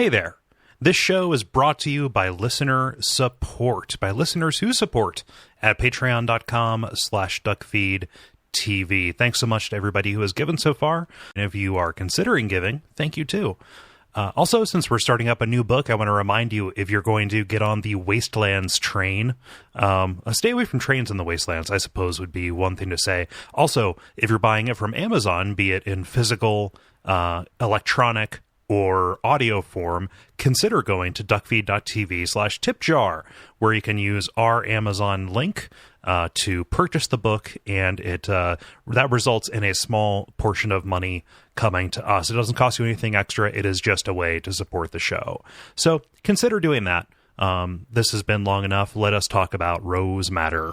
Hey there. This show is brought to you by listener support, by listeners who support at patreon.com/Duckfeed.tv. Thanks so much to everybody who has given so far. And if you are considering giving, thank you too. Also, since we're starting up a new book, I want to remind you, if you're going to get on the Wastelands train, stay away from trains in the Wastelands, I suppose, would be one thing to say. Also, if you're buying it from Amazon, be it in physical, electronic, or audio form, consider going to Duckfeed.tv/tipjar, where you can use our Amazon link to purchase the book, and that results in a small portion of money coming to us. It doesn't cost you anything extra. It is just a way to support the show. So consider doing that. This has been long enough. Let us talk about Rose Matter.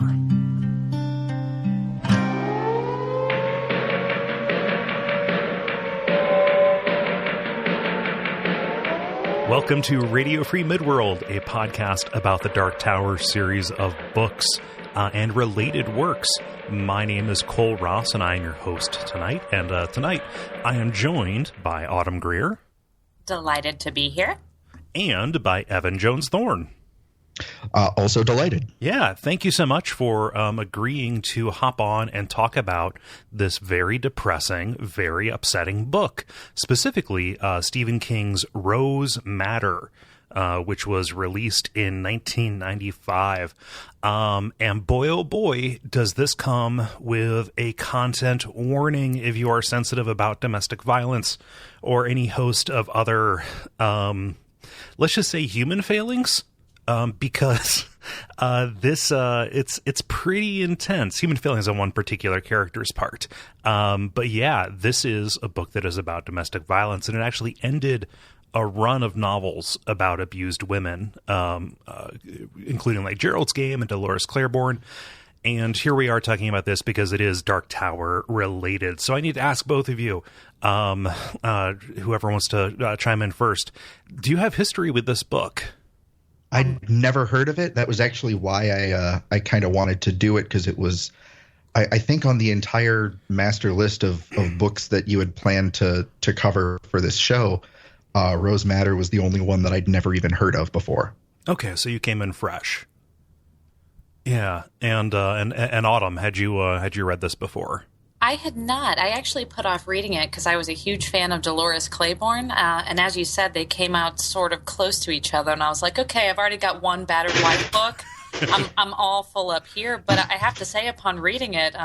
Welcome to Radio Free Midworld, a podcast about the Dark Tower series of books and related works. My name is Cole Ross, and I am your host tonight. And tonight, I am joined by Autumn Greer. Delighted to be here. And by Evan Jones Thorne. Also delighted. Yeah, thank you so much for agreeing to hop on and talk about this very depressing, very upsetting book. Specifically, Stephen King's Rose Matter, which was released in 1995. And boy, oh boy, does this come with a content warning if you are sensitive about domestic violence or any host of other, let's just say, human failings. Because it's pretty intense. Human feelings on one particular character's part. But yeah, this is a book that is about domestic violence, and it actually ended a run of novels about abused women, including like Gerald's Game and Dolores Claiborne. And here we are talking about this because it is Dark Tower related. So I need to ask both of you, whoever wants to chime in first, do you have history with this book? I'd never heard of it. That was actually why I kind of wanted to do it, because it was, I think, on the entire master list of books that you had planned to cover for this show, Rose Matter was the only one that I'd never even heard of before. Okay, so you came in fresh. Yeah, and Autumn, had you read this before? I had not. I actually put off reading it because I was a huge fan of Dolores Claiborne. And as you said, they came out sort of close to each other. And I was like, okay, I've already got one battered wife book. I'm all full up here. But I have to say, upon reading it,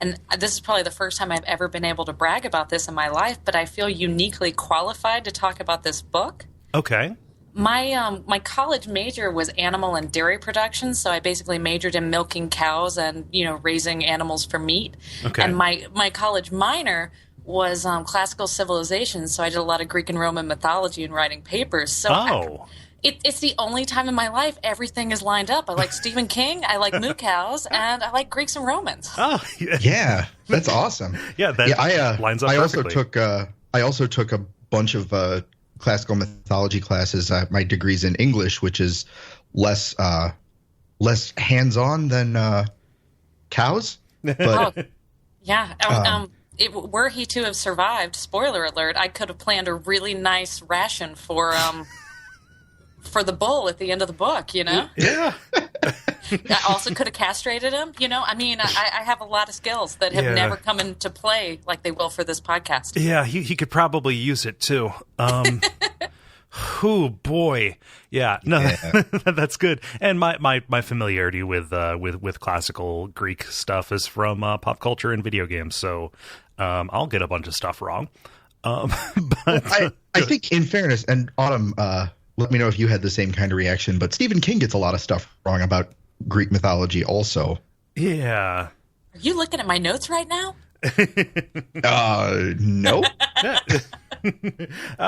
and this is probably the first time I've ever been able to brag about this in my life, but I feel uniquely qualified to talk about this book. Okay. My college major was animal and dairy production, so I basically majored in milking cows and, raising animals for meat. Okay. And my college minor was classical civilization, so I did a lot of Greek and Roman mythology and writing papers. So it's the only time in my life everything is lined up. I like Stephen King, I like moo cows, and I like Greeks and Romans. Oh, yeah, that's awesome. Yeah, that lines up perfectly. I also took a bunch of classical mythology classes. My degree's in English, which is less hands-on than cows. But, yeah. Were he to have survived, spoiler alert, I could have planned a really nice ration for the bull at the end of the book, Yeah. I also could have castrated him, I have a lot of skills that have never come into play like they will for this podcast. Yeah, he could probably use it too. Oh boy. Yeah, no, that's good. And my familiarity with classical Greek stuff is from pop culture and video games. So, I'll get a bunch of stuff wrong. But I think, in fairness, and Autumn, let me know if you had the same kind of reaction, but Stephen King gets a lot of stuff wrong about Greek mythology also. Yeah. Are you looking at my notes right now? No.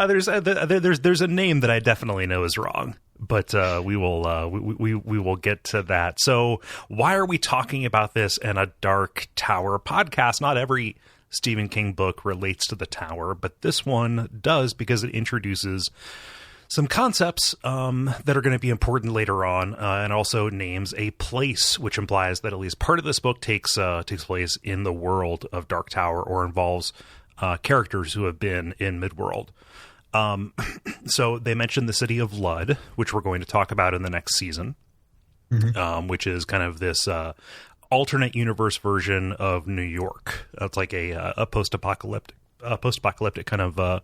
There's a name that I definitely know is wrong, but we will get to that. So why are we talking about this in a Dark Tower podcast? Not every Stephen King book relates to the tower, but this one does, because it introduces some concepts that are going to be important later on, and also names a place, which implies that at least part of this book takes place in the world of Dark Tower, or involves characters who have been in Midworld. So they mentioned the city of Lud, which we're going to talk about in the next season, which is kind of this alternate universe version of New York. It's like a post-apocalyptic kind of,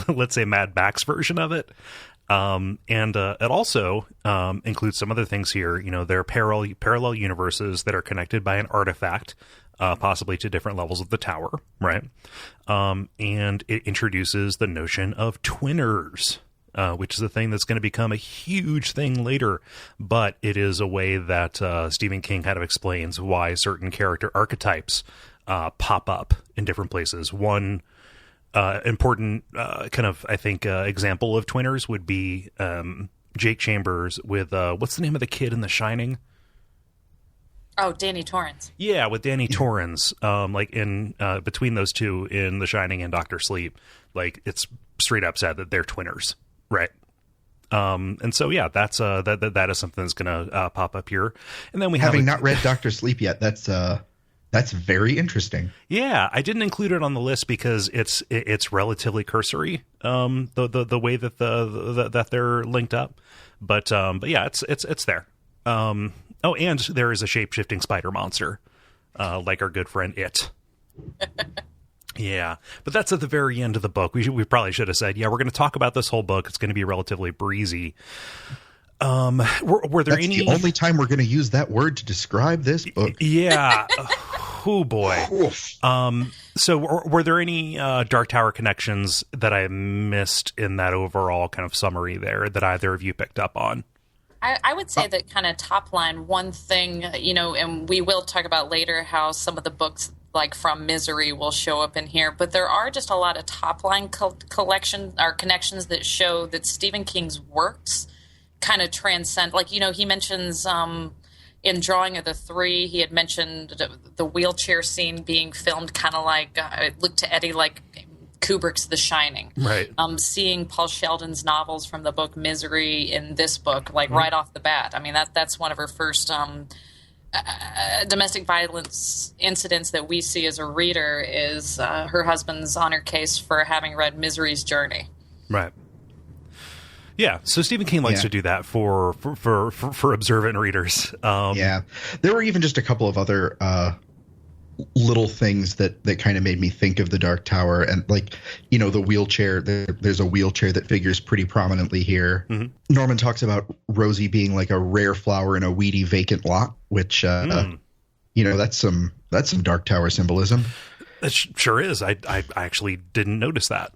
let's say Mad Max version of it. And it also includes some other things here. There are parallel universes that are connected by an artifact, possibly to different levels of the tower, right? And it introduces the notion of twinners, which is a thing that's going to become a huge thing later. But it is a way that Stephen King kind of explains why certain character archetypes pop up in different places. One important kind of, I think, example of twinners would be Jake Chambers with, what's the name of the kid in The Shining? Oh, Danny Torrance. Yeah, with Danny Torrance, like in between those two in The Shining and Dr. Sleep, like it's straight up said that they're twinners, right? And so yeah, that's that is something that's going to pop up here. And then we having not read Dr. Sleep yet, that's very interesting. Yeah, I didn't include it on the list because it's relatively cursory, the way that that they're linked up, but yeah, it's there. Oh, and there is a shape-shifting spider monster, like our good friend It. Yeah, but that's at the very end of the book. We probably should have said, yeah, we're going to talk about this whole book. It's going to be relatively breezy. Were there That's any? The only time we're going to use that word to describe this book. Yeah. Oh boy. So were there any Dark Tower connections that I missed in that overall kind of summary there that either of you picked up on? I would say that kind of top line, one thing, and we will talk about later how some of the books like From Misery will show up in here, but there are just a lot of top line collection or connections that show that Stephen King's works kind of transcend. Like, he mentions in Drawing of the Three, he had mentioned the wheelchair scene being filmed kind of like, it looked to Eddie like Kubrick's The Shining. Right. Seeing Paul Sheldon's novels from the book Misery in this book, like right off the bat. I mean, that's one of her first domestic violence incidents that we see as a reader is her husband's on her case for having read Misery's Journey. Right. Yeah, so Stephen King likes to do that for observant readers. Yeah, there were even just a couple of other little things that kind of made me think of the Dark Tower, and like the wheelchair. There's a wheelchair that figures pretty prominently here. Mm-hmm. Norman talks about Rosie being like a rare flower in a weedy vacant lot, which that's some Dark Tower symbolism. It sure is. I actually didn't notice that.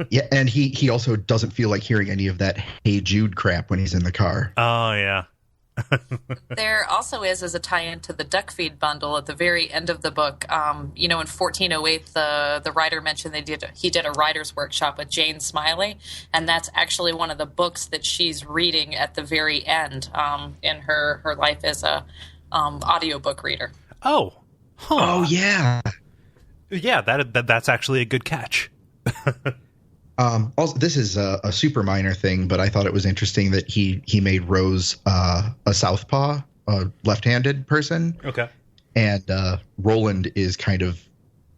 Yeah, and he also doesn't feel like hearing any of that "Hey Jude" crap when he's in the car. Oh yeah. There also is, as a tie-in to the Duckfeed bundle at the very end of the book, in 1408, the writer mentioned he did a writer's workshop with Jane Smiley, and that's actually one of the books that she's reading at the very end in her life as a audiobook reader. Oh. Huh. Oh, yeah. Yeah, that's actually a good catch. Also, this is a super minor thing, but I thought it was interesting that he made Rose a southpaw, a left-handed person. Okay. And Roland is kind of,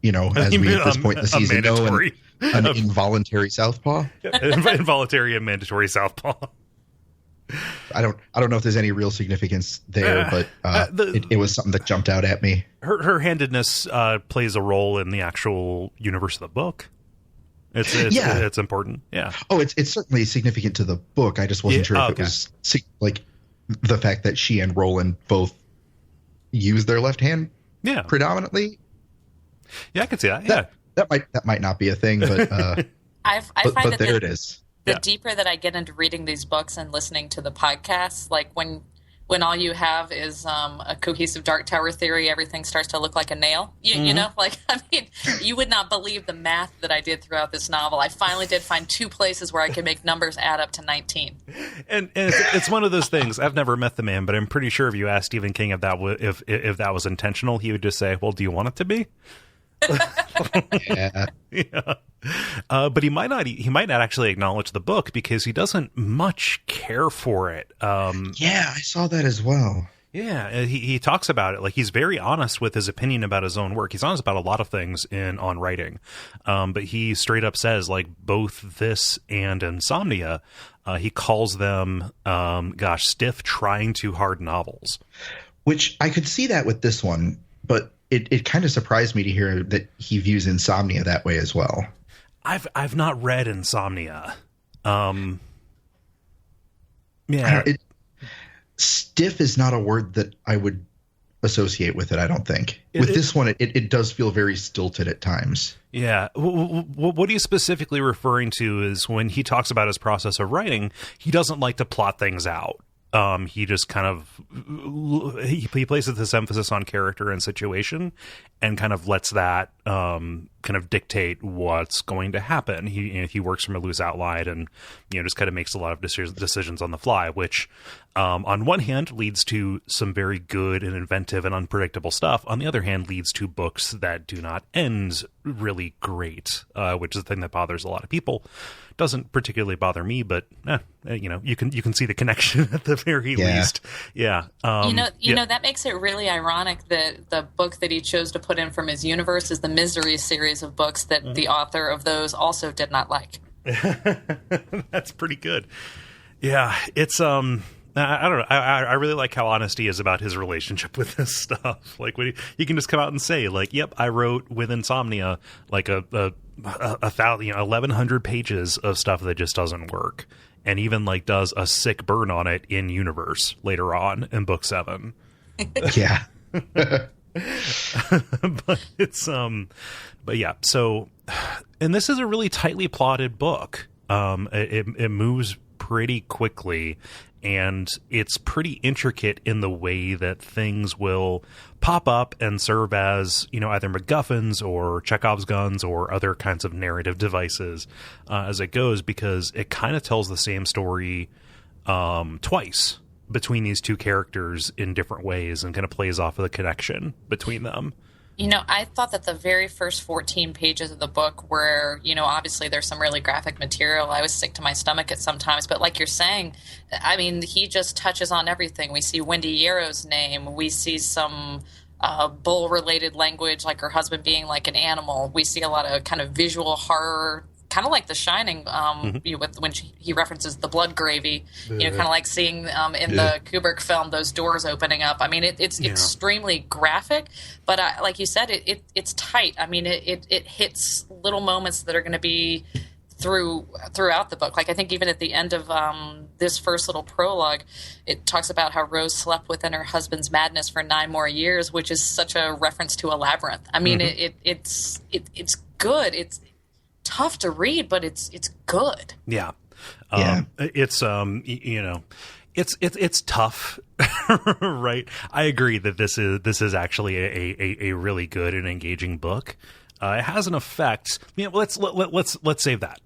as we at this point in the season know, an involuntary southpaw. Involuntary and mandatory southpaw. I don't know if there's any real significance there, but it was something that jumped out at me. Her handedness plays a role in the actual universe of the book. It's important. Yeah. Oh, it's certainly significant to the book. I just wasn't sure if it was like the fact that she and Roland both use their left hand predominantly. Yeah, I could see that. Yeah. That might not be a thing, but I find that there it is. The deeper that I get into reading these books and listening to the podcasts, like when all you have is a cohesive Dark Tower theory, everything starts to look like a nail. You know, like, I mean, you would not believe the math that I did throughout this novel. I finally did find 2 places where I could make numbers add up to 19. And it's one of those things. I've never met the man, but I'm pretty sure if you asked Stephen King if that was intentional, he would just say, "Well, do you want it to be?" Yeah. But he might not actually acknowledge the book because he doesn't much care for it. Yeah, I saw that as well. Yeah, he talks about it. Like, he's very honest with his opinion about his own work. He's honest about a lot of things on writing. But he straight up says, like, both this and Insomnia, he calls them, stiff, trying too hard novels. Which I could see that with this one, but it kind of surprised me to hear that he views Insomnia that way as well. I've not read Insomnia. Yeah. Stiff is not a word that I would associate with it, I don't think. With this one, it does feel very stilted at times. Yeah. What he's specifically referring to is when he talks about his process of writing, he doesn't like to plot things out. He just kind of he places this emphasis on character and situation and kind of lets that kind of dictate what's going to happen. He works from a loose outline and just kind of makes a lot of decisions on the fly, which on one hand leads to some very good and inventive and unpredictable stuff. On the other hand, leads to books that do not end really great, which is the thing that bothers a lot of people. Doesn't particularly bother me, but you can see the connection at the very least. Yeah. That makes it really ironic that the book that he chose to put in from his universe is the Misery series of books that the author of those also did not like. That's pretty good. Yeah, it's I don't know. I really like how honest he is about his relationship with this stuff. Like, when he can just come out and say, like, "Yep, I wrote with Insomnia like a 1,100 pages of stuff that just doesn't work," and even like does a sick burn on it in universe later on in book 7. Yeah. But it's but yeah. So, and this is a really tightly plotted book. It moves pretty quickly. And it's pretty intricate in the way that things will pop up and serve as, either MacGuffins or Chekhov's guns or other kinds of narrative devices as it goes, because it kind of tells the same story twice between these two characters in different ways and kind of plays off of the connection between them. I thought that the very first 14 pages of the book where, obviously there's some really graphic material. I was sick to my stomach at sometimes. But like you're saying, I mean, he just touches on everything. We see Wendy Yarrow's name. We see some bull-related language, like her husband being like an animal. We see a lot of kind of visual horror, kind of like The Shining, when he references the blood gravy, kind of like seeing in the Kubrick film those doors opening up. I mean, it's extremely graphic, but like you said, it's tight. I mean, it hits little moments that are going to be throughout the book. Like, I think even at the end of this first little prologue, it talks about how Rose slept within her husband's madness for 9 more years, which is such a reference to a labyrinth. I mean, it's good. It's tough to read, but it's good. Yeah. It's it's tough. Right. I agree that this is actually a really good and engaging book. It has an effect. Let's save that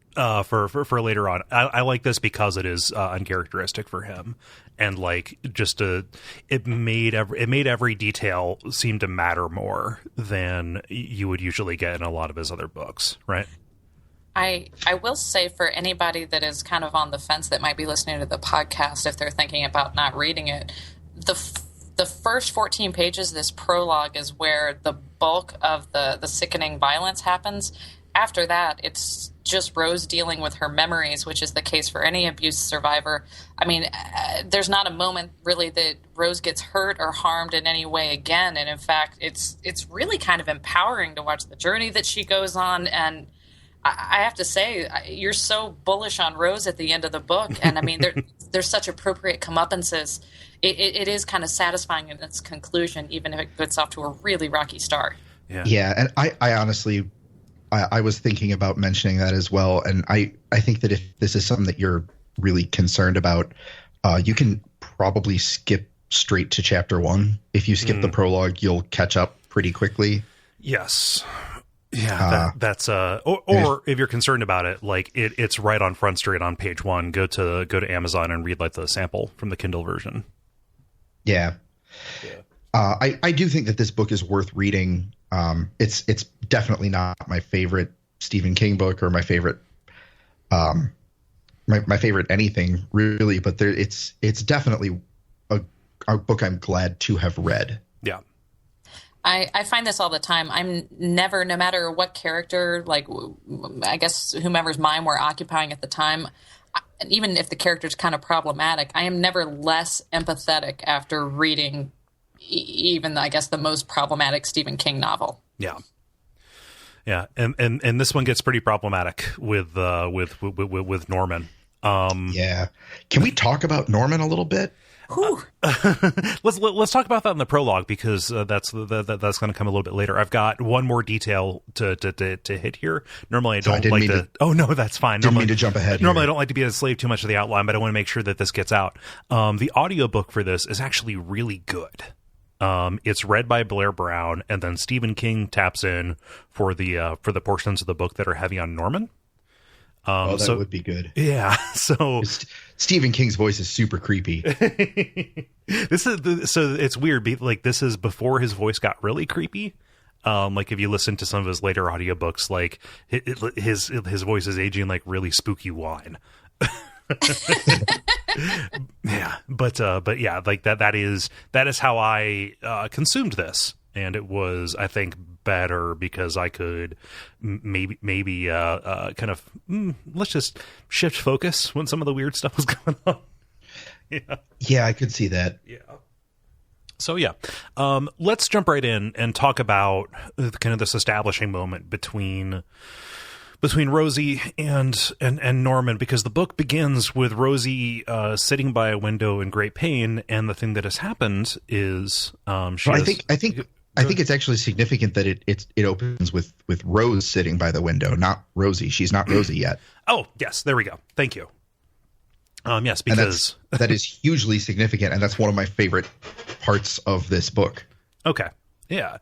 for later on. I like this because it is uncharacteristic for him, and like it made every detail seem to matter more than you would usually get in a lot of his other books. Right. I will say, for anybody that is kind of on the fence that might be listening to the podcast, if they're thinking about not reading it, the first 14 pages of this prologue is where the bulk of the sickening violence happens. After that, it's just Rose dealing with her memories, which is the case for any abuse survivor. I mean, there's not a moment really that Rose gets hurt or harmed in any way again. And in fact, it's really kind of empowering to watch the journey that she goes on. And I have to say, you're so bullish on Rose at the end of the book. And I mean, there's such appropriate comeuppances. It is kind of satisfying in its conclusion, even if it gets off to a really rocky start. Yeah. And I honestly, I was thinking about mentioning that as well. And I think that if this is something that you're really concerned about, you can probably skip straight to chapter 1. If you skip the prologue, you'll catch up pretty quickly. Yes. Yeah, that's or if you're concerned about it, like it's right on Front Street on page 1. Go to Amazon and read like the sample from the Kindle version. Yeah. I do think that this book is worth reading. It's definitely not my favorite Stephen King book or my favorite my favorite anything really, but it's definitely a a book I'm glad to have read. Yeah. I find this all the time. I'm never, no matter what character, like, I guess whomever's mind we're occupying at the time, even if the character's kind of problematic, I am never less empathetic after reading even, I guess, the most problematic Stephen King novel. Yeah. Yeah. And this one gets pretty problematic with Norman. Yeah. Can we talk about Norman a little bit? Let's talk about that in the prologue, because that's going to come a little bit later. I've got one more detail to hit here. Normally I don't like to. Oh no, that's fine. Didn't mean to jump ahead. Normally I don't like to be a slave too much of the outline, but I want to make sure that this gets out. The audiobook for this is actually really good. It's read by Blair Brown, and then Stephen King taps in for the portions of the book that are heavy on Norman. That would be good. Yeah. So Stephen King's voice is super creepy. So it's weird. Like, this is before his voice got really creepy. Like, if you listen to some of his later audiobooks, like his voice is aging like really spooky wine. Yeah. But yeah, like that is how I consumed this. And it was, I think, better because I could maybe kind of let's just shift focus when some of the weird stuff was going on. Yeah, I could see that. Yeah. So yeah, let's jump right in and talk about kind of this establishing moment between Rosie and Norman, because the book begins with Rosie sitting by a window in great pain, and the thing that has happened is I think it's actually significant that it opens with Rose sitting by the window, not Rosie. She's not Rosie yet. Oh, yes, there we go. Thank you. Yes, because that is hugely significant, and that's one of my favorite parts of this book. Okay. Yeah.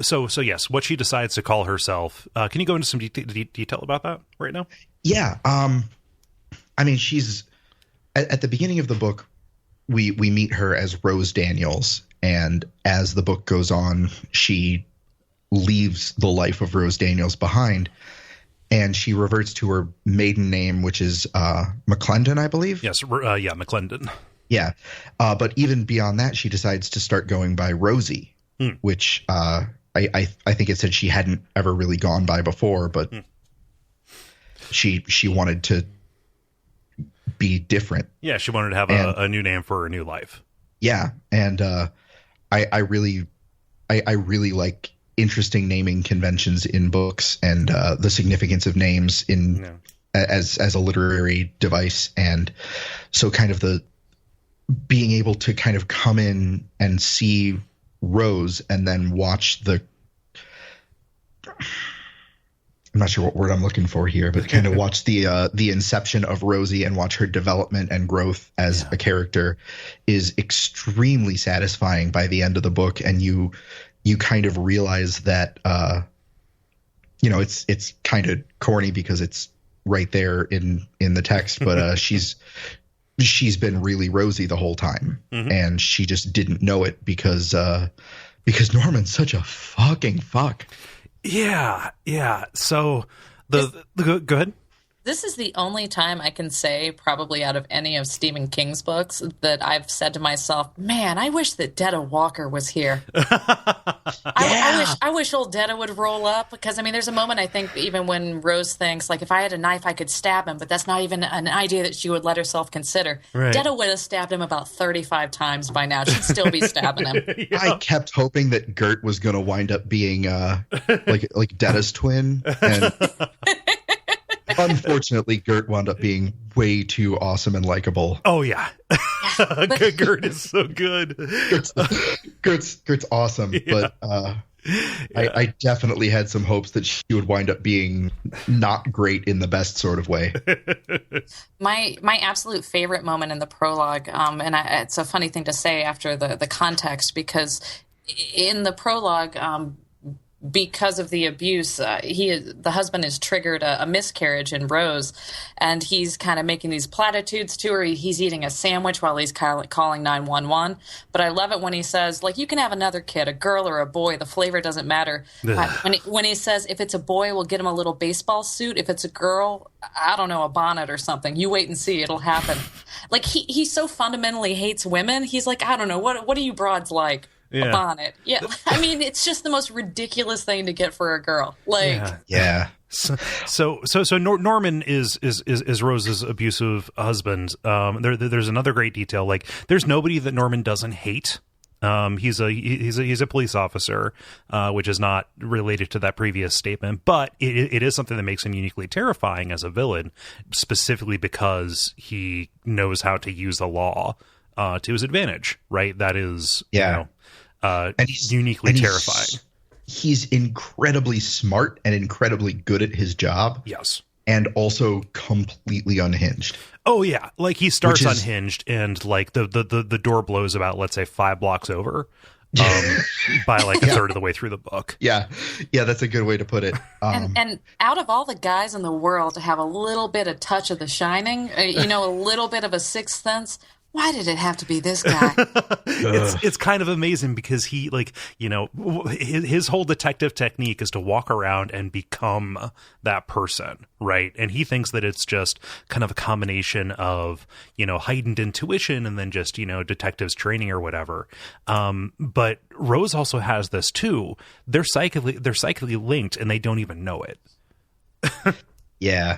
So yes, what she decides to call herself. Can you go into some detail about that right now? Yeah. I mean, she's at the beginning of the book, we meet her as Rose Daniels, and as the book goes on, she leaves the life of Rose Daniels behind, and she reverts to her maiden name, which is McClendon, I believe. Yes. Yeah, McClendon. Yeah. But even beyond that, she decides to start going by Rosie, which I think it said she hadn't ever really gone by before, but she wanted to be different. Yeah, she wanted to have a new name for her new life. Yeah, and I really like interesting naming conventions in books, and the significance of names as a literary device, and so kind of the being able to kind of come in and see Rose and then watch I'm not sure what word I'm looking for here, but kind of watch the inception of Rosie and watch her development and growth as a character is extremely satisfying by the end of the book. And you kind of realize that, it's kind of corny because it's right there in the text, but she's been really Rosie the whole time, and she just didn't know it because Norman's such a fucking fuck. Yeah. So go ahead. This is the only time I can say, probably out of any of Stephen King's books, that I've said to myself, man, I wish that Detta Walker was here. I wish old Detta would roll up, because, I mean, there's a moment, I think, even when Rose thinks, like, if I had a knife, I could stab him, but that's not even an idea that she would let herself consider. Right. Detta would have stabbed him about 35 times by now. She'd still be stabbing him. Yeah. I kept hoping that Gert was going to wind up being like Detta's twin, and unfortunately, Gert wound up being way too awesome and likable. Oh yeah, Gert is so good. Gert's awesome, but I definitely had some hopes that she would wind up being not great in the best sort of way. My absolute favorite moment in the prologue, and it's a funny thing to say after the context, because in the prologue, because of the abuse, the husband has triggered a miscarriage in Rose, and he's kind of making these platitudes to her. He's eating a sandwich while he's calling 911. But I love it when he says, like, you can have another kid, a girl or a boy. The flavor doesn't matter. When he says, if it's a boy, we'll get him a little baseball suit. If it's a girl, I don't know, a bonnet or something. You wait and see. It'll happen. like he so fundamentally hates women. He's like, I don't know, what do you broads like? Yeah. A bonnet. Yeah. I mean, it's just the most ridiculous thing to get for a girl. Like, yeah. So Norman is Rose's abusive husband. There's another great detail. Like, there's nobody that Norman doesn't hate. He's a police officer, which is not related to that previous statement, but it is something that makes him uniquely terrifying as a villain, specifically because he knows how to use the law to his advantage. Right? That is, and he's uniquely terrifying. He's incredibly smart and incredibly good at his job. Yes. And also completely unhinged. Oh yeah. Like, he starts unhinged and like the door blows about, let's say, 5 blocks over, by like a third of the way through the book. Yeah. Yeah. That's a good way to put it. And out of all the guys in the world to have a little bit of touch of The Shining, a little bit of a sixth sense, why did it have to be this guy? It's kind of amazing because he, like, his whole detective technique is to walk around and become that person, right? And he thinks that it's just kind of a combination of, heightened intuition and then just, detectives training or whatever. But Rose also has this too. They're psychically linked and they don't even know it. Yeah.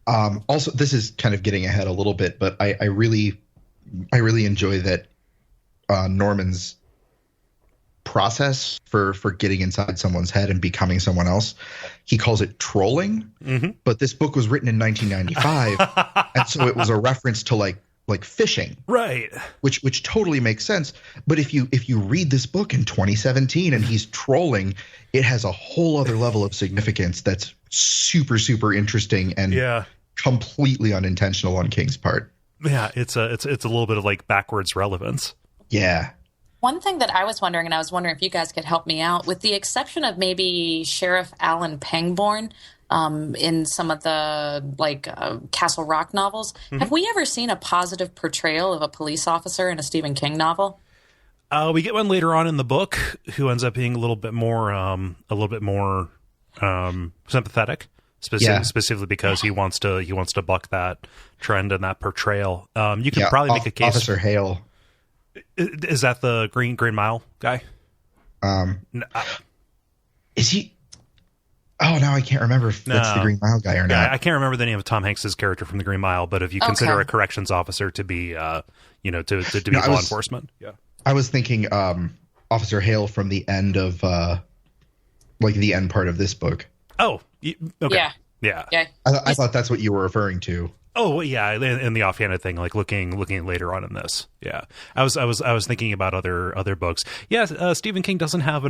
Also, this is kind of getting ahead a little bit, but I really enjoy that Norman's process for getting inside someone's head and becoming someone else. He calls it trolling, but this book was written in 1995, and so it was a reference to like fishing, right? Which totally makes sense. But if you read this book in 2017 and he's trolling, it has a whole other level of significance that's super, super interesting and completely unintentional on King's part. Yeah, it's a little bit of like backwards relevance. Yeah. One thing that I was wondering, and I was wondering if you guys could help me out, with the exception of maybe Sheriff Alan Pangborn in some of the Castle Rock novels, have we ever seen a positive portrayal of a police officer in a Stephen King novel? We get one later on in the book who ends up being a little bit more sympathetic. Specifically because he wants to buck that trend and that portrayal. You can probably make a case. Officer Hale. Is that the Green Mile guy? Is he? Oh, now I can't remember if that's the Green Mile guy or not. I can't remember the name of Tom Hanks's character from the Green Mile, but if you consider a corrections officer to be, to be law enforcement, I was thinking Officer Hale from the end of the end part of this book. Oh, okay. Yeah. I thought that's what you were referring to. Oh, well, yeah, and the offhanded thing, like looking later on in this. Yeah, I was thinking about other books. Yeah, Stephen King doesn't have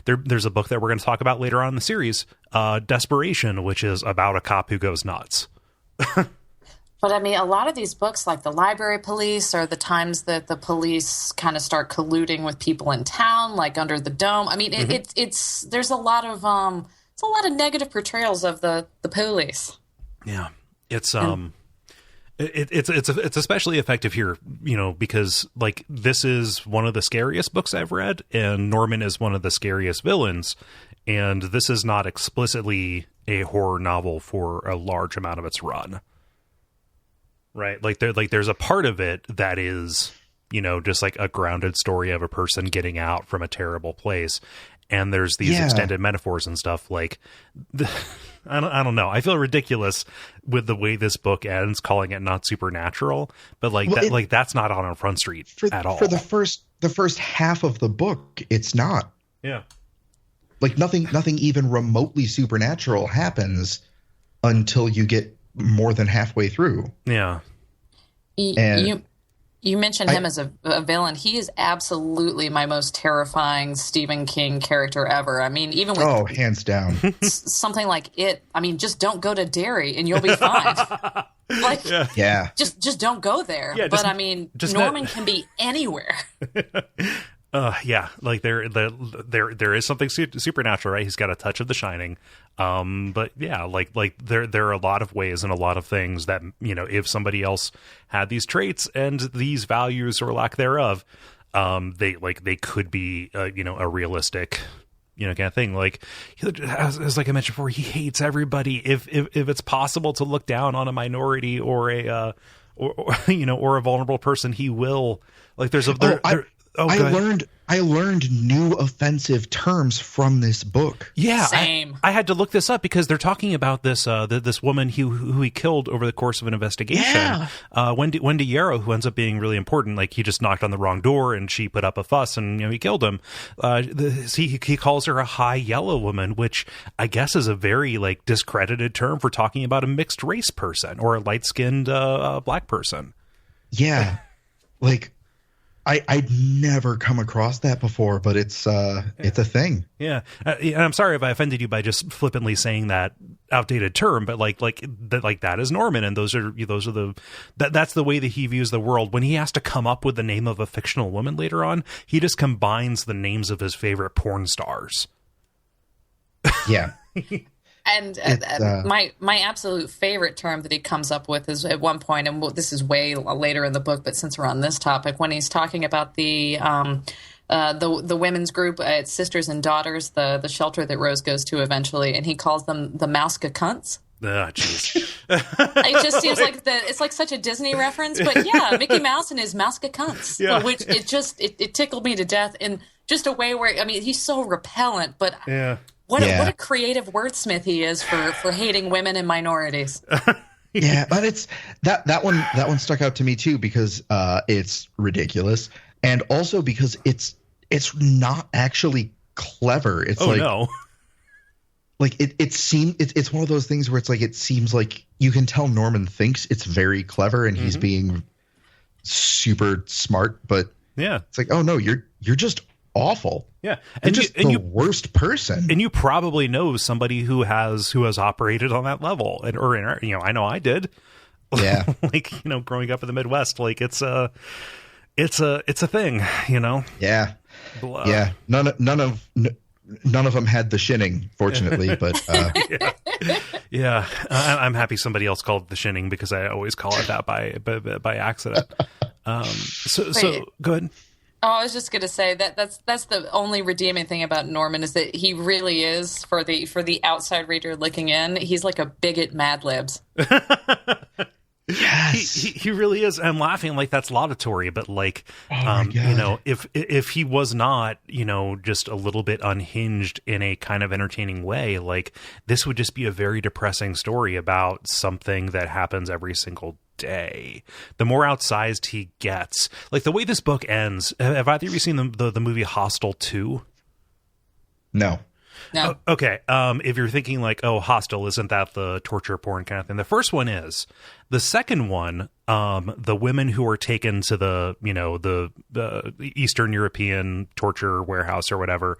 there's a book that we're going to talk about later on in the series, Desperation, which is about a cop who goes nuts. But I mean, a lot of these books, like The Library Police, or the times that the police kind of start colluding with people in town, like Under the Dome. I mean, it's there's a lot of negative portrayals of the police. Yeah, it's especially effective here, because like this is one of the scariest books I've read, and Norman is one of the scariest villains, and this is not explicitly a horror novel for a large amount of its run. Right, there's a part of it that is, just like a grounded story of a person getting out from a terrible place, and there's these extended metaphors and stuff. Like, I don't know. I feel ridiculous with the way this book ends, calling it not supernatural, but that's not on Front Street at all. For the first half of the book, it's not. Yeah, like nothing even remotely supernatural happens until you get more than halfway through. Yeah. You mentioned him as a villain. He is absolutely my most terrifying Stephen King character ever. I mean, even with hands down. Something like it. I mean, just don't go to Derry and you'll be fine. Just don't go there. Yeah, but I mean, Norman can be anywhere. Like there is something supernatural, right? He's got a touch of The Shining, but yeah, like there are a lot of ways and a lot of things that if somebody else had these traits and these values or lack thereof, they could be a realistic kind of thing. Like, as like I mentioned before, he hates everybody. If it's possible to look down on a minority or a vulnerable person, he will. Like, I learned new offensive terms from this book. Yeah, same. I had to look this up because they're talking about this this woman who he killed over the course of an investigation. Yeah. Wendy Yarrow, who ends up being really important. Like, he just knocked on the wrong door and she put up a fuss and he killed him. He calls her a high yellow woman, which I guess is a very like discredited term for talking about a mixed race person or a light skinned black person. Yeah, like. I'd never come across that before, but it's a thing. Yeah. And I'm sorry if I offended you by just flippantly saying that outdated term, but like that is Norman. And that's the way that he views the world. When he has to come up with the name of a fictional woman later on, he just combines the names of his favorite porn stars. Yeah. And my absolute favorite term that he comes up with is at one point, and this is way later in the book, but since we're on this topic, when he's talking about the women's group, it's Sisters and Daughters, the shelter that Rose goes to eventually, and he calls them the Mouska Cunts. Ah, jeez. It just seems like it's like such a Disney reference, but yeah, Mickey Mouse and his Mouska Cunts, yeah. Which it tickled me to death in just a way where, I mean, he's so repellent, but yeah. What a creative wordsmith he is for hating women and minorities. Yeah, but it's that one stuck out to me too because it's ridiculous, and also because it's not actually clever. It's like it's one of those things where it's like it seems like you can tell Norman thinks it's very clever and he's being super smart, but yeah, it's like, oh no, you're just awful. Yeah, and just the worst person. And you probably know somebody who has operated on that level, I know I did. Yeah, like growing up in the Midwest, like it's a thing, Yeah, yeah. None of them had the shinning, fortunately, but yeah. I'm happy somebody else called it the shinning because I always call it that by accident. So good. Oh, I was just going to say that's the only redeeming thing about Norman is that he really is, for the outside reader looking in, he's like a bigot Mad Libs. Yes, he really is. I'm laughing like that's laudatory, but like, if he was not, just a little bit unhinged in a kind of entertaining way, like this would just be a very depressing story about something that happens every single day. The more outsized he gets, like the way this book ends. Have either of you seen the movie Hostel 2? No. No. Okay. If you're thinking like, oh, Hostel, isn't that the torture porn kind of thing? The first one is. The second one, the women who are taken to the Eastern European torture warehouse or whatever,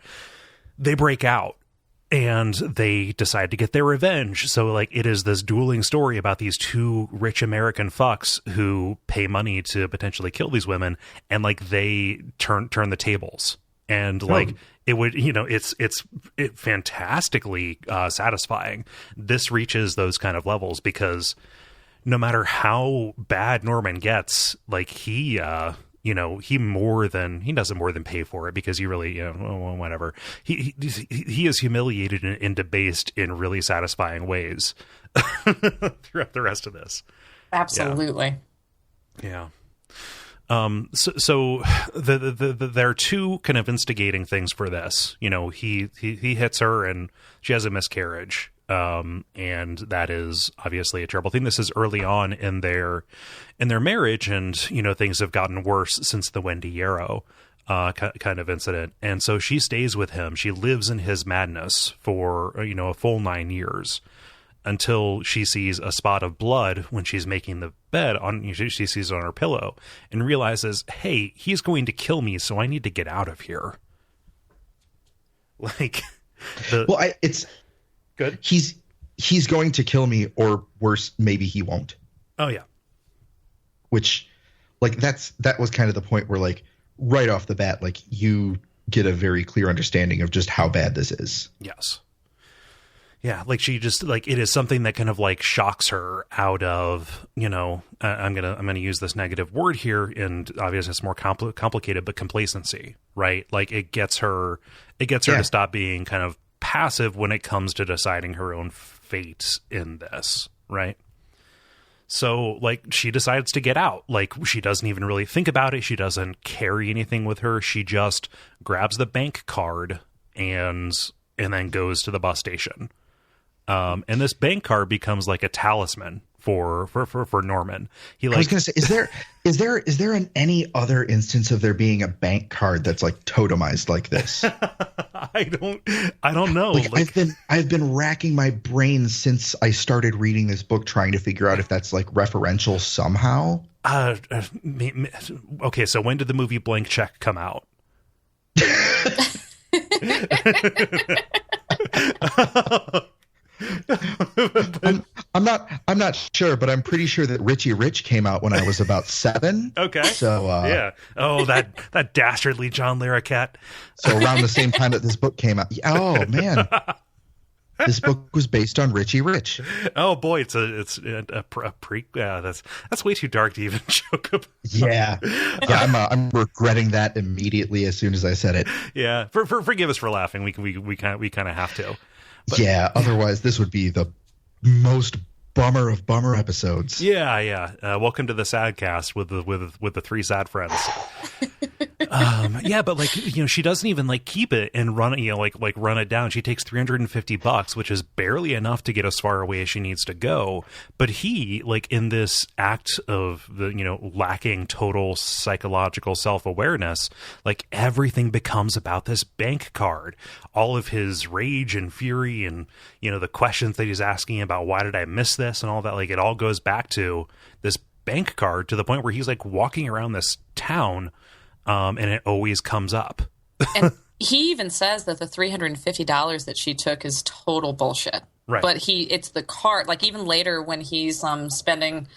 they break out and they decide to get their revenge. So like it is this dueling story about these two rich American fucks who pay money to potentially kill these women, and like they turn the tables. And like it would, it's fantastically satisfying. This reaches those kind of levels because no matter how bad Norman gets, like he doesn't more than pay for it because he really, whatever. He is humiliated and debased in really satisfying ways throughout the rest of this. Absolutely. Yeah. So there are two kind of instigating things for this. He hits her and she has a miscarriage. And that is obviously a terrible thing. This is early on in their marriage, and things have gotten worse since the Wendy Yarrow kind of incident. And so she stays with him. She lives in his madness for a full 9 years until she sees a spot of blood when she's making the bed. She sees it on her pillow and realizes, hey, he's going to kill me, so I need to get out of here. Like, it's good. He's going to kill me, or worse, maybe he won't. Oh yeah. Which, like, that was kind of the point where, like, right off the bat, like, you get a very clear understanding of just how bad this is. Yes. Yeah, like she just like it is something that kind of like shocks her out of, you know, I'm gonna use this negative word here, and obviously it's more complicated, but complacency, right? Like it gets her to stop being kind of passive when it comes to deciding her own fate in this, right? So like she decides to get out. Like she doesn't even really think about it. She doesn't carry anything with her. She just grabs the bank card and then goes to the bus station. And this bank card becomes like a talisman for Norman. I was going to say, is there any other instance of there being a bank card that's like totemized like this? I don't know. Like, I've been racking my brain since I started reading this book, trying to figure out if that's like referential somehow. Okay. So when did the movie Blank Check come out? I'm not sure, but I'm pretty sure that Richie Rich came out when I was about 7. Okay. So yeah. Oh, that dastardly John Larroquette. So around the same time that this book came out. Oh man. This book was based on Richie Rich. Oh boy, it's a pre. Yeah, that's way too dark to even joke about. Yeah. I'm regretting that immediately as soon as I said it. Yeah, forgive us for laughing. We kind of have to. But, yeah, otherwise this would be the most bummer of bummer episodes. Yeah. Welcome to the sad cast with the 3 sad friends. Yeah, but like, you know, she doesn't even like keep it and run it, you know, like run it down. She takes $350, which is barely enough to get as far away as she needs to go. But he, like, in this act of the, you know, lacking total psychological self-awareness, like everything becomes about this bank card. All of his rage and fury and, you know, the questions that he's asking about why did I miss this and all that, like it all goes back to this bank card, to the point where he's like walking around this town and it always comes up. And he even says that the $350 that she took is total bullshit. Right. But it's the card. Like even later when he's spending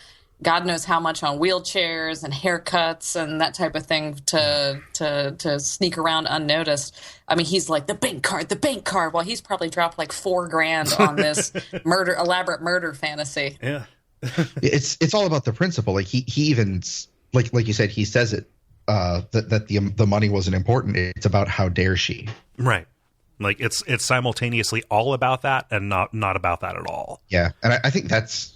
God knows how much on wheelchairs and haircuts and that type of thing to sneak around unnoticed. I mean, he's like the bank card. Well, he's probably dropped like $4,000 on this elaborate murder fantasy. Yeah. It's all about the principle. Like he even like you said, he says it. That the money wasn't important. It's about how dare she. Right. Like it's simultaneously all about that and not about that at all. Yeah, and I think that's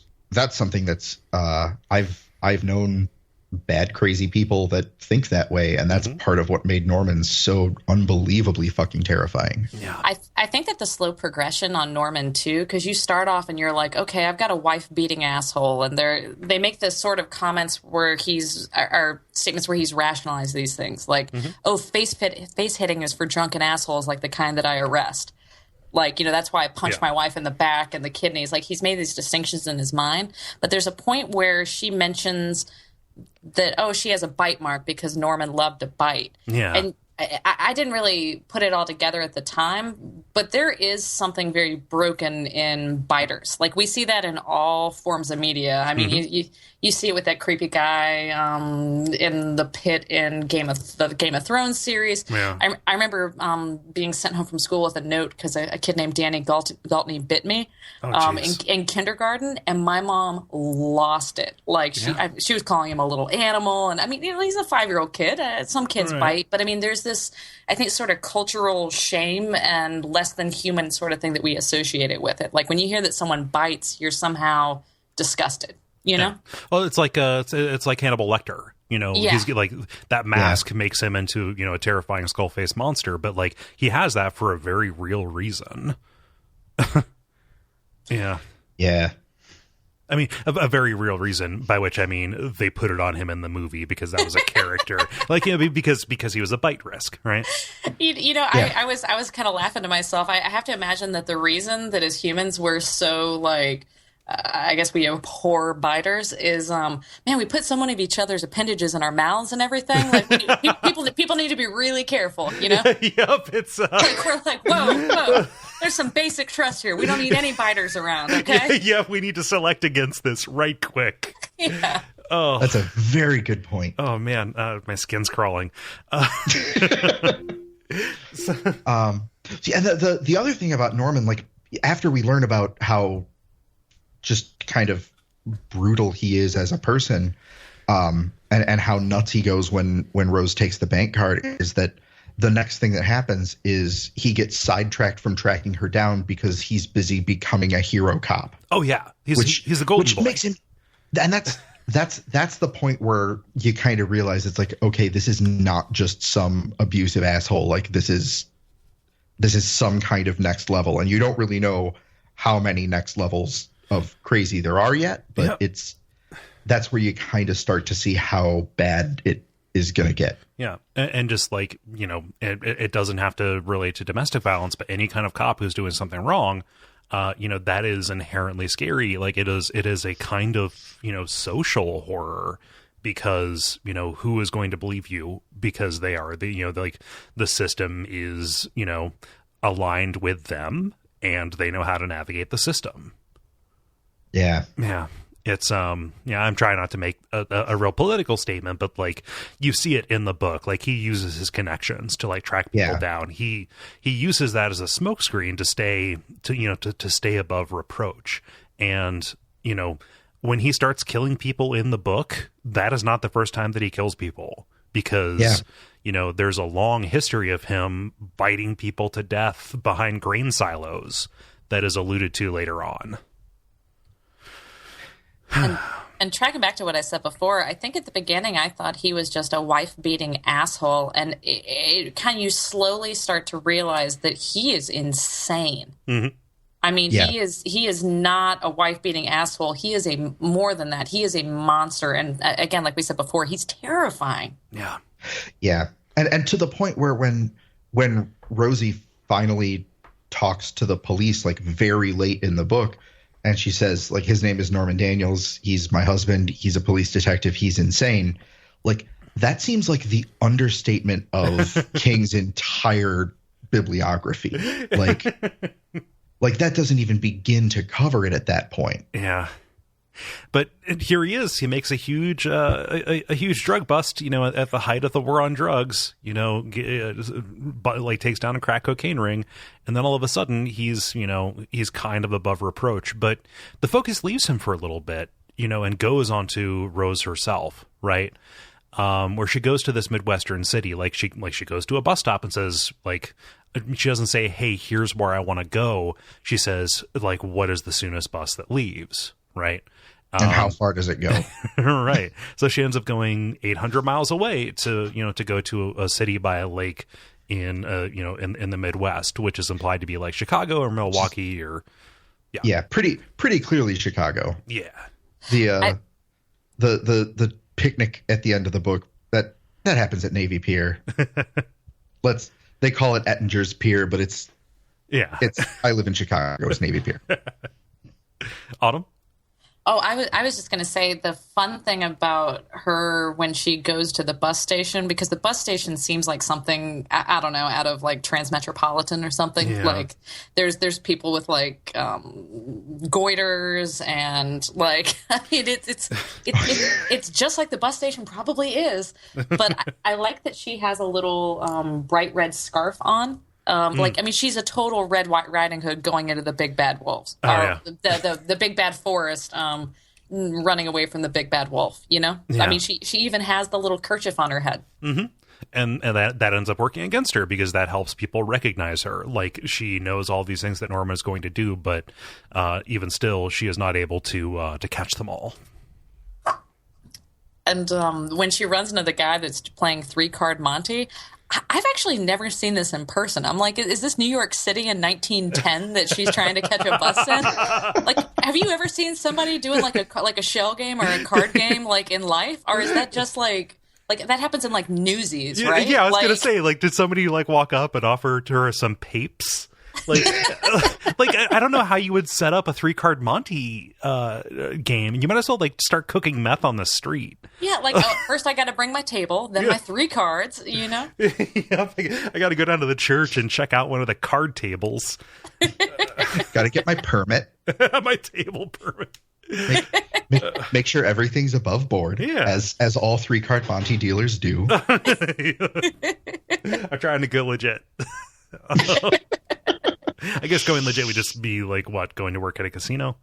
something that's I've known bad, crazy people that think that way, and that's part of what made Norman so unbelievably fucking terrifying. Yeah, I think that the slow progression on Norman too, because you start off and you're like, okay, I've got a wife beating asshole, and they make this sort of comments where are statements where he's rationalized these things, like, oh, face hitting is for drunken assholes, like the kind that I arrest. Like, you know, that's why I punched my wife in the back and the kidneys. Like, he's made these distinctions in his mind. But there's a point where she mentions that, oh, she has a bite mark because Norman loved to bite. Yeah. And I didn't really put it all together at the time, but there is something very broken in biters. Like, we see that in all forms of media. I mean, you see it with that creepy guy in the pit in the Game of Thrones series. Yeah. I remember being sent home from school with a note because a kid named Danny Galtney bit me in kindergarten, and my mom lost it. Like, she was calling him a little animal, and I mean, you know, he's a 5-year-old kid. Some kids bite, but I mean, there's this, I think, sort of cultural shame and less than human sort of thing that we associate it with it. Like, when you hear that someone bites, you're somehow disgusted. You know? Well, it's like Hannibal Lecter. You know, he's like, that mask makes him into, you know, a terrifying skull-faced monster, but like he has that for a very real reason. Yeah. I mean, a very real reason, by which I mean they put it on him in the movie because that was a character, like, you know, because he was a bite risk, right? You know, I was kind of laughing to myself. I have to imagine that the reason that as humans we're so like, I guess we abhor biters is, man, we put so many of each other's appendages in our mouths and everything. Like, people need to be really careful, you know? Yep, it's like, we're like, whoa, there's some basic trust here. We don't need any biters around, okay? Yeah, we need to select against this right quick. Yeah. Oh, that's a very good point. Oh man, my skin's crawling. See, and the other thing about Norman, like, after we learn about how just kind of brutal he is as a person, and how nuts he goes when Rose takes the bank card, is that the next thing that happens is he gets sidetracked from tracking her down because he's busy becoming a hero cop. Oh yeah, he's a golden boy. Makes him, and that's the point where you kind of realize it's like, okay, this is not just some abusive asshole. Like this is some kind of next level, and you don't really know how many next levels of crazy there are yet, but that's where you kind of start to see how bad it is going to get. Yeah. And just like, it doesn't have to relate to domestic violence, but any kind of cop who's doing something wrong, that is inherently scary. Like it is a kind of, social horror, because, who is going to believe you because they are the system is, aligned with them and they know how to navigate the system. Yeah. Yeah. It's I'm trying not to make a real political statement, but like you see it in the book. Like he uses his connections to like track people down. He uses that as a smokescreen to stay above reproach. And when he starts killing people in the book, that is not the first time that he kills people, because there's a long history of him biting people to death behind grain silos that is alluded to later on. And tracking back to what I said before, I think at the beginning I thought he was just a wife-beating asshole, and it kind of, you slowly start to realize that he is insane. Mm-hmm. I mean, he is not a wife-beating asshole. He is more than that. He is a monster, and again, like we said before, he's terrifying. Yeah, yeah, and to the point where when Rosie finally talks to the police, like very late in the book. And she says, like, his name is Norman Daniels. He's my husband. He's a police detective. He's insane. Like, that seems like the understatement of King's entire bibliography. Like that doesn't even begin to cover it at that point. Yeah. But here he is. He makes a huge drug bust, at the height of the war on drugs, like takes down a crack cocaine ring. And then all of a sudden he's kind of above reproach, but the focus leaves him for a little bit, and goes on to Rose herself. Right. Where she goes to this Midwestern city, she goes to a bus stop and says, like, she doesn't say, hey, here's where I want to go. She says, like, what is the soonest bus that leaves? Right. And how far does it go? Right. So she ends up going 800 miles away to go to a city by a lake in the Midwest, which is implied to be like Chicago or Milwaukee or. Yeah. Pretty clearly Chicago. Yeah. The picnic at the end of the book that happens at Navy Pier. They call it Ettinger's Pier, but it's I live in Chicago. It's Navy Pier. Autumn? Oh, I was just going to say the fun thing about her when she goes to the bus station, because the bus station seems like something, I don't know, out of like Transmetropolitan or something. Yeah. Like there's people with like goiters and like, I mean, it's just like the bus station probably is. But I like that she has a little bright red scarf on. She's a total Red White Riding Hood going into the big bad wolves. The big bad forest, running away from the big bad wolf, Yeah. I mean, she even has the little kerchief on her head. Mm-hmm. And that ends up working against her, because that helps people recognize her. Like, she knows all these things that Norma is going to do, but even still, she is not able to catch them all. And when she runs into the guy that's playing 3-card Monty, I've actually never seen this in person. I'm like, is this New York City in 1910 that she's trying to catch a bus in? Like, have you ever seen somebody doing like a shell game or a card game like in life, or is that just like that happens in like Newsies, right? Yeah, I was gonna say, like, did somebody like walk up and offer to her some papes? Like, I don't know how you would set up a 3-card Monty game. You might as well like start cooking meth on the street. Yeah, like first I got to bring my table, then my 3 cards. Yeah, I got to go down to the church and check out one of the card tables. Got to get my permit, my table permit. Make sure everything's above board, as all 3-card Monty dealers do. I'm trying to go legit. I guess going legit would just be like what, going to work at a casino.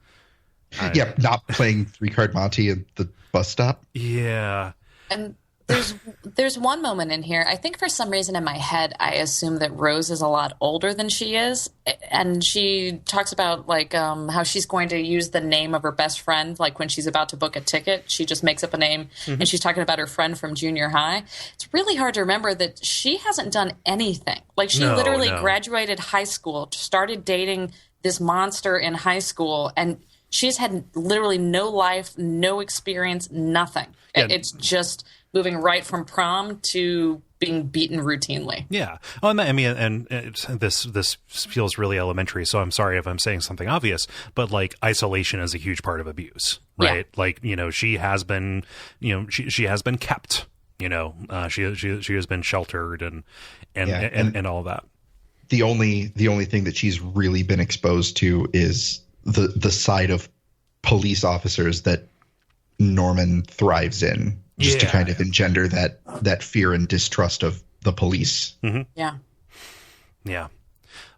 Yep, not playing 3-card Monte at the bus stop. Yeah. And there's one moment in here. I think for some reason in my head, I assume that Rose is a lot older than she is, and she talks about like how she's going to use the name of her best friend. Like when she's about to book a ticket, she just makes up a name, and she's talking about her friend from junior high. It's really hard to remember that she hasn't done anything. Like she literally graduated high school, started dating this monster in high school, and she's had literally no life, no experience, nothing. Yeah. It's just moving right from prom to being beaten routinely. Yeah. Oh, I mean, and this feels really elementary, so I'm sorry if I'm saying something obvious, but like isolation is a huge part of abuse, right? Yeah. Like, she has been, she has been kept, she has been sheltered and all of that. The only thing that she's really been exposed to is the side of police officers that Norman thrives in, just to kind of engender that fear and distrust of the police. Mm-hmm. Yeah. Yeah.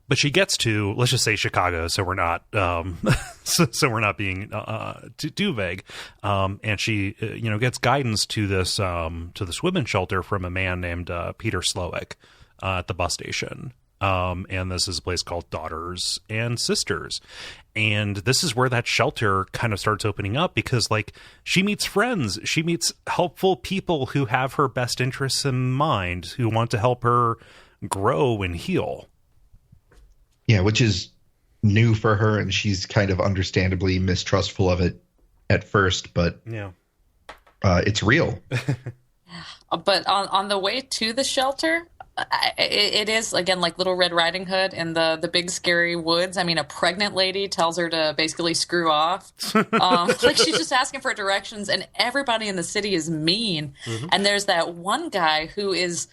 But she gets to, let's just say Chicago, so we're not so we're not being too vague. And she gets guidance to this women's shelter from a man named Peter Slowick at the bus station. And this is a place called Daughters and Sisters. And this is where that shelter kind of starts opening up, because like she meets friends, she meets helpful people who have her best interests in mind, who want to help her grow and heal. Yeah, which is new for her, and she's kind of understandably mistrustful of it at first, but it's real. But on the way to the shelter, it is, again, like Little Red Riding Hood in the big scary woods. I mean, a pregnant lady tells her to basically screw off. Like she's just asking for directions, and everybody in the city is mean. Mm-hmm. And there's that one guy who is,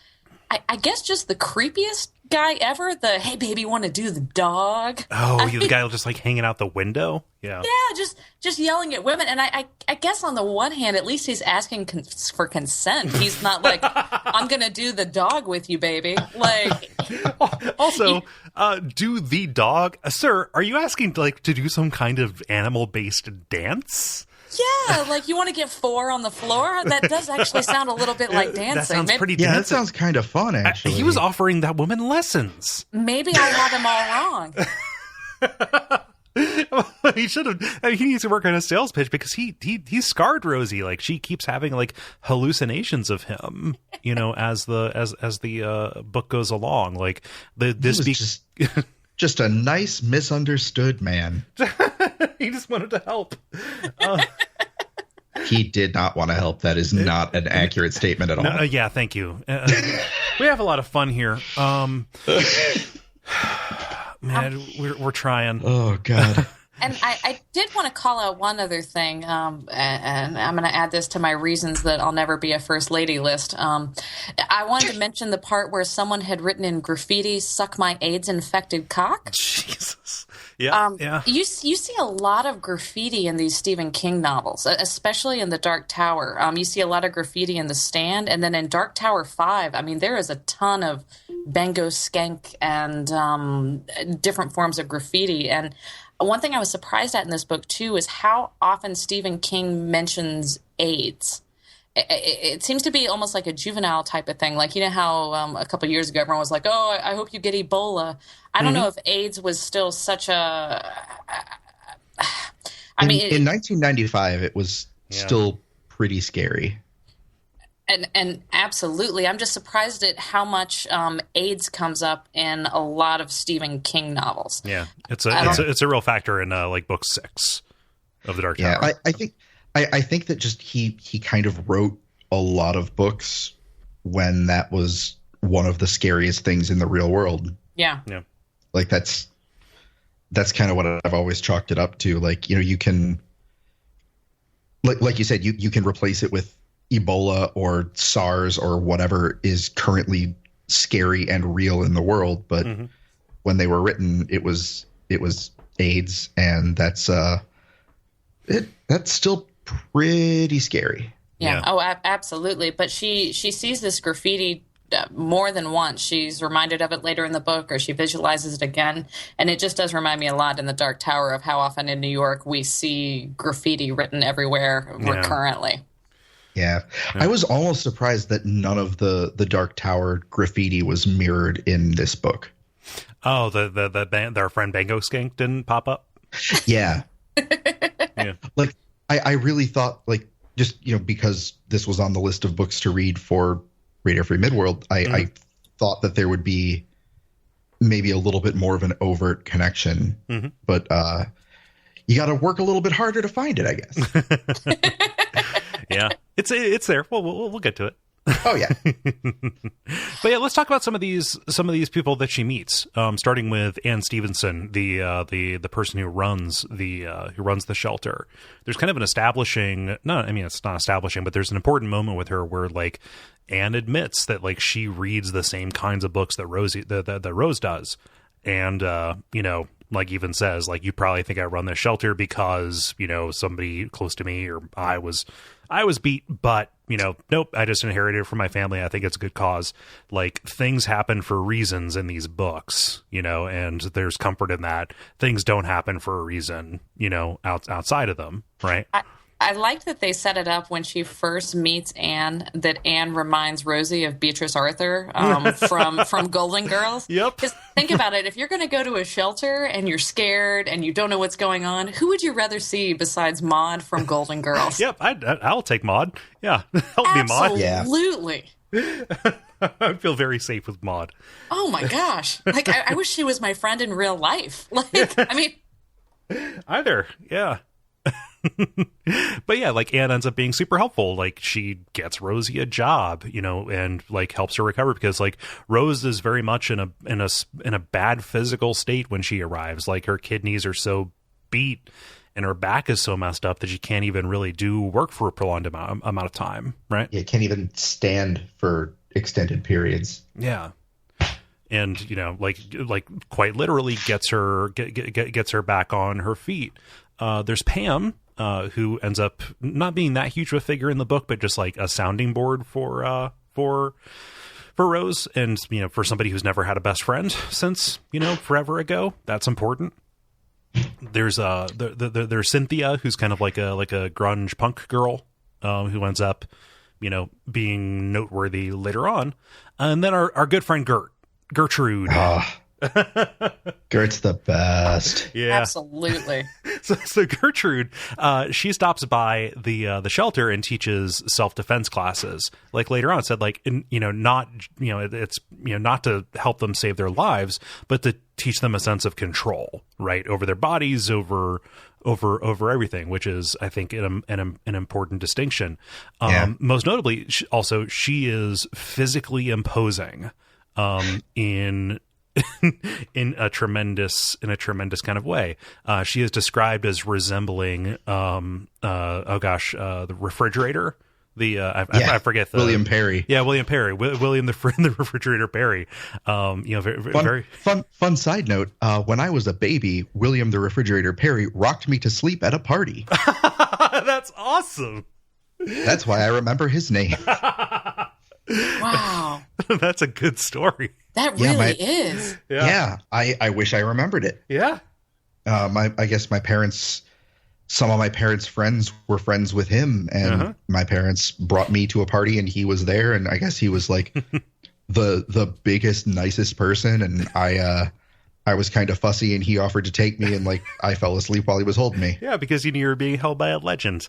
I guess, just the creepiest guy ever. The, hey, baby, want to do the dog? Oh, the guy just like hanging out the window? Yeah. Yeah, just yelling at women. And I guess on the one hand, at least he's asking for consent. He's not like, I'm going to do the dog with you, baby. Like, also, do the dog. Sir, are you asking to do some kind of animal-based dance? Yeah, like you want to get 4 on the floor? That does actually sound a little bit like dancing. That sounds pretty dancing. Yeah, that sounds kind of fun, actually. He was offering that woman lessons. Maybe I have him all wrong. He should have. I mean, he needs to work on his sales pitch, because he scarred Rosie. Like she keeps having like hallucinations of him, as the book goes along. Like just a nice misunderstood man. He just wanted to help. He did not want to help. That is not an accurate statement at all. No, yeah, thank you. We have a lot of fun here. Man, we're trying. Oh, God. And I did want to call out one other thing, and I'm going to add this to my reasons that I'll never be a first lady list. I wanted to mention the part where someone had written in graffiti, "Suck my AIDS-infected cock." Jesus. Yeah, yeah. You see a lot of graffiti in these Stephen King novels, especially in The Dark Tower. You see a lot of graffiti in The Stand, and then in Dark Tower 5, I mean, there is a ton of bango skank and different forms of graffiti. And one thing I was surprised at in this book, too, is how often Stephen King mentions AIDS. It seems to be almost like a juvenile type of thing. Like, how a couple of years ago, everyone was like, oh, I hope you get Ebola. I don't know if AIDS was still such a... In 1995, it was still pretty scary. And absolutely. I'm just surprised at how much AIDS comes up in a lot of Stephen King novels. Yeah, it's a real factor in book 6 of The Dark Tower. Yeah, I think that just he kind of wrote a lot of books when that was one of the scariest things in the real world. Yeah. Yeah. Like that's kind of what I've always chalked it up to. Like, you can, like you said, you can replace it with Ebola or SARS or whatever is currently scary and real in the world. But when they were written, it was AIDS, and that's still pretty scary. Yeah. Oh, absolutely. But she sees this graffiti more than once. She's reminded of it later in the book, or she visualizes it again. And it just does remind me a lot in the Dark Tower of how often in New York we see graffiti written everywhere recurrently. Yeah. I was almost surprised that none of the Dark Tower graffiti was mirrored in this book. Oh, their friend Bango Skank didn't pop up? Yeah. Yeah. Like, I really thought, like, just, because this was on the list of books to read for Radio Free Midworld, I thought that there would be maybe a little bit more of an overt connection. Mm-hmm. But you got to work a little bit harder to find it, I guess. Yeah, it's there. We'll get to it. Oh yeah. But yeah, let's talk about some of these people that she meets. Starting with Anne Stevenson, the person who runs the shelter. There's kind of an establishing. No, I mean it's not establishing, but there's an important moment with her where like Anne admits that like she reads the same kinds of books that Rose does, and like even says like, you probably think I run this shelter because somebody close to me or I was beat, but nope, I just inherited it from my family. I think it's a good cause. Like, things happen for reasons in these books, and there's comfort in that. Things don't happen for a reason, outside of them, right? I like that they set it up when she first meets Anne, that Anne reminds Rosie of Beatrice Arthur from Golden Girls. Yep. Because think about it. If you're going to go to a shelter and you're scared and you don't know what's going on, who would you rather see besides Maud from Golden Girls? Yep. I'll take Maud. Yeah. Help me, Maud. Absolutely. I feel very safe with Maud. Oh, my gosh. Like, I wish she was my friend in real life. Like, I mean. Either. Yeah. But yeah, like Anne ends up being super helpful. Like, she gets Rosie a job, and like helps her recover, because like Rose is very much in a bad physical state when she arrives. Like, her kidneys are so beat and her back is so messed up that she can't even really do work for a prolonged amount of time, right? Yeah, can't even stand for extended periods. Yeah. And like quite literally gets her back on her feet. There's Pam, who ends up not being that huge of a figure in the book, but just like a sounding board for Rose, and for somebody who's never had a best friend since forever ago. That's important. There's there's Cynthia, who's kind of like a grunge punk girl, who ends up being noteworthy later on, and then our good friend Gertrude. Gert's the best. Yeah, absolutely. So Gertrude, she stops by the shelter and teaches self-defense classes. Like later on, it said like, not it's not to help them save their lives, but to teach them a sense of control, right, over their bodies, over everything, which is, I think, an important distinction. Most notably, she is physically imposing in a tremendous kind of way. She is described as resembling the refrigerator. I forget the William Perry. Yeah, William Perry. William the refrigerator Perry. Very fun side note. When I was a baby, William the refrigerator Perry rocked me to sleep at a party. That's awesome. That's why I remember his name. Wow. That's a good story. That really is. Yeah. I wish I remembered it. Yeah. I guess some of my parents' friends were friends with him, and my parents brought me to a party and he was there, and I guess he was like the biggest, nicest person, and I was kind of fussy and he offered to take me, and like I fell asleep while he was holding me. Yeah, because you knew you were being held by a legend.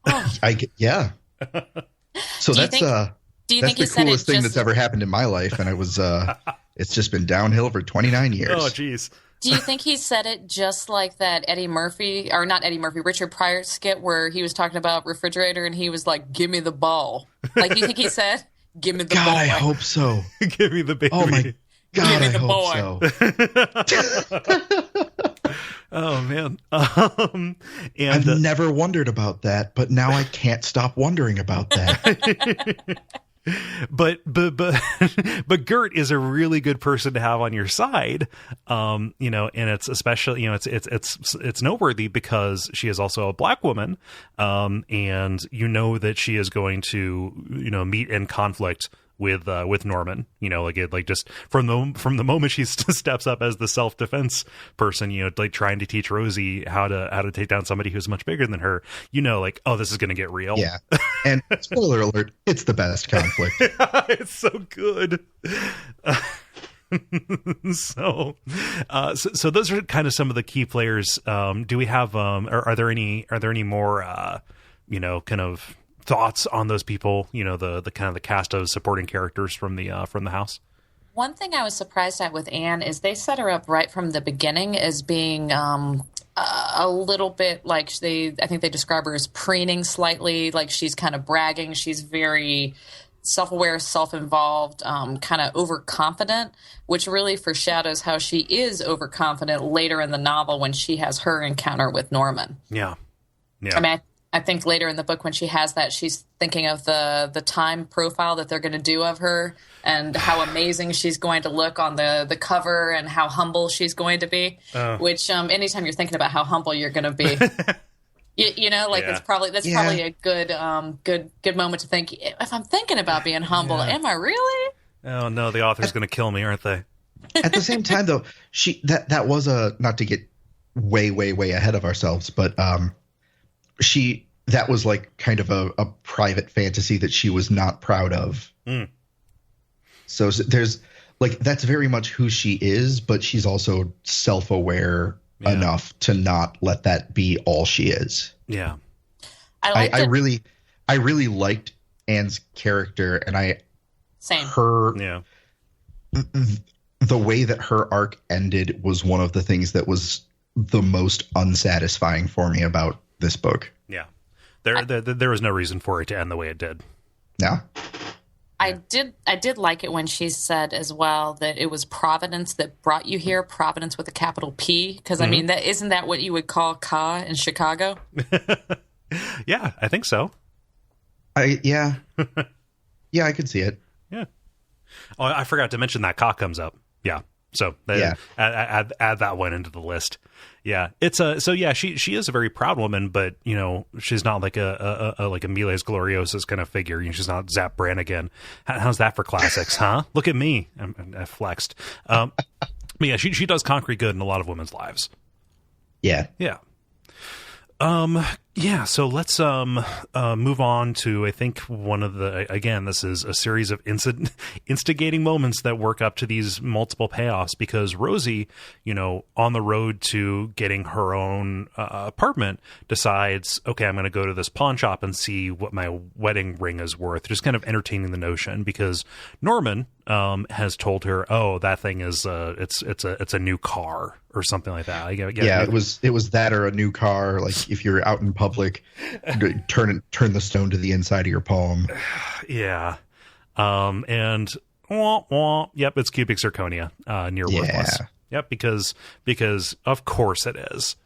Oh. So that's the coolest thing that's ever happened in my life, and it's just been downhill for 29 years. Oh, geez. Do you think he said it just like that Richard Pryor skit where he was talking about refrigerator and he was like, "Give me the ball"? Like, do you think he said, "Give me the ball"? I hope so. Give me the baby. Oh my God, Give me the boy. So. Oh man. And I've never wondered about that, but now I can't stop wondering about that. But Gert is a really good person to have on your side, and it's especially, it's noteworthy because she is also a black woman, and that she is going to, meet in conflict with Norman, like just from the moment she steps up as the self-defense person, like trying to teach Rosie how to take down somebody who's much bigger than her, like, oh, this is going to get real. Yeah. And spoiler alert, it's the best conflict. It's so good. So those are kind of some of the key players. Do we have, are there any more, kind of thoughts on those people, the kind of the cast of supporting characters from the house? One thing I was surprised at with Anne is they set her up right from the beginning as being a little bit like I think they describe her as preening slightly, like she's kind of bragging. She's very self-aware, self-involved, kind of overconfident, which really foreshadows how she is overconfident later in the novel when she has her encounter with Norman. Yeah. I mean, I think later in the book when she has that, she's thinking of the time profile that they're going to do of her and how amazing she's going to look on the cover and how humble she's going to be, which anytime you're thinking about how humble you're going to be, that's probably a good moment to think, if I'm thinking about being humble, am I really? Oh no, the author's going to kill me, aren't they? At the same time though, that was not to get way ahead of ourselves, but that was like kind of a private fantasy that she was not proud of. So there's like, that's very much who she is, but she's also self-aware enough to not let that be all she is. Yeah. I really liked Anne's character, and the way that her arc ended was one of the things that was the most unsatisfying for me about this book. Yeah. There was no reason for it to end the way it did. No. I did like it when she said as well that it was Providence that brought you here, Providence with a capital P, because I mean, isn't that what you would call Ka in Chicago? Yeah, I think so. Yeah, I could see it. Yeah. Oh, I forgot to mention that Ka comes up. Yeah. So add that one into the list. Yeah, it's she is a very proud woman, but she's not like a Miles Gloriosus kind of figure. She's not Zap Brannigan. How's that for classics, huh? Look at me, I flexed. But yeah, she does concrete good in a lot of women's lives. Yeah. Yeah, so let's move on to, I think, this is a series of instigating moments that work up to these multiple payoffs, because Rosie, on the road to getting her own apartment, decides, okay, I'm going to go to this pawn shop and see what my wedding ring is worth, just kind of entertaining the notion, because Norman has told her, oh, that thing is it's a new car or something like that. It was that or a new car. Like if you're out in public, turn the stone to the inside of your palm. Yeah. And yep, it's cubic zirconia, near worthless. Yep, because of course it is.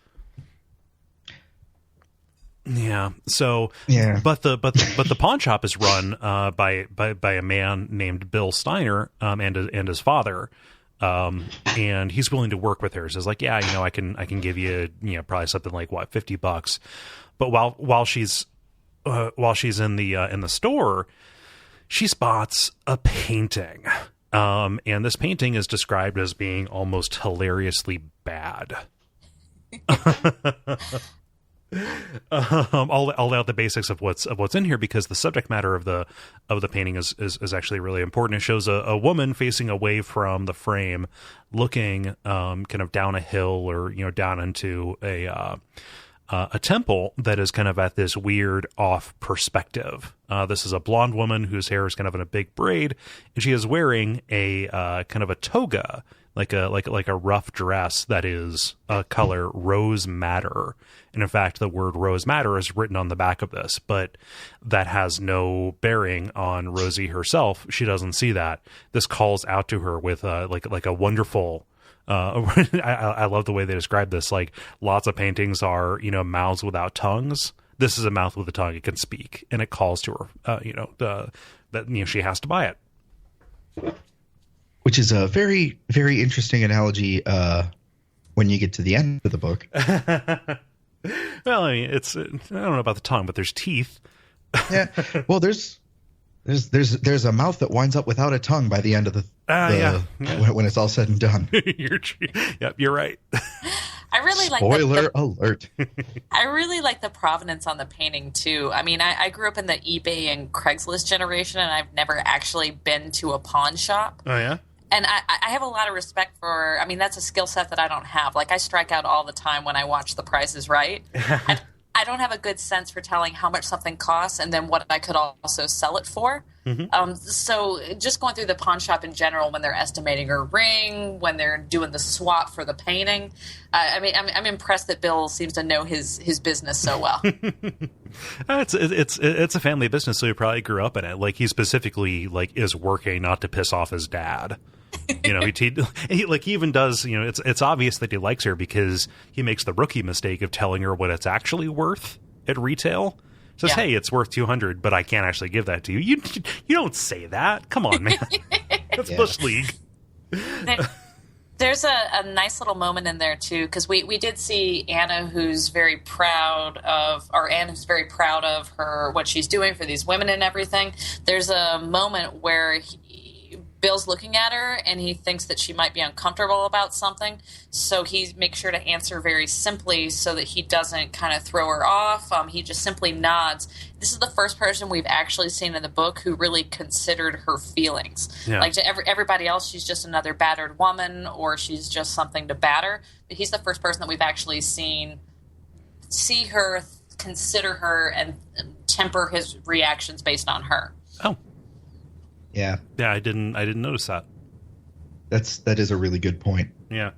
Yeah. So, but the pawn shop is run by a man named Bill Steiner and his father, and he's willing to work with her. So it's like, yeah, I can give you probably something like $50, but while she's in the store, she spots a painting, and this painting is described as being almost hilariously bad. I'll lay out the basics of what's in here, because the subject matter of the painting is actually really important. It shows a woman facing away from the frame, looking kind of down a hill or down into a temple that is kind of at this weird off perspective. This is a blonde woman whose hair is kind of in a big braid, and she is wearing a kind of a toga, like a rough dress that is color rose madder. And in fact, the word rose madder is written on the back of this, but that has no bearing on Rosie herself. She doesn't see that. This calls out to her with like a wonderful. I love the way they describe this. Like, lots of paintings are mouths without tongues. This is a mouth with a tongue. It can speak, and it calls to her. That she has to buy it. Which is a very, very interesting analogy when you get to the end of the book. Well, I mean, I don't know about the tongue, but there's teeth. Yeah. Well, there's there's a mouth that winds up without a tongue by the end of when it's all said and done. You're right. I really like spoiler alert. I really like the provenance on the painting too. I mean, I grew up in the eBay and Craigslist generation, and I've never actually been to a pawn shop. Oh yeah. And I have a lot of respect for. I mean, that's a skill set that I don't have. Like, I strike out all the time when I watch The Price is Right. I don't have a good sense for telling how much something costs and then what I could also sell it for. Mm-hmm. So just going through the pawn shop in general, when they're estimating a ring, when they're doing the swap for the painting, I mean, I'm impressed that Bill seems to know his business so well. It's a family business, so he probably grew up in it. Like, he specifically is working not to piss off his dad. You know, he even does, you know, it's obvious that he likes her because he makes the rookie mistake of telling her what it's actually worth at retail. Says, hey, it's worth $200, but I can't actually give that to you. You don't say that. Come on, man. That's Bush League. There's a nice little moment in there too, because we did see Anna, who's very proud of her, what she's doing for these women and everything. There's a moment where Bill's looking at her and he thinks that she might be uncomfortable about something, so he makes sure to answer very simply so that he doesn't kind of throw her off. He just simply nods. This is the first person we've actually seen in the book who really considered her feelings. Yeah. Like, to everybody else, she's just another battered woman, or she's just something to batter. But he's the first person that we've actually see her, consider her, and temper his reactions based on her. Oh. Yeah. Yeah, I didn't notice that. That is a really good point. Yeah.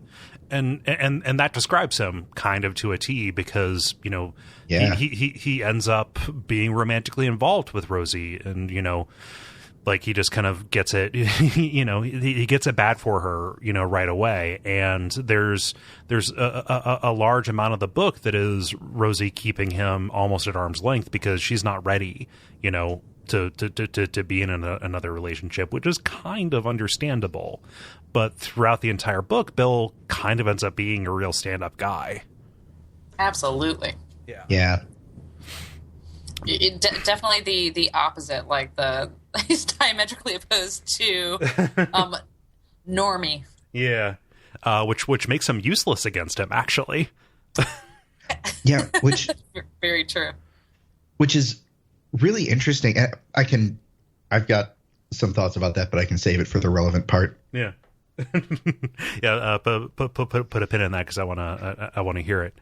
And that describes him kind of to a T, because, you know, he ends up being romantically involved with Rosie, and, you know, like, he just kind of gets it, you know, he gets it bad for her, you know, right away. And there's a large amount of the book that is Rosie keeping him almost at arm's length because she's not ready, you know, to be in another relationship, which is kind of understandable. But throughout the entire book, Bill kind of ends up being a real stand-up guy. Absolutely. Yeah. Definitely the opposite. Like, he's diametrically opposed to Normie. Yeah. Which makes him useless against him, actually. Yeah, which very true. Which is really interesting. I've got some thoughts about that, but I can save it for the relevant part. Yeah. Yeah. Put a pin in that, because I want to hear it.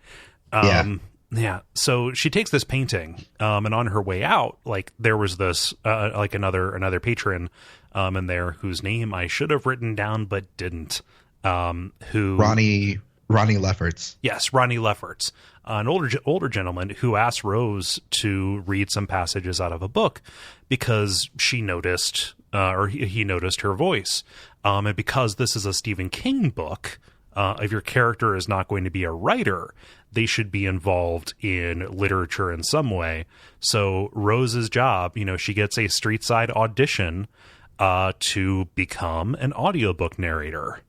Yeah. So she takes this painting, and on her way out, like, there was this, like, another patron, in there whose name I should have written down, but didn't, Ronnie Lefferts. Yes. Ronnie Lefferts, an older gentleman who asked Rose to read some passages out of a book because she noticed, or he noticed her voice. And because this is a Stephen King book, if your character is not going to be a writer, they should be involved in literature in some way. So Rose's job, you know, she gets a street side audition to become an audiobook narrator.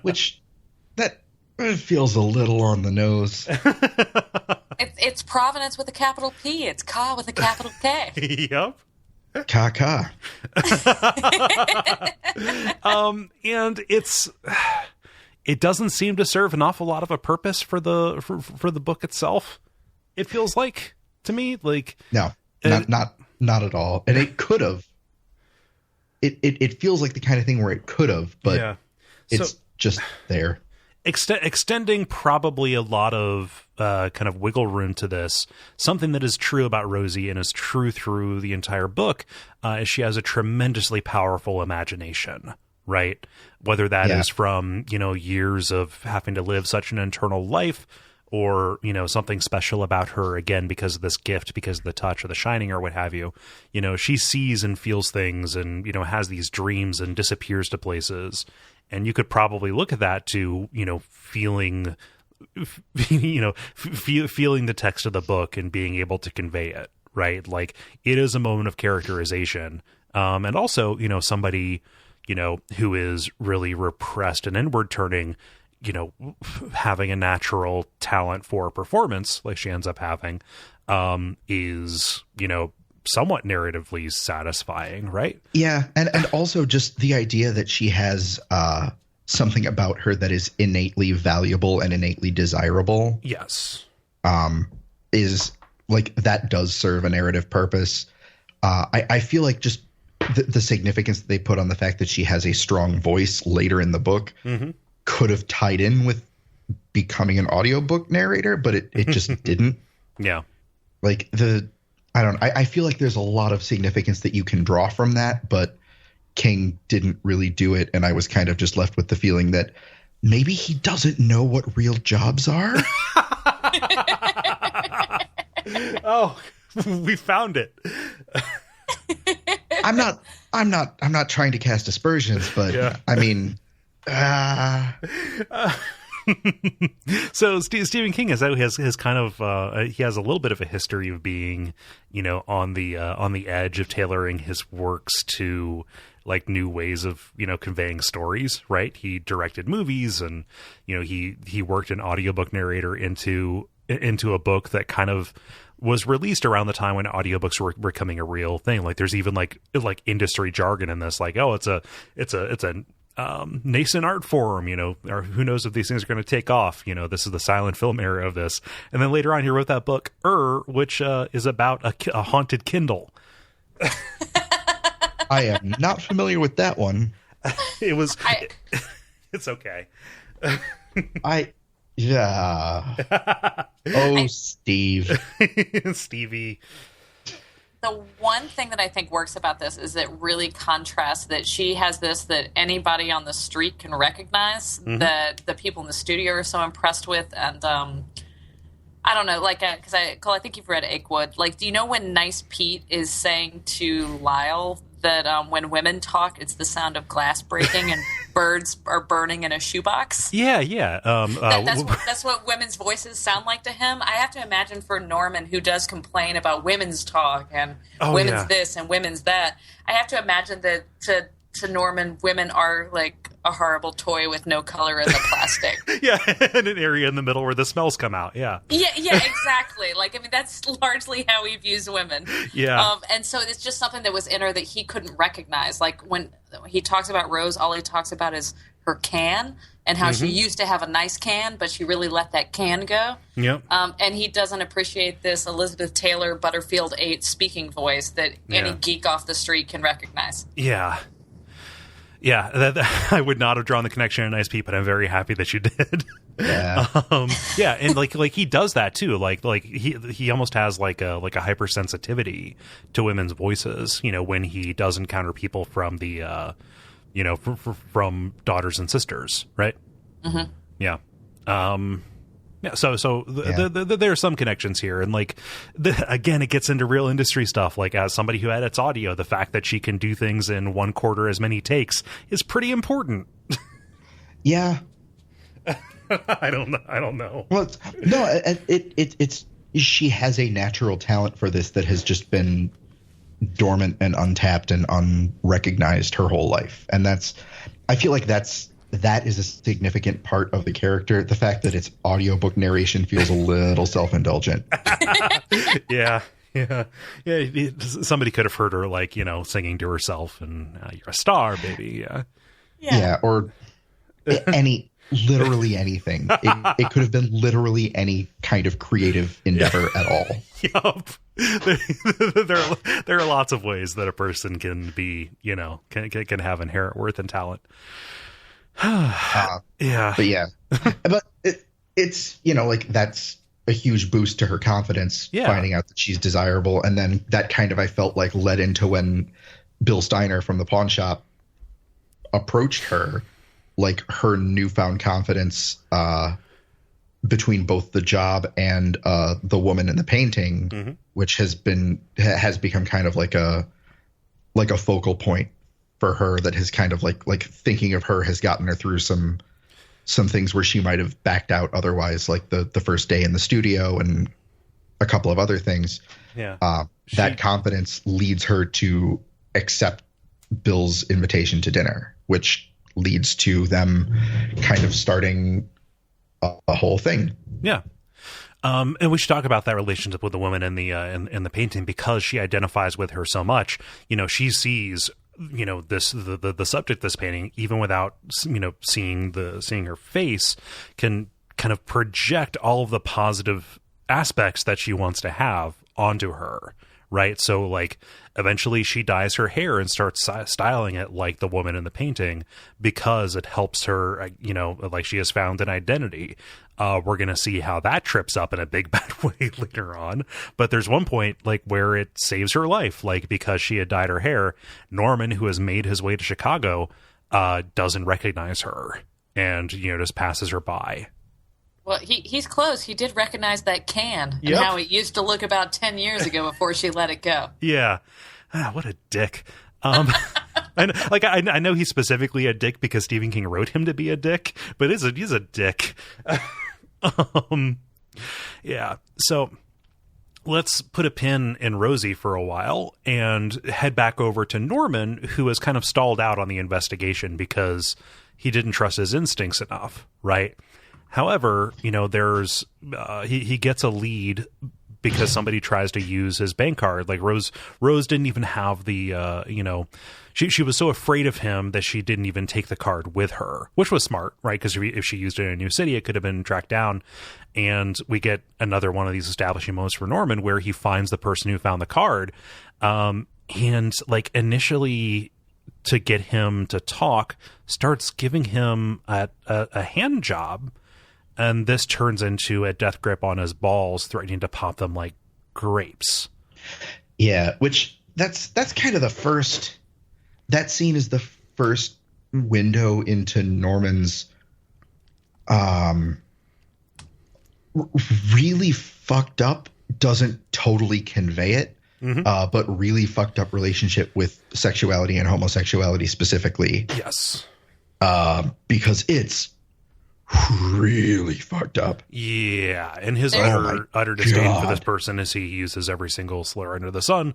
Which, that feels a little on the nose. It's Providence with a capital P. It's Ka with a capital K. Yep. Ka. And it doesn't seem to serve an awful lot of a purpose for the book itself. It feels like, to me, like, no, not at all. And it could have. It feels like the kind of thing where it could have, but yeah. It's just there. Extending probably a lot of kind of wiggle room to this. Something that is true about Rosie and is true through the entire book is she has a tremendously powerful imagination, right? Whether that is from, you know, years of having to live such an internal life, or, you know, something special about her, again, because of this gift, because of the touch or the shining or what have you. You know, she sees and feels things and, you know, has these dreams and disappears to places. And you could probably look at that to, you know, feeling the text of the book and being able to convey it, right? Like, it is a moment of characterization. And also, you know, somebody, you know, who is really repressed and inward turning, you know, having a natural talent for performance like she ends up having, is, you know, somewhat narratively satisfying, right? Yeah, and also just the idea that she has something about her that is innately valuable and innately desirable. Yes. Is like, that does serve a narrative purpose. I feel like just the significance that they put on the fact that she has a strong voice later in the book could have tied in with becoming an audiobook narrator, but it just didn't. Yeah. Like I feel like there's a lot of significance that you can draw from that, but King didn't really do it. And I was kind of just left with the feeling that maybe he doesn't know what real jobs are. Oh, we found it. I'm not trying to cast aspersions, but yeah. I mean, so Stephen King has kind of he has a little bit of a history of being, on the edge of tailoring his works to like new ways of, conveying stories, right? He directed movies, and, he worked an audiobook narrator into a book that kind of was released around the time when audiobooks were becoming a real thing. Like there's even like industry jargon in this, like, oh, it's a nascent art form, or who knows if these things are going to take off. This is the silent film era of this. And then later on he wrote that book, which is about a haunted Kindle. I am not familiar with that one. It's okay. Yeah. Oh, Steve. Stevie. The one thing that I think works about this is it really contrasts that she has this that anybody on the street can recognize, that the people in the studio are so impressed with. And I don't know, like, because Cole, I think you've read Achewood. Like, do you know when Nice Pete is saying to Lyle that when women talk, it's the sound of glass breaking and birds are burning in a shoebox? Yeah. That's what women's voices sound like to him. I have to imagine for Norman, who does complain about women's talk and women's this and women's that, I have to imagine that to Norman, women are like a horrible toy with no color in the plastic. Yeah, and an area in the middle where the smells come out. Yeah, exactly. Like, I mean, that's largely how he views women. Yeah, and so it's just something that was in her that he couldn't recognize. Like when he talks about Rose, all he talks about is her can and how she used to have a nice can, but she really let that can go. Yep. And he doesn't appreciate this Elizabeth Taylor Butterfield 8 speaking voice that any geek off the street can recognize. Yeah. Yeah, I would not have drawn the connection in Nice Pete, but I'm very happy that you did. Yeah, and like he does that too. Like he almost has like a hypersensitivity to women's voices. When he does encounter people from the from Daughters and Sisters, right? Mm-hmm. Yeah. Yeah, so there are some connections here, and like again, it gets into real industry stuff. Like, as somebody who edits audio, the fact that she can do things in 1/4 as many takes is pretty important. Yeah, I don't know. Well, it's she has a natural talent for this that has just been dormant and untapped and unrecognized her whole life, and I feel like that is a significant part of the character. The fact that it's audiobook narration feels a little self-indulgent. Yeah. Somebody could have heard her, like, singing to herself, and you're a star, baby. Yeah. Or literally anything. It could have been literally any kind of creative endeavor at all. Yup. There are lots of ways that a person can be, can have inherent worth and talent. Yeah, but it's like that's a huge boost to her confidence, finding out that she's desirable, and then that kind of, I felt like, led into when Bill Steiner from the pawn shop approached her, like her newfound confidence between both the job and the woman in the painting, which has become kind of like a focal point for her, that has kind of like thinking of her has gotten her through some things where she might have backed out otherwise, like the first day in the studio and a couple of other things. Yeah. That confidence leads her to accept Bill's invitation to dinner, which leads to them kind of starting a whole thing. Yeah. And we should talk about that relationship with the woman in the painting, because she identifies with her so much. She sees, the subject of this painting, even without, seeing her face, can kind of project all of the positive aspects that she wants to have onto her. Right. So like eventually she dyes her hair and starts styling it like the woman in the painting, because it helps her, like she has found an identity. We're going to see how that trips up in a big bad way later on. But there's one point like where it saves her life, like because she had dyed her hair. Norman, who has made his way to Chicago, doesn't recognize her and, just passes her by. Well, he's close. He did recognize that can and how it used to look about 10 years ago before she let it go. Yeah. What a dick. I know he's specifically a dick because Stephen King wrote him to be a dick, but he's a dick. Yeah. So let's put a pin in Rosie for a while and head back over to Norman, who has kind of stalled out on the investigation because he didn't trust his instincts enough, right? However, there's he gets a lead because somebody tries to use his bank card. Like Rose didn't even have the she was so afraid of him that she didn't even take the card with her, which was smart, right? Because if she used it in a new city, it could have been tracked down. And we get another one of these establishing moments for Norman where he finds the person who found the card, and like initially, to get him to talk, starts giving him a hand job. And this turns into a death grip on his balls, threatening to pop them like grapes. Yeah, which that's kind of the first. That scene is the first window into Norman's really fucked up, doesn't totally convey it, but really fucked up relationship with sexuality and homosexuality specifically. Yes. Because it's really fucked up. Yeah, and his utter disdain for this person as he uses every single slur under the sun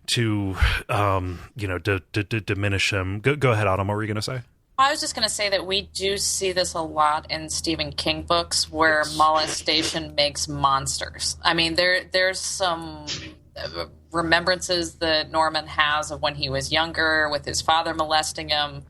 to diminish him. Go ahead, Autumn. What were you going to say? I was just going to say that we do see this a lot in Stephen King books where molestation makes monsters. I mean, there's some remembrances that Norman has of when he was younger with his father molesting him.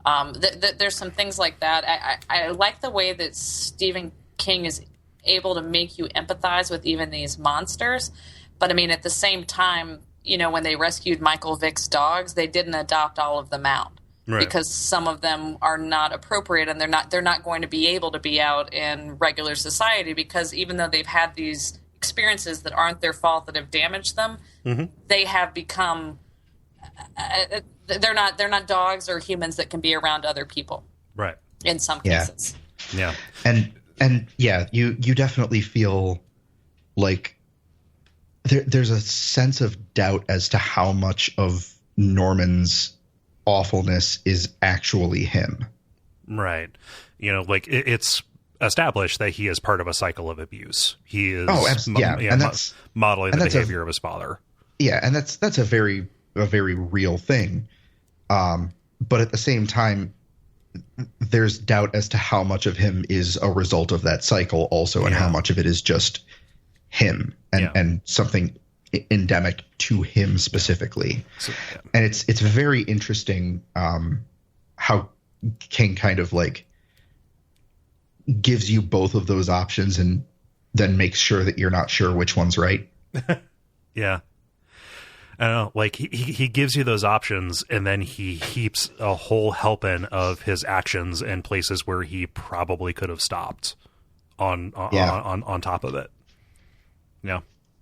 There's some things like that. I like the way that Stephen King is able to make you empathize with even these monsters. But I mean, at the same time, when they rescued Michael Vick's dogs, they didn't adopt all of them out, right? Because some of them are not appropriate, and they're not going to be able to be out in regular society, because even though they've had these experiences that aren't their fault that have damaged them, they have become. They're not dogs or humans that can be around other people, right? In some cases, yeah. And yeah, you definitely feel like there's a sense of doubt as to how much of Norman's awfulness is actually him, right? Like it's established that he is part of a cycle of abuse. He is, and that's modeling the behavior of his father. Yeah, and that's a very real thing. But at the same time, there's doubt as to how much of him is a result of that cycle also, and how much of it is just him and something endemic to him specifically. So, and it's very interesting how King kind of like gives you both of those options and then makes sure that you're not sure which one's right. Yeah. I don't know, like he gives you those options, and then he heaps a whole helping of his actions in places where he probably could have stopped on top of it. Yeah,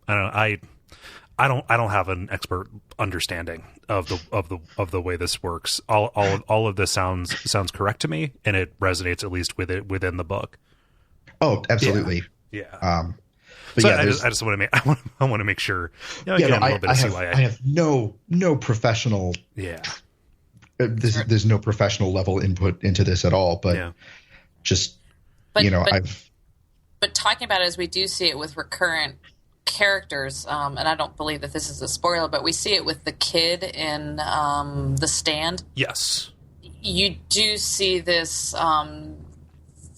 I don't know. I don't have an expert understanding of the way this works. All of this sounds correct to me, and it resonates at least with it within the book. Oh, absolutely. Yeah. But so yeah, I just want to make sure. I have no professional. Yeah. There's no professional level input into this at all. But But talking about it as we do see it with recurrent characters, and I don't believe that this is a spoiler, but we see it with the kid in The Stand. Yes. You do see this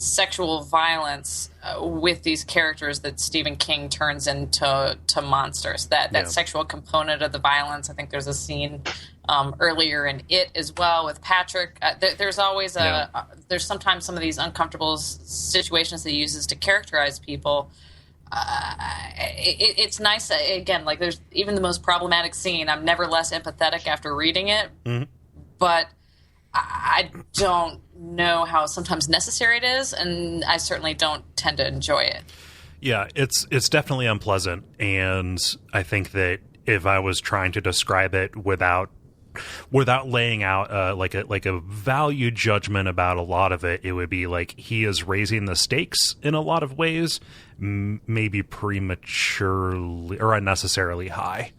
sexual violence with these characters that Stephen King turns into monsters. That sexual component of the violence. I think there's a scene earlier in It as well with Patrick. There's always there's sometimes some of these uncomfortable situations that he uses to characterize people. It's nice, again, like there's even the most problematic scene. I'm never less empathetic after reading it, but I don't know how sometimes necessary it is, and I certainly don't tend to enjoy it. Yeah, it's definitely unpleasant, and I think that if I was trying to describe it without laying out like a value judgment about a lot of it, it would be like he is raising the stakes in a lot of ways, maybe prematurely or unnecessarily high,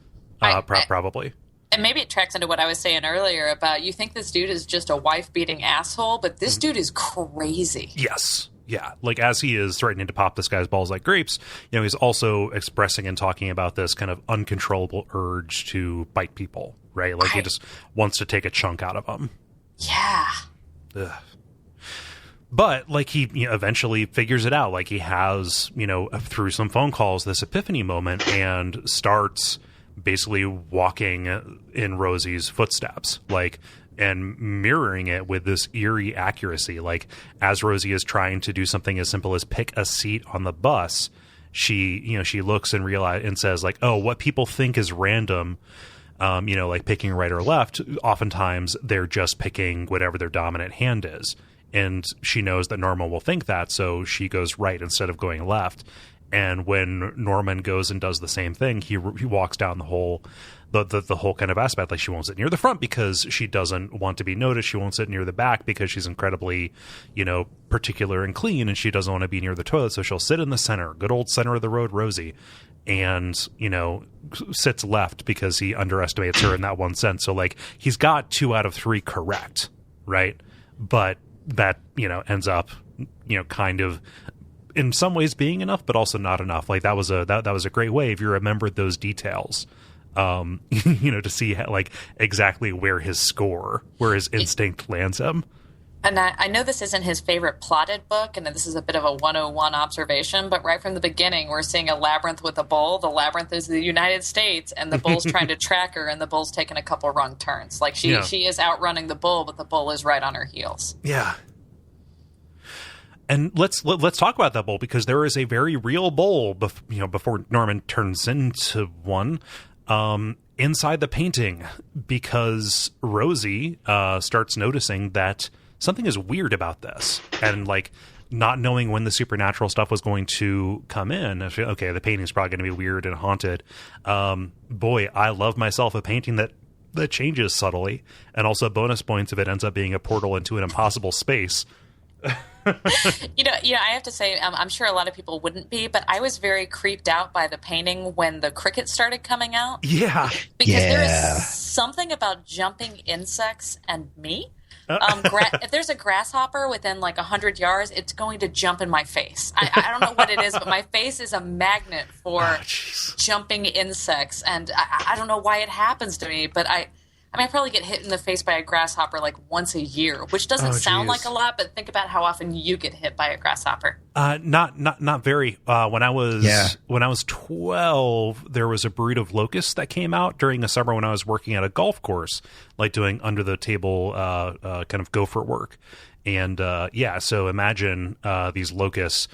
probably. And maybe it tracks into what I was saying earlier about you think this dude is just a wife-beating asshole, but this dude is crazy. Yes. Yeah. Like, as he is threatening to pop this guy's balls like grapes, he's also expressing and talking about this kind of uncontrollable urge to bite people, right? Like, he just wants to take a chunk out of them. Yeah. Ugh. But, like, he eventually figures it out. Like, he has, through some phone calls, this epiphany moment and starts basically walking in Rosie's footsteps, like, and mirroring it with this eerie accuracy. Like, as Rosie is trying to do something as simple as pick a seat on the bus, she looks and and says, like, oh, what people think is random, like picking right or left, oftentimes they're just picking whatever their dominant hand is. And she knows that Norma will think that, so she goes right instead of going left. And when Norman goes and does the same thing, he walks down the whole kind of aspect. Like, she won't sit near the front because she doesn't want to be noticed. She won't sit near the back because she's incredibly, particular and clean, and she doesn't want to be near the toilet. So she'll sit in the center, good old center of the road Rosie, and, sits left because he underestimates her in that one sense. So, like, he's got 2 out of 3 correct, right? But that, ends up, kind of in some ways being enough, but also not enough. Like, that was a great way, if you remembered those details, to see like exactly where his instinct lands him. And I know this isn't his favorite plotted book, and this is a bit of a 101 observation, but right from the beginning, we're seeing a labyrinth with a bull. The labyrinth is the United States, and the bull's trying to track her, and the bull's taking a couple wrong turns. Like, she is outrunning the bull, but the bull is right on her heels. Yeah. And let's talk about that bull, because there is a very real bull, before Norman turns into one, inside the painting, because Rosie starts noticing that something is weird about this, and like not knowing when the supernatural stuff was going to come in. Okay, the painting's probably going to be weird and haunted. Boy, I love myself a painting that changes subtly, and also bonus points if it ends up being a portal into an impossible space. I have to say, I'm sure a lot of people wouldn't be, but I was very creeped out by the painting when the crickets started coming out. Yeah. Because there is something about jumping insects and me. If there's a grasshopper within like 100 yards, it's going to jump in my face. I don't know what it is, but my face is a magnet for jumping insects. And I don't know why it happens to me, but I probably get hit in the face by a grasshopper like once a year, which doesn't sound like a lot, but think about how often you get hit by a grasshopper. Not very. When I was 12, there was a brood of locusts that came out during the summer when I was working at a golf course, like doing under the table kind of gopher work. And so imagine these locusts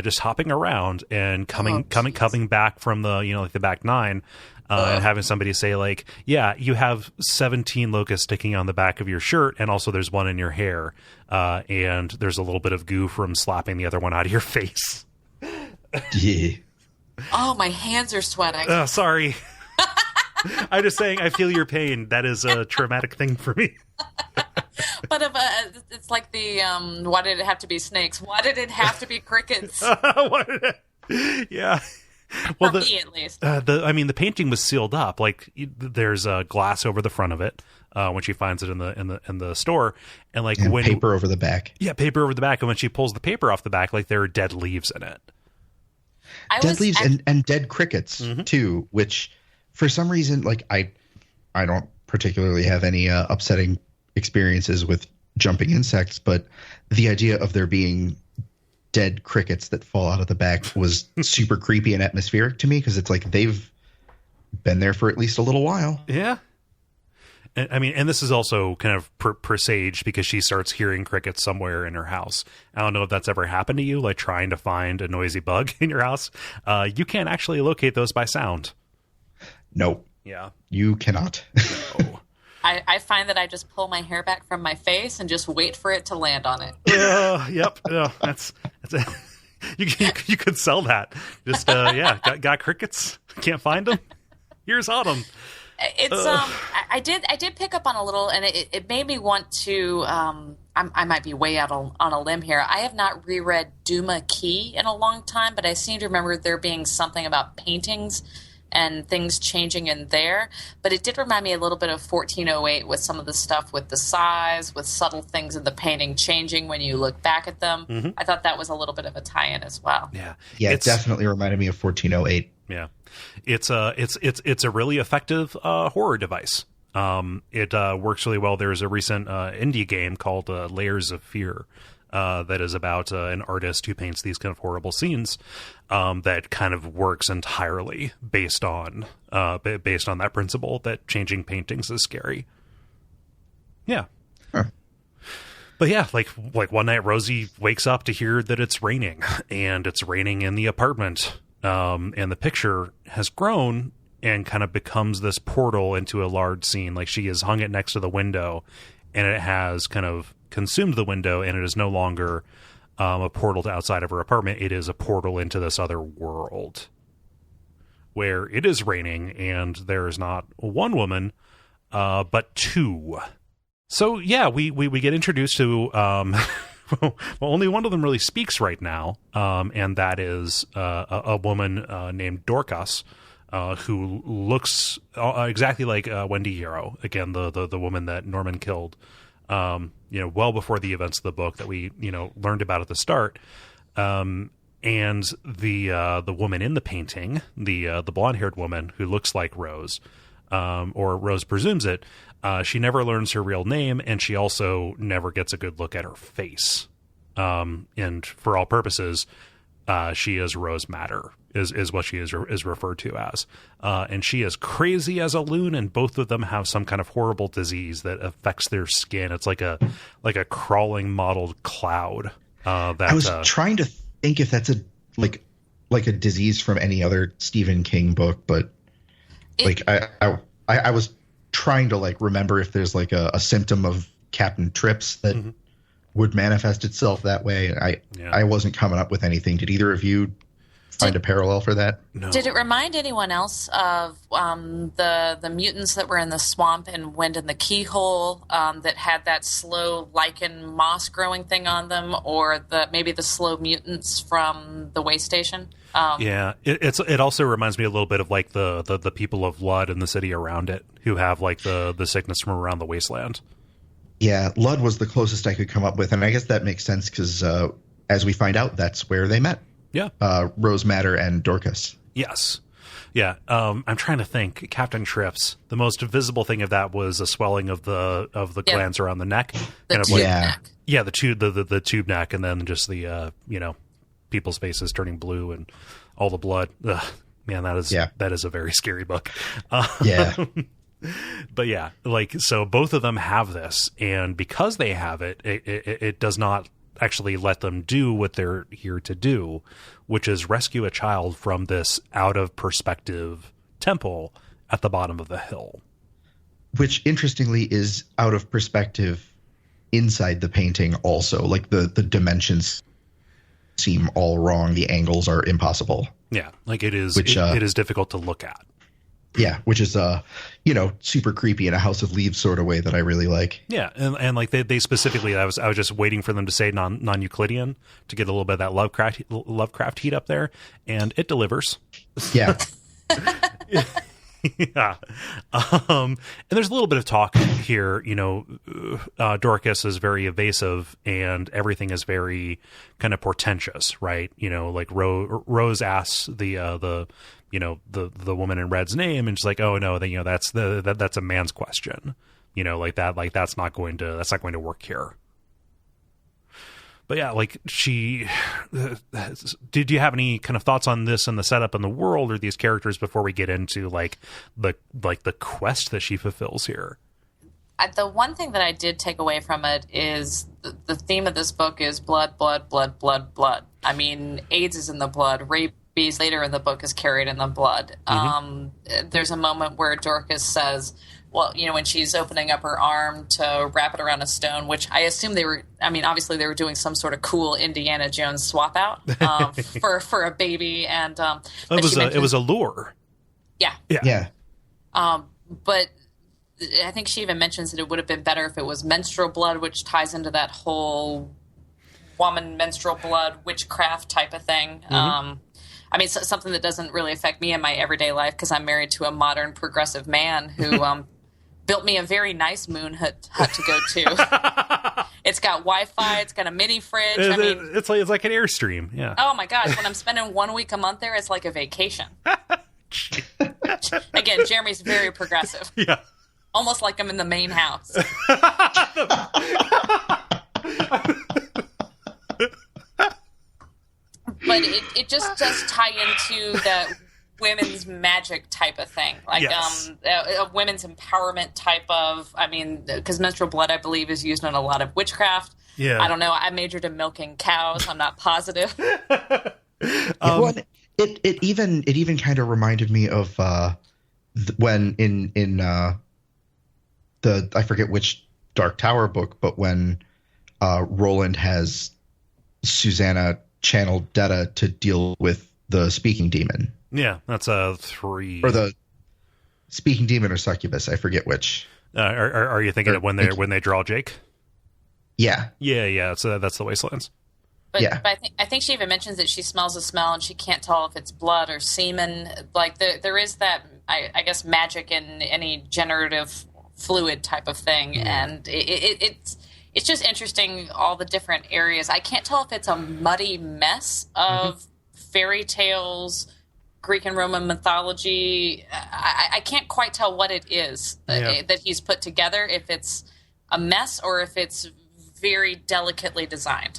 just hopping around and coming back from the like the back nine. And having somebody say, like, yeah, you have 17 locusts sticking on the back of your shirt, and also there's one in your hair, and there's a little bit of goo from slapping the other one out of your face. Yeah. Oh, my hands are sweating. Sorry. I'm just saying, I feel your pain. That is a traumatic thing for me. But it's like the, why did it have to be snakes? Why did it have to be crickets? Yeah. Well, for me, at least. The painting was sealed up. Like, there's glass over the front of it when she finds it in the store, and like when paper over the back. Yeah, paper over the back, and when she pulls the paper off the back, like there are dead leaves in it. Dead leaves and dead crickets too, which for some reason, like I don't particularly have any upsetting experiences with jumping insects, but the idea of there being dead crickets that fall out of the back was super creepy and atmospheric to me, because it's like they've been there for at least a little while. Yeah. I mean, and this is also kind of presaged because she starts hearing crickets somewhere in her house. I don't know if that's ever happened to you, like trying to find a noisy bug in your house. You can't actually locate those by sound. Nope. Yeah. You cannot. No. I find that I just pull my hair back from my face and just wait for it to land on it. Yep. That's you could sell that. Just got crickets. Can't find them. Here's autumn. It's I did pick up on a little, and it made me want to. I might be way out on a limb here. I have not reread Duma Key in a long time, but I seem to remember there being something about paintings and things changing in there. But it did remind me a little bit of 1408 with some of the stuff with the size, with subtle things in the painting changing when you look back at them. Mm-hmm. I thought that was a little bit of a tie-in as well. Yeah, it definitely reminded me of 1408. Yeah, it's a really effective horror device. It works really well. There's a recent indie game called Layers of Fear that is about an artist who paints these kind of horrible scenes that kind of works entirely based on that principle that changing paintings is scary. Yeah. Huh. But yeah, like one night Rosie wakes up to hear that it's raining, and it's raining in the apartment. And the picture has grown and kind of becomes this portal into a large scene. Like she has hung it next to the window, and it has kind of consumed the window, and it is no longer a portal to outside of her apartment. It is a portal into this other world where it is raining, and there is not one woman, but two. So yeah, we get introduced to well, only one of them really speaks right now, and that is a woman named Dorcas, who looks exactly like Wendy Hero, again the woman that Norman killed, well before the events of the book that we learned about at the start. And the woman in the painting, the blonde-haired woman who looks like Rose, or Rose presumes it, she never learns her real name, and she also never gets a good look at her face. And for all purposes, she is Rose Matter, is what she is referred to as. And she is crazy as a loon, and both of them have some kind of horrible disease that affects their skin. It's like a crawling mottled cloud. I was trying to think if that's like a disease from any other Stephen King book, but I was trying to remember if there's a symptom of Captain Trips that would manifest itself that way. I wasn't coming up with anything. Did either of you find a parallel for that? No. Did it remind anyone else of the mutants that were in the swamp in Wind in the Keyhole, that had that slow lichen moss growing thing on them, or maybe the slow mutants from the way station? Yeah, it also reminds me a little bit of the people of Lud and the city around it, who have the sickness from around the wasteland. Yeah, Lud was the closest I could come up with, and I guess that makes sense because as we find out, that's where they met. Yeah, Rose Matter and Dorcas. Yes. Yeah, I'm trying to think. Captain Trips. The most visible thing of that was a swelling of the glands around the neck. The tube neck. Yeah, the tube neck, and then just the people's faces turning blue and all the blood. Ugh, man, that is a very scary book. Yeah. But yeah, so both of them have this, and because they have it, it does not actually let them do what they're here to do, which is rescue a child from this out of perspective temple at the bottom of the hill. Which interestingly is out of perspective inside the painting also. The dimensions seem all wrong. The angles are impossible. Yeah, it is difficult to look at. Yeah, which is super creepy in a House of Leaves sort of way that I really like. Yeah, and they specifically, I was just waiting for them to say non-Euclidean to get a little bit of that Lovecraft heat up there, and it delivers. Yeah. Yeah. And there's a little bit of talk here. Dorcas is very evasive, and everything is very kind of portentous, right? Rose asks the woman in red's name, and she's like, oh no, that's a man's question, that's not going to work here. But yeah, like did you have any kind of thoughts on this and the setup in the world or these characters before we get into like the quest that she fulfills here? The one thing that I did take away from it is the theme of this book is blood, blood, blood, blood, blood. I mean, AIDS is in the blood. Rabies later in the book is carried in the blood. There's a moment where Dorcas says, well, you know, when she's opening up her arm to wrap it around a stone, which I assume obviously they were doing some sort of cool Indiana Jones swap out for a baby. And it was a lure. Yeah. Yeah. But I think she even mentions that it would have been better if it was menstrual blood, which ties into that whole woman menstrual blood witchcraft type of thing. I mean, something that doesn't really affect me in my everyday life because I'm married to a modern progressive man who built me a very nice moon hut to go to. It's got Wi-Fi. It's got a mini fridge. It's like an Airstream. Yeah. Oh my gosh! When I'm spending 1 week a month there, it's like a vacation. Again, Jeremy's very progressive. Yeah. Almost like I'm in the main house. But it just does tie into the women's magic type of thing, like yes. A women's empowerment type of. I mean, because menstrual blood, I believe, is used in a lot of witchcraft. Yeah, I don't know. I majored in milking cows. I'm not positive. Well, it even kind of reminded me of when in the I forget which Dark Tower book, but when Roland has Susanna channel Detta to deal with the speaking demon. Yeah, that's a 3. Or the speaking demon or succubus, I forget which. Are you thinking of when they draw Jake? Yeah. Yeah. So that's the Wastelands. But I think she even mentions that she smells a smell and she can't tell if it's blood or semen. Like there is that, I guess, magic in any generative fluid type of thing, and it's just interesting, all the different areas. I can't tell if it's a muddy mess of fairy tales, Greek and Roman mythology. I can't quite tell what it is that he's put together, if it's a mess or if it's very delicately designed.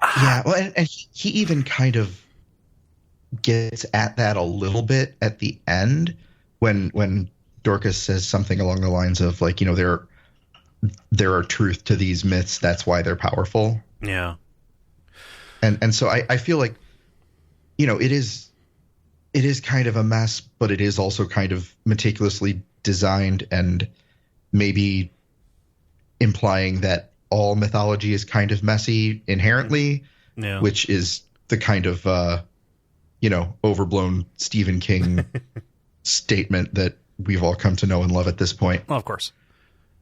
Yeah, well, and he even kind of gets at that a little bit at the end when Dorcas says something along the lines of, like, you know, there are truth to these myths. That's why they're powerful. Yeah. And so I feel like, you know, it is kind of a mess, but it is also kind of meticulously designed, and maybe implying that all mythology is kind of messy inherently, which is the kind of, overblown Stephen King statement that we've all come to know and love at this point. Well, of course.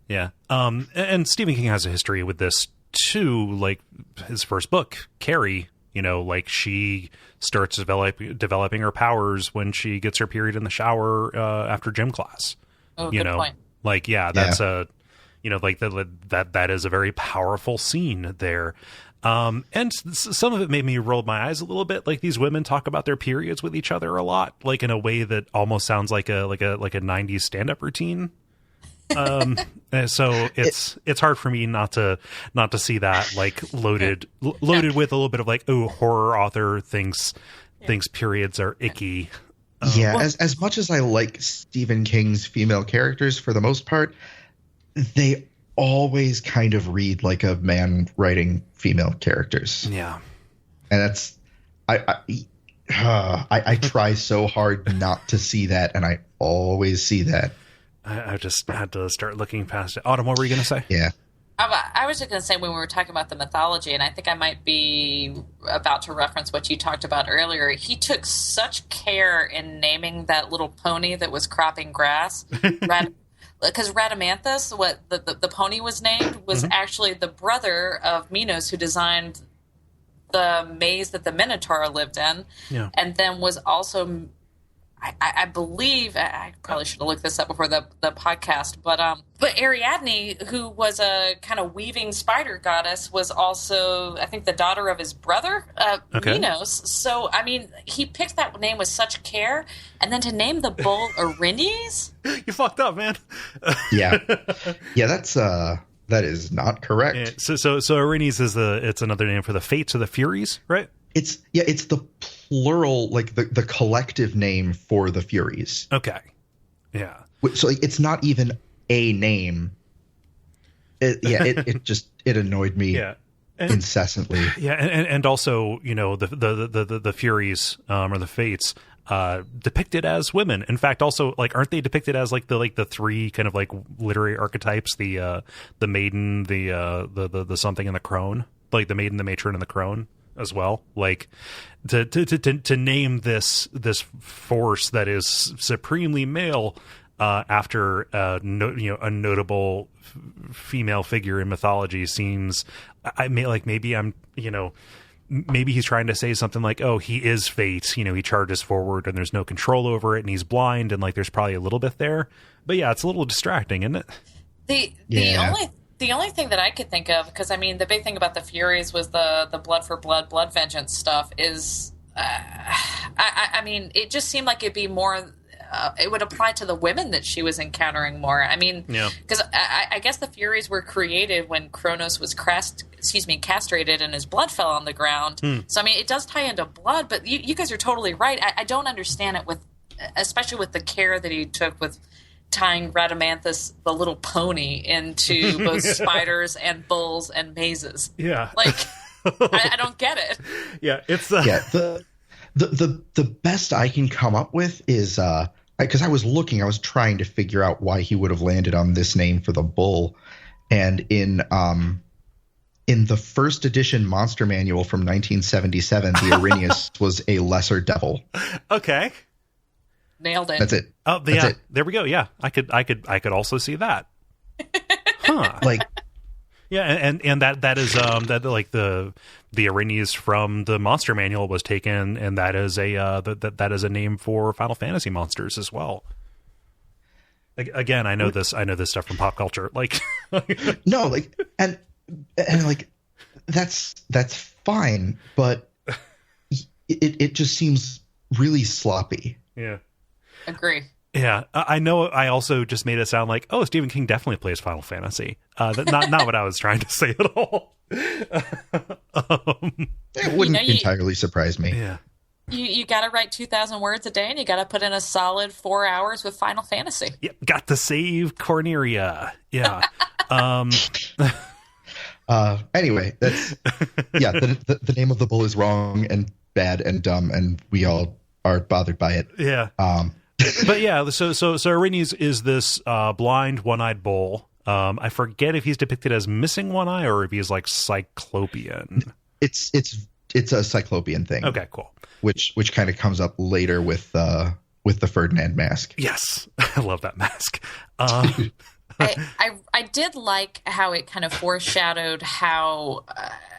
Yeah. And Stephen King has a history with this too. Like his first book, Carrie, you know, like she starts developing her powers when she gets her period in the shower after gym class. Oh, good point. Like, that's a, you know, like that is a very powerful scene there. And some of it made me roll my eyes a little bit. Like, these women talk about their periods with each other a lot, like in a way that almost sounds like a 90s stand-up routine. So it's hard for me not to see that, like, loaded with a little bit of like, oh, horror author thinks periods are icky. As much as I like Stephen King's female characters, for the most part, they always kind of read like a man writing female characters. Yeah. And that's, I try so hard not to see that, and I always see that. I just had to start looking past it. Autumn, what were you going to say? Yeah. I was just going to say, when we were talking about the mythology, and I think I might be about to reference what you talked about earlier, he took such care in naming that little pony that was cropping grass. Because Rhadamanthus, what the pony was named, was actually the brother of Minos, who designed the maze that the Minotaur lived in, and then was also, I believe, I probably should have looked this up before the podcast, but Ariadne, who was a kind of weaving spider goddess, was also, I think, the daughter of his brother, Minos. So, I mean, he picked that name with such care, and then to name the bull Erinyes? You fucked up, man. Yeah, that's That is not correct. Yeah, so Erinyes is it's another name for the Fates or the Furies, right? It's the plural, like the collective name for the Furies. Okay. Yeah. So like, it's not even a name. It annoyed me. Yeah. Incessantly. Yeah, and also, the Furies or the Fates depicted as women. In fact, also, like, aren't they depicted as like the three kind of like literary archetypes? The maiden, the something, and the crone. Like the maiden, the matron, and the crone as well. Like to name this force that is supremely male after a notable female figure in mythology seems. Maybe he's trying to say something like, oh, he is fate, he charges forward and there's no control over it and he's blind, and like there's probably a little bit there. But yeah, it's a little distracting, isn't it? The only thing that I could think of, because I mean the big thing about the Furies was the blood for blood vengeance stuff is I mean it just seemed like it'd be more it would apply to the women that she was encountering more. I mean, because I guess the Furies were created when Kronos was castrated and his blood fell on the ground. So, I mean, it does tie into blood, but you guys are totally right. I don't understand it especially with the care that he took with tying Rhadamanthus, the little pony, into both spiders and bulls and mazes. Yeah. Like, I don't get it. Yeah, it's... The best I can come up with is... because I was trying to figure out why he would have landed on this name for the bull. And in the first edition Monster Manual from 1977, the Erinyes was a lesser devil. Okay. Nailed it. That's it. Oh, yeah. That's it. There we go. Yeah. I could also see that. Huh. Like, yeah. And that is, that like the Erinyes from the Monster Manual was taken, and that is that is a name for Final Fantasy monsters as well. Again, I know this stuff from pop culture. Like, no, like, and like, that's fine, but it just seems really sloppy. Yeah. Agree. Yeah, I know. I also just made it sound like, oh, Stephen King definitely plays Final Fantasy. Not what I was trying to say at all. It wouldn't entirely surprise me. Yeah. You got to write 2,000 words a day, and you got to put in a solid 4 hours with Final Fantasy. Yep, got to save Corneria. Yeah. Anyway, that's the name of the bull is wrong and bad and dumb, and we all are bothered by it. Yeah. But yeah, so Erinyes is this blind, one-eyed bull. I forget if he's depicted as missing one eye or if he's like cyclopean. It's a cyclopean thing. Okay, cool. Which kind of comes up later with the Ferdinand mask. Yes, I love that mask. I did like how it kind of foreshadowed how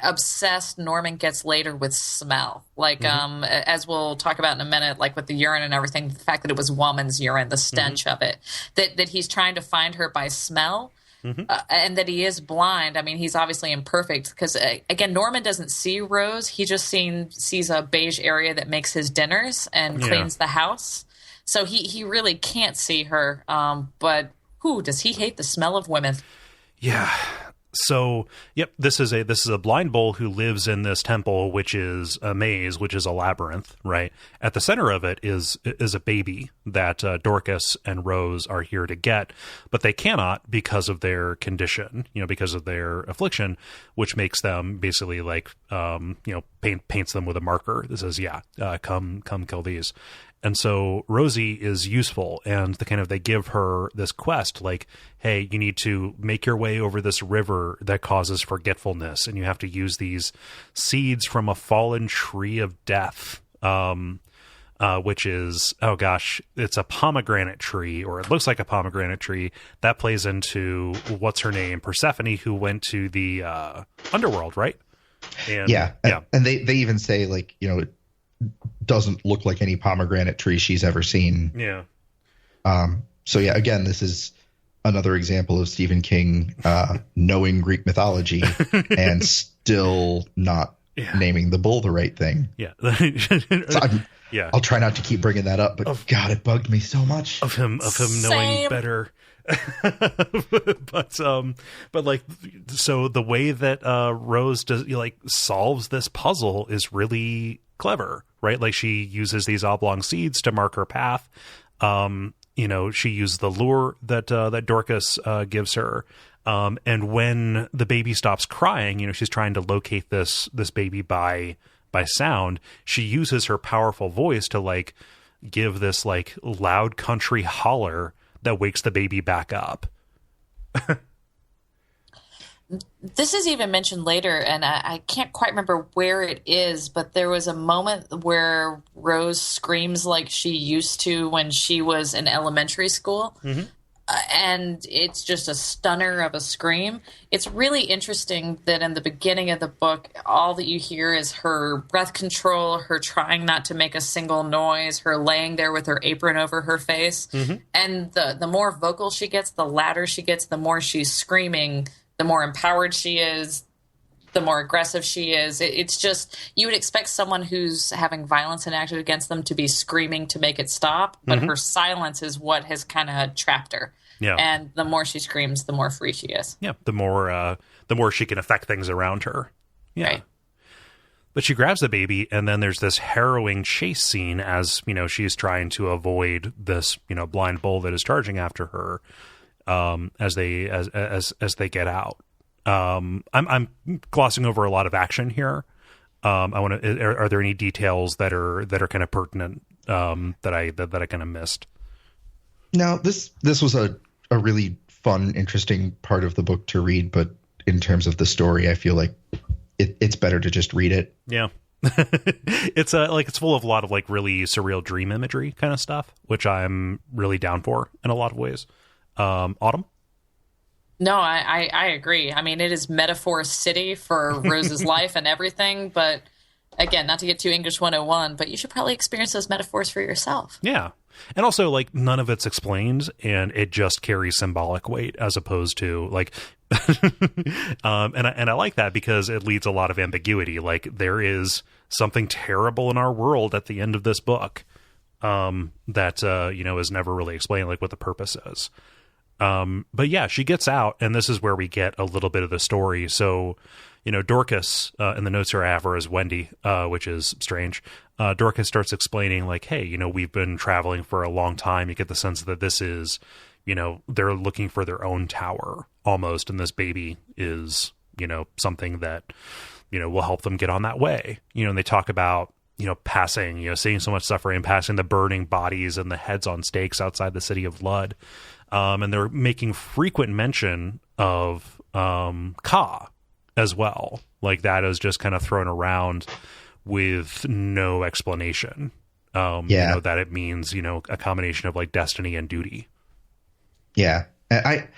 obsessed Norman gets later with smell. Like, as we'll talk about in a minute, like with the urine and everything, the fact that it was woman's urine, the stench of it, that he's trying to find her by smell. And that he is blind. I mean, he's obviously imperfect because, again, Norman doesn't see Rose. He just sees a beige area that makes his dinners and cleans the house. So he really can't see her. But does he hate the smell of women? Yeah. So, yep, this is a blind bull who lives in this temple, which is a maze, which is a labyrinth, right? At the center of it is a baby that Dorcas and Rose are here to get, but they cannot because of their condition, because of their affliction, which makes them basically like, paints them with a marker that says, come kill these. And so Rosie is useful, and they give her this quest, like, hey, you need to make your way over this river that causes forgetfulness, and you have to use these seeds from a fallen tree of death, which is, it's a pomegranate tree, or it looks like a pomegranate tree. That plays into, what's her name, Persephone, who went to the underworld, right? And, and they even say, like, it doesn't look like any pomegranate tree she's ever seen. Yeah. So yeah, again, this is another example of Stephen King knowing Greek mythology and still not naming the bull the right thing. Yeah. I'll try not to keep bringing that up, but God, it bugged me so much of him knowing better. but like, so the way that Rose does solves this puzzle is really clever, right? Like, she uses these oblong seeds to mark her path. She uses the lure that Dorcas gives her. And when the baby stops crying, she's trying to locate this baby by sound. She uses her powerful voice to give this loud country holler that wakes the baby back up. This is even mentioned later, and I can't quite remember where it is, but there was a moment where Rose screams like she used to when she was in elementary school. Mm-hmm. And it's just a stunner of a scream. It's really interesting that in the beginning of the book, all that you hear is her breath control, her trying not to make a single noise, her laying there with her apron over her face. Mm-hmm. And the more vocal she gets, the louder she gets, the more she's screaming, the more empowered she is, the more aggressive she is. It's just, you would expect someone who's having violence enacted against them to be screaming to make it stop, but mm-hmm. her silence is what has kind of trapped her. Yeah. And the more she screams, the more free she is. Yeah. The more she can affect things around her. Yeah. Right. But she grabs the baby, and then there's this harrowing chase scene as, she's trying to avoid this, blind bull that is charging after her, as they get out. I'm glossing over a lot of action here. Are there any details that are kind of pertinent, that I kind of missed? No, this was a really fun, interesting part of the book to read, but in terms of the story, I feel like it's better to just read it. Yeah. It's it's full of a lot of really surreal dream imagery kind of stuff, which I'm really down for in a lot of ways. Autumn? No, I agree. I mean, it is metaphor city for Rose's life and everything, but again, not to get too English 101, but you should probably experience those metaphors for yourself. Yeah. And also, none of it's explained, and it just carries symbolic weight as opposed to, and I like that because it leads a lot of ambiguity. There is something terrible in our world at the end of this book, that, is never really explained, what the purpose is. But yeah, she gets out, and this is where we get a little bit of the story. So, Dorcas, in the notes here I have her as Wendy, which is strange. Dorcas starts explaining hey, we've been traveling for a long time. You get the sense that this is, they're looking for their own tower almost. And this baby is, something that, will help them get on that way. And they talk about, passing, seeing so much suffering, passing the burning bodies and the heads on stakes outside the city of Lud. And they're making frequent mention of Ka as well. That is just kind of thrown around with no explanation. That it means, a combination of destiny and duty. Yeah. I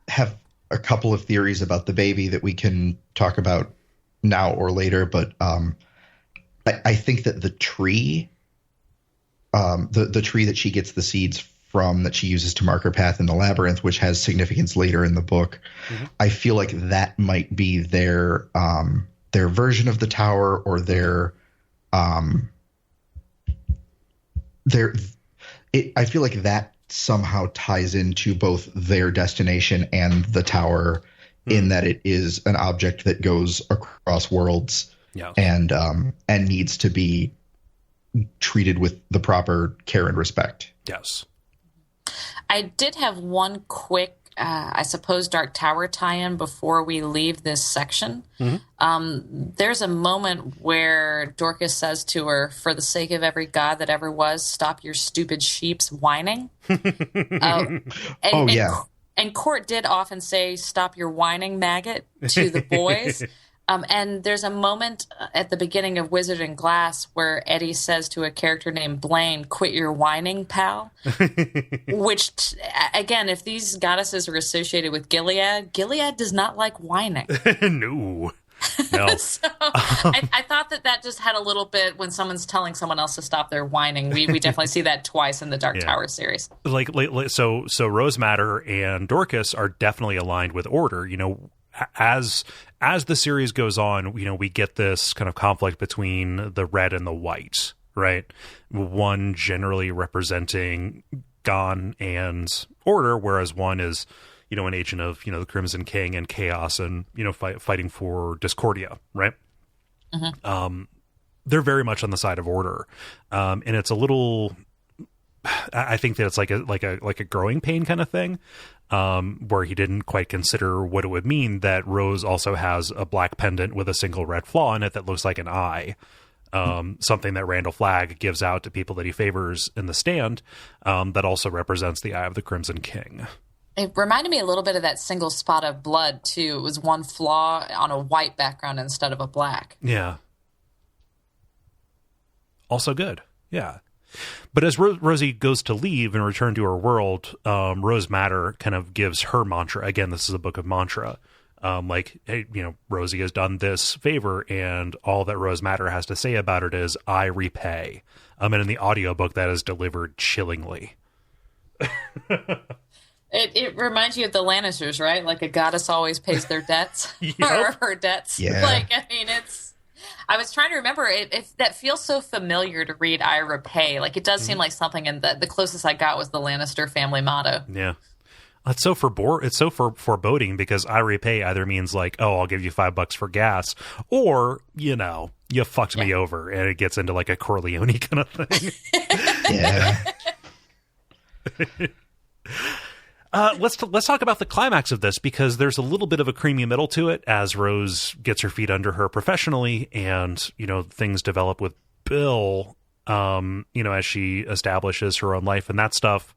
have a couple of theories about the baby that we can talk about now or later, but I think that the tree, the tree that she gets the seeds from, that she uses to mark her path in the labyrinth, which has significance later in the book, mm-hmm. I feel like that might be their version of the tower, or I feel like that somehow ties into both their destination and the tower, mm-hmm. in that it is an object that goes across worlds, yeah. and needs to be treated with the proper care and respect. Yes. I did have one quick, I suppose, Dark Tower tie-in before we leave this section. Mm-hmm. There's a moment where Dorcas says to her, "For the sake of every god that ever was, stop your stupid sheep's whining." And Court did often say, "Stop your whining, maggot," to the boys. And there's a moment at the beginning of Wizard and Glass where Eddie says to a character named Blaine, "Quit your whining, pal." Which, again, if these goddesses are associated with Gilead does not like whining. No. So I thought that just had a little bit when someone's telling someone else to stop their whining. We definitely see that twice in the Dark Tower series. So Rose Matter and Dorcas are definitely aligned with order. As the series goes on, we get this kind of conflict between the red and the white, right? One generally representing Gon and Order, whereas one is, an agent of, the Crimson King and Chaos and, fighting for Discordia, right? Mm-hmm. They're very much on the side of Order. And it's a little, I think that it's like a growing pain kind of thing, where he didn't quite consider what it would mean that Rose also has a black pendant with a single red flaw in it that looks like an eye. Something that Randall Flagg gives out to people that he favors in the Stand, that also represents the Eye of the Crimson King. It reminded me a little bit of that single spot of blood, too. It was one flaw on a white background instead of a black. Yeah. Also good. Yeah. But as Rosie goes to leave and return to her world, Rose Madder kind of gives her mantra. Again, this is a book of mantra. Hey, Rosie has done this favor, and all that Rose Madder has to say about it is, I repay. And in the audiobook, that is delivered chillingly. It reminds you of the Lannisters, right? Like a goddess always pays their debts. Yep. Or her debts. Yeah. I was trying to remember if that feels so familiar to read I repay. Like it does seem like something, and the closest I got was the Lannister family motto. Yeah. It's so foreboding, because I repay either means like, oh, I'll give you $5 for gas, or, you fucked me over, and it gets into like a Corleone kind of thing. Yeah. Let's talk about the climax of this, because there's a little bit of a creamy middle to it as Rose gets her feet under her professionally, and things develop with Bill, as she establishes her own life, and that stuff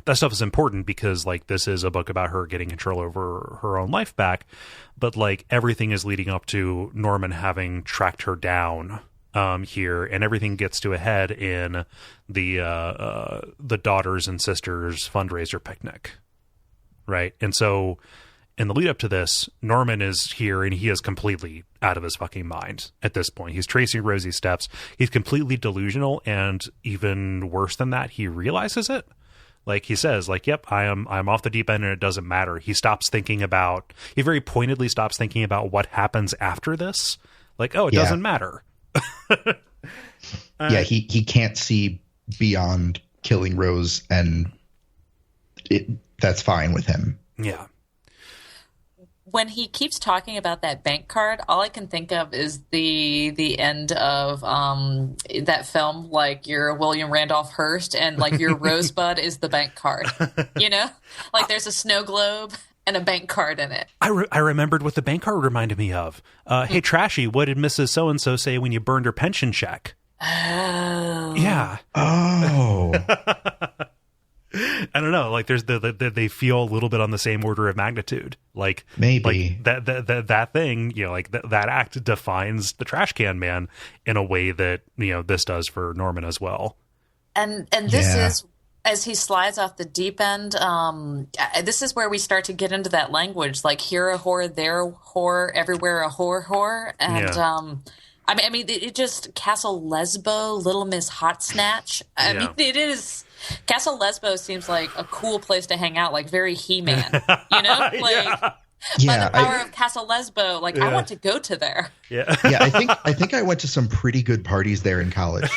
is important, because like this is a book about her getting control over her own life back, but like everything is leading up to Norman having tracked her down here, and everything gets to a head in the daughters and sisters fundraiser picnic. Right. And so in the lead up to this, Norman is here, and he is completely out of his fucking mind at this point. He's tracing Rosie's steps. He's completely delusional. And even worse than that, he realizes it. Like he says, like, yep, I'm off the deep end, and it doesn't matter. He very pointedly stops thinking about what happens after this. Like, oh, it doesn't matter. He can't see beyond killing Rose, and that's fine with him. Yeah. When he keeps talking about that bank card, all I can think of is the end of that film, like your William Randolph Hearst, and like your Rosebud is the bank card. Like there's a snow globe and a bank card in it. I remembered what the bank card reminded me of. Hey, Trashy, what did Mrs. So-and-so say when you burned her pension check? Oh. Yeah. Oh. I don't know. Like there's they feel a little bit on the same order of magnitude. Like maybe like that thing, like that act defines the trash can man in a way that, this does for Norman as well. And this is, as he slides off the deep end, this is where we start to get into that language, like here a whore, there a whore, everywhere a whore. And, I mean, it just Castle Lesbo, Little Miss Hot Snatch. I mean, it is. Castle Lesbo seems like a cool place to hang out, like very He-Man, Like, by the power of Castle Lesbo, like I want to go to there. Yeah, I think I went to some pretty good parties there in college.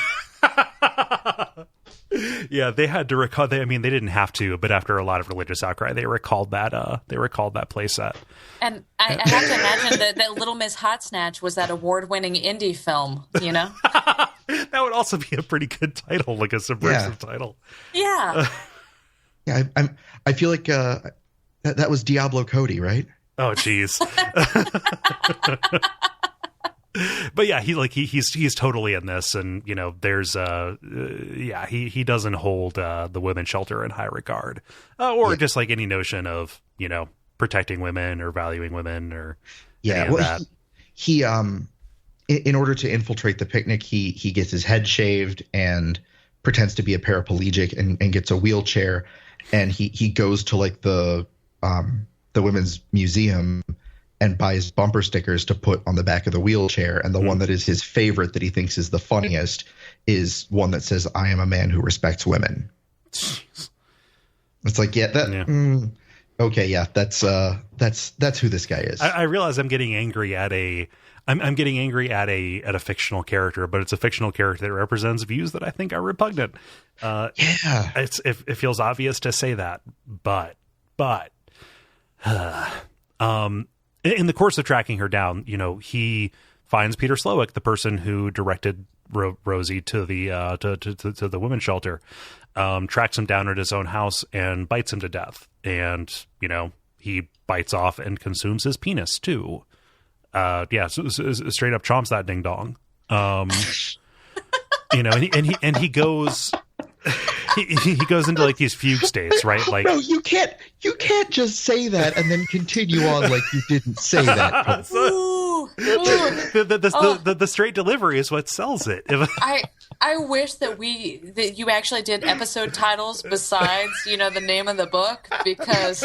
Yeah, they had to recall. They didn't have to, but after a lot of religious outcry, they recalled that play set. And I have to imagine that Little Miss Hot Snatch was that award-winning indie film, That would also be a pretty good title, like a subversive title. Yeah. I feel like that was Diablo Cody, right? Oh, geez. But yeah, he's totally in this, and there's he doesn't hold the women's shelter in high regard, or just like any notion of protecting women or valuing women or that. He in order to infiltrate the picnic, he gets his head shaved and pretends to be a paraplegic and gets a wheelchair, and he goes to like the women's museum and buys bumper stickers to put on the back of the wheelchair. And the one that is his favorite, that he thinks is the funniest, is one that says, "I am a man who respects women." Jeez. It's like, Okay, yeah, that's who this guy is. I realize I'm getting angry at I'm getting angry at a fictional character, but it's a fictional character that represents views that I think are repugnant. Yeah, it feels obvious to say that, but in the course of tracking her down, he finds Peter Slowick, the person who directed Rosie to the to the women's shelter, tracks him down at his own house and bites him to death. And, he bites off and consumes his penis too. So straight up chomps that ding dong. And he goes, he goes into like these fugue states, right? Like, no, you can't just say that and then continue on like you didn't say that. The straight delivery is what sells it. I wish that you actually did episode titles besides, the name of the book, because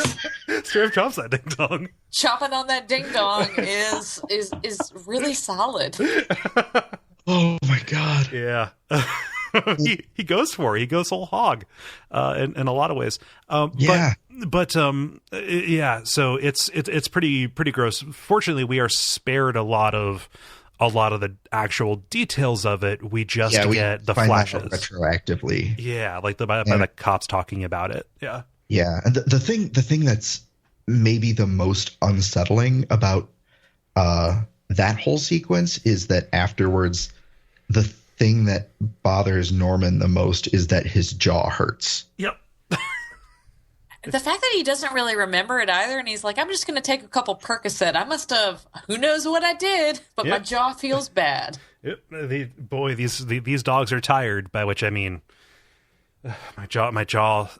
straight up chomps that ding dong. Chopping on that ding dong is really solid. Oh my God. Yeah. he goes whole hog in a lot of ways. So it's pretty gross. Fortunately, we are spared a lot of the actual details of it. We just get the flashes retroactively. Yeah, like by the cops talking about it. Yeah. Yeah, and the thing that's maybe the most unsettling about that whole sequence is that afterwards, the thing that bothers Norman the most is that his jaw hurts. Yep. The fact that he doesn't really remember it either, and he's like, I'm just going to take a couple Percocet. I must have, who knows what I did, but my jaw feels bad. Yep. These dogs are tired, by which I mean my jaw dogs.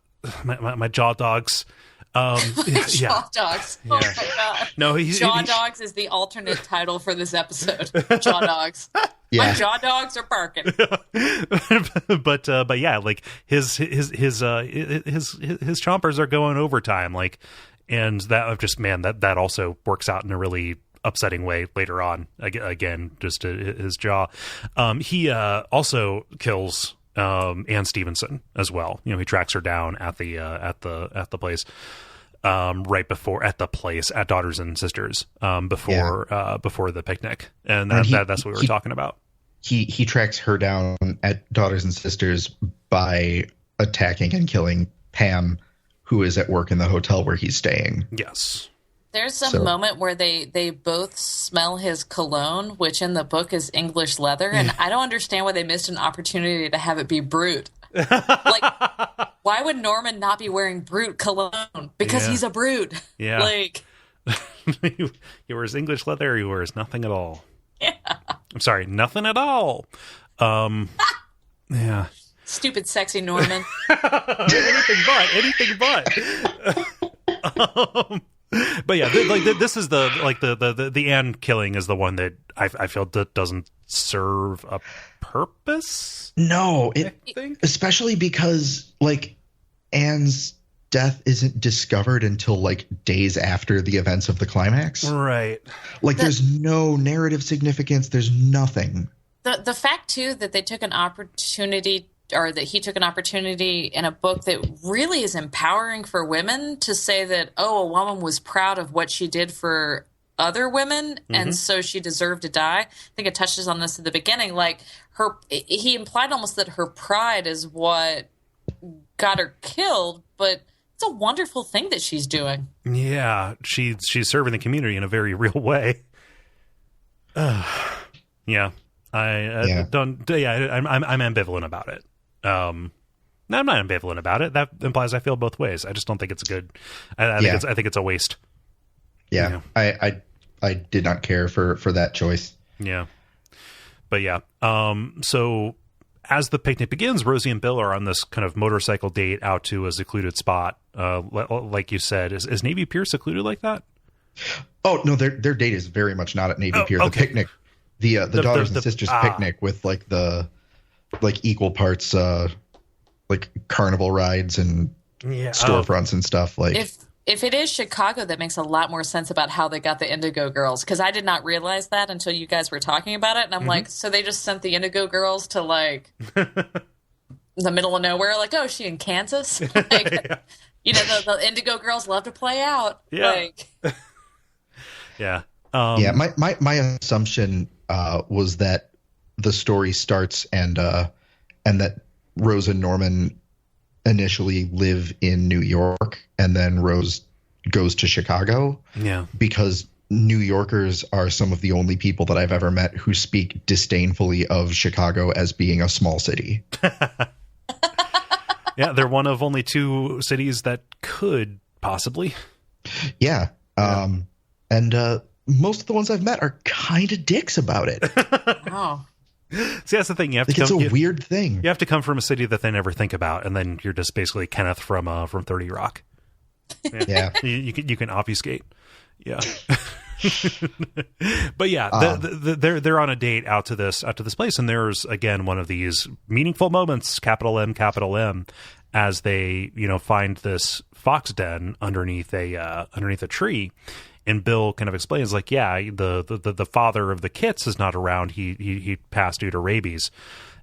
Jaw dogs. Oh my God. No, Jaw dogs is the alternate title for this episode. Jaw dogs. Yeah. My jaw dogs are barking. but yeah, like his chompers are going overtime, like, and that also works out in a really upsetting way later on. Again, just his jaw. He also kills Anne Stevenson as well. He tracks her down at the place. Right before at Daughters and Sisters, before the picnic, and that's what we were talking about. He tracks her down at Daughters and Sisters by attacking and killing Pam, who is at work in the hotel where he's staying. Yes. There's a moment where they both smell his cologne, which in the book is English leather, and I don't understand why they missed an opportunity to have it be Brute. Like, why would Norman not be wearing Brute cologne? Because he's a brute. Yeah. Like, he wears English leather. He wears nothing at all. Yeah. I'm sorry, nothing at all. Yeah. Stupid, sexy Norman. anything but. But yeah, this is the Anne killing is the one that I feel that doesn't serve a purpose. No, especially because like Anne's death isn't discovered until like days after the events of the climax. Right. Like there's no narrative significance. There's nothing. The fact too that they took an opportunity, or that he took an opportunity in a book that really is empowering for women to say that, a woman was proud of what she did for other women, and so she deserved to die. I think it touches on this at the beginning. Like he implied almost that her pride is what got her killed, but it's a wonderful thing that she's doing. Yeah, she's serving the community in a very real way. Yeah, I'm ambivalent about it. I'm not ambivalent about it. That implies I feel both ways. I just don't think it's good. I think it's a waste. Yeah, I did not care for that choice. Yeah, but yeah. So as the picnic begins, Rosie and Bill are on this kind of motorcycle date out to a secluded spot. Like you said, is Navy Pier secluded like that? Oh no, their date is very much not at Navy Pier. Okay. The picnic, the Daughters and Sisters picnic with like the equal parts like carnival rides and storefronts and stuff. Like if it is Chicago, that makes a lot more sense about how they got the Indigo Girls, because I did not realize that until you guys were talking about it, and I'm like, so they just sent the Indigo Girls to like the middle of nowhere? Like, oh, is she in Kansas? Like, The Indigo girls love to play out. Yeah. Yeah. Yeah. My assumption was that the story starts and that Rose and Norman initially live in New York, and then Rose goes to Chicago. Yeah. Because New Yorkers are some of the only people that I've ever met who speak disdainfully of Chicago as being a small city. Yeah, they're one of only 2 cities that could possibly. Yeah. And most of the ones I've met are kind of dicks about it. Oh. See, that's the thing. You have to it's a weird thing. You have to come from a city that they never think about, and then you're just basically Kenneth from 30 Rock. Yeah. You can obfuscate. Yeah. But yeah, they're on a date out to this place, and there's again one of these meaningful moments, capital M, as they find this fox den underneath a tree, and Bill kind of explains like, yeah, the father of the kits is not around. He passed due to rabies.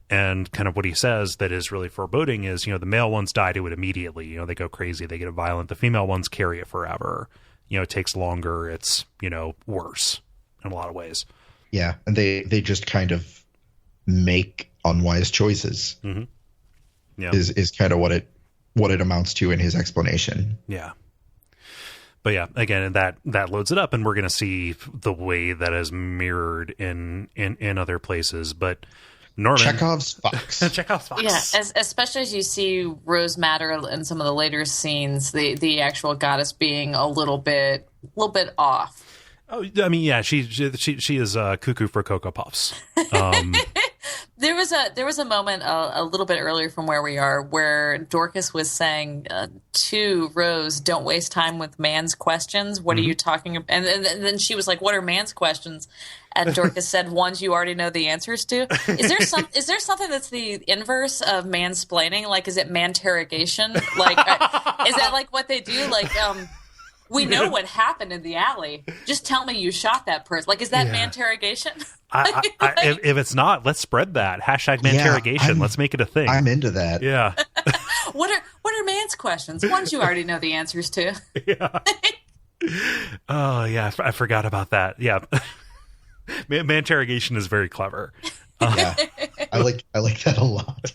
And kind of what he says that is really foreboding is, the male ones die to it immediately. They go crazy, they get violent. The female ones carry it forever. It takes longer. It's, worse in a lot of ways. Yeah. And they just kind of make unwise choices. Mm-hmm. Yeah. Is kind of what it amounts to in his explanation. Yeah. But yeah, again, that loads it up, and we're going to see the way that is mirrored in other places. But Norman, Chekhov's fox. Chekhov's fox. Yeah, especially as you see Rose Madder in some of the later scenes, the actual goddess being a little bit off. Oh, I mean, yeah, she is cuckoo for Cocoa Puffs. There was a moment a little bit earlier from where we are where Dorcas was saying to Rose, "Don't waste time with man's questions. What are you talking about?" And then she was like, "What are man's questions?" And Dorcas said, "Ones you already know the answers to." Is there something that's the inverse of mansplaining? Like, is it manterrogation? Like, is that like what they do? Like, we know what happened in the alley. Just tell me you shot that person. Like, is that manterrogation? If it's not, let's spread that hashtag manterrogation. Let's make it a thing. I'm into that. Yeah. What are man's questions? Ones you already know the answers to. Yeah. Oh yeah, I forgot about that. Yeah. Manterrogation is very clever. Yeah, I like that a lot.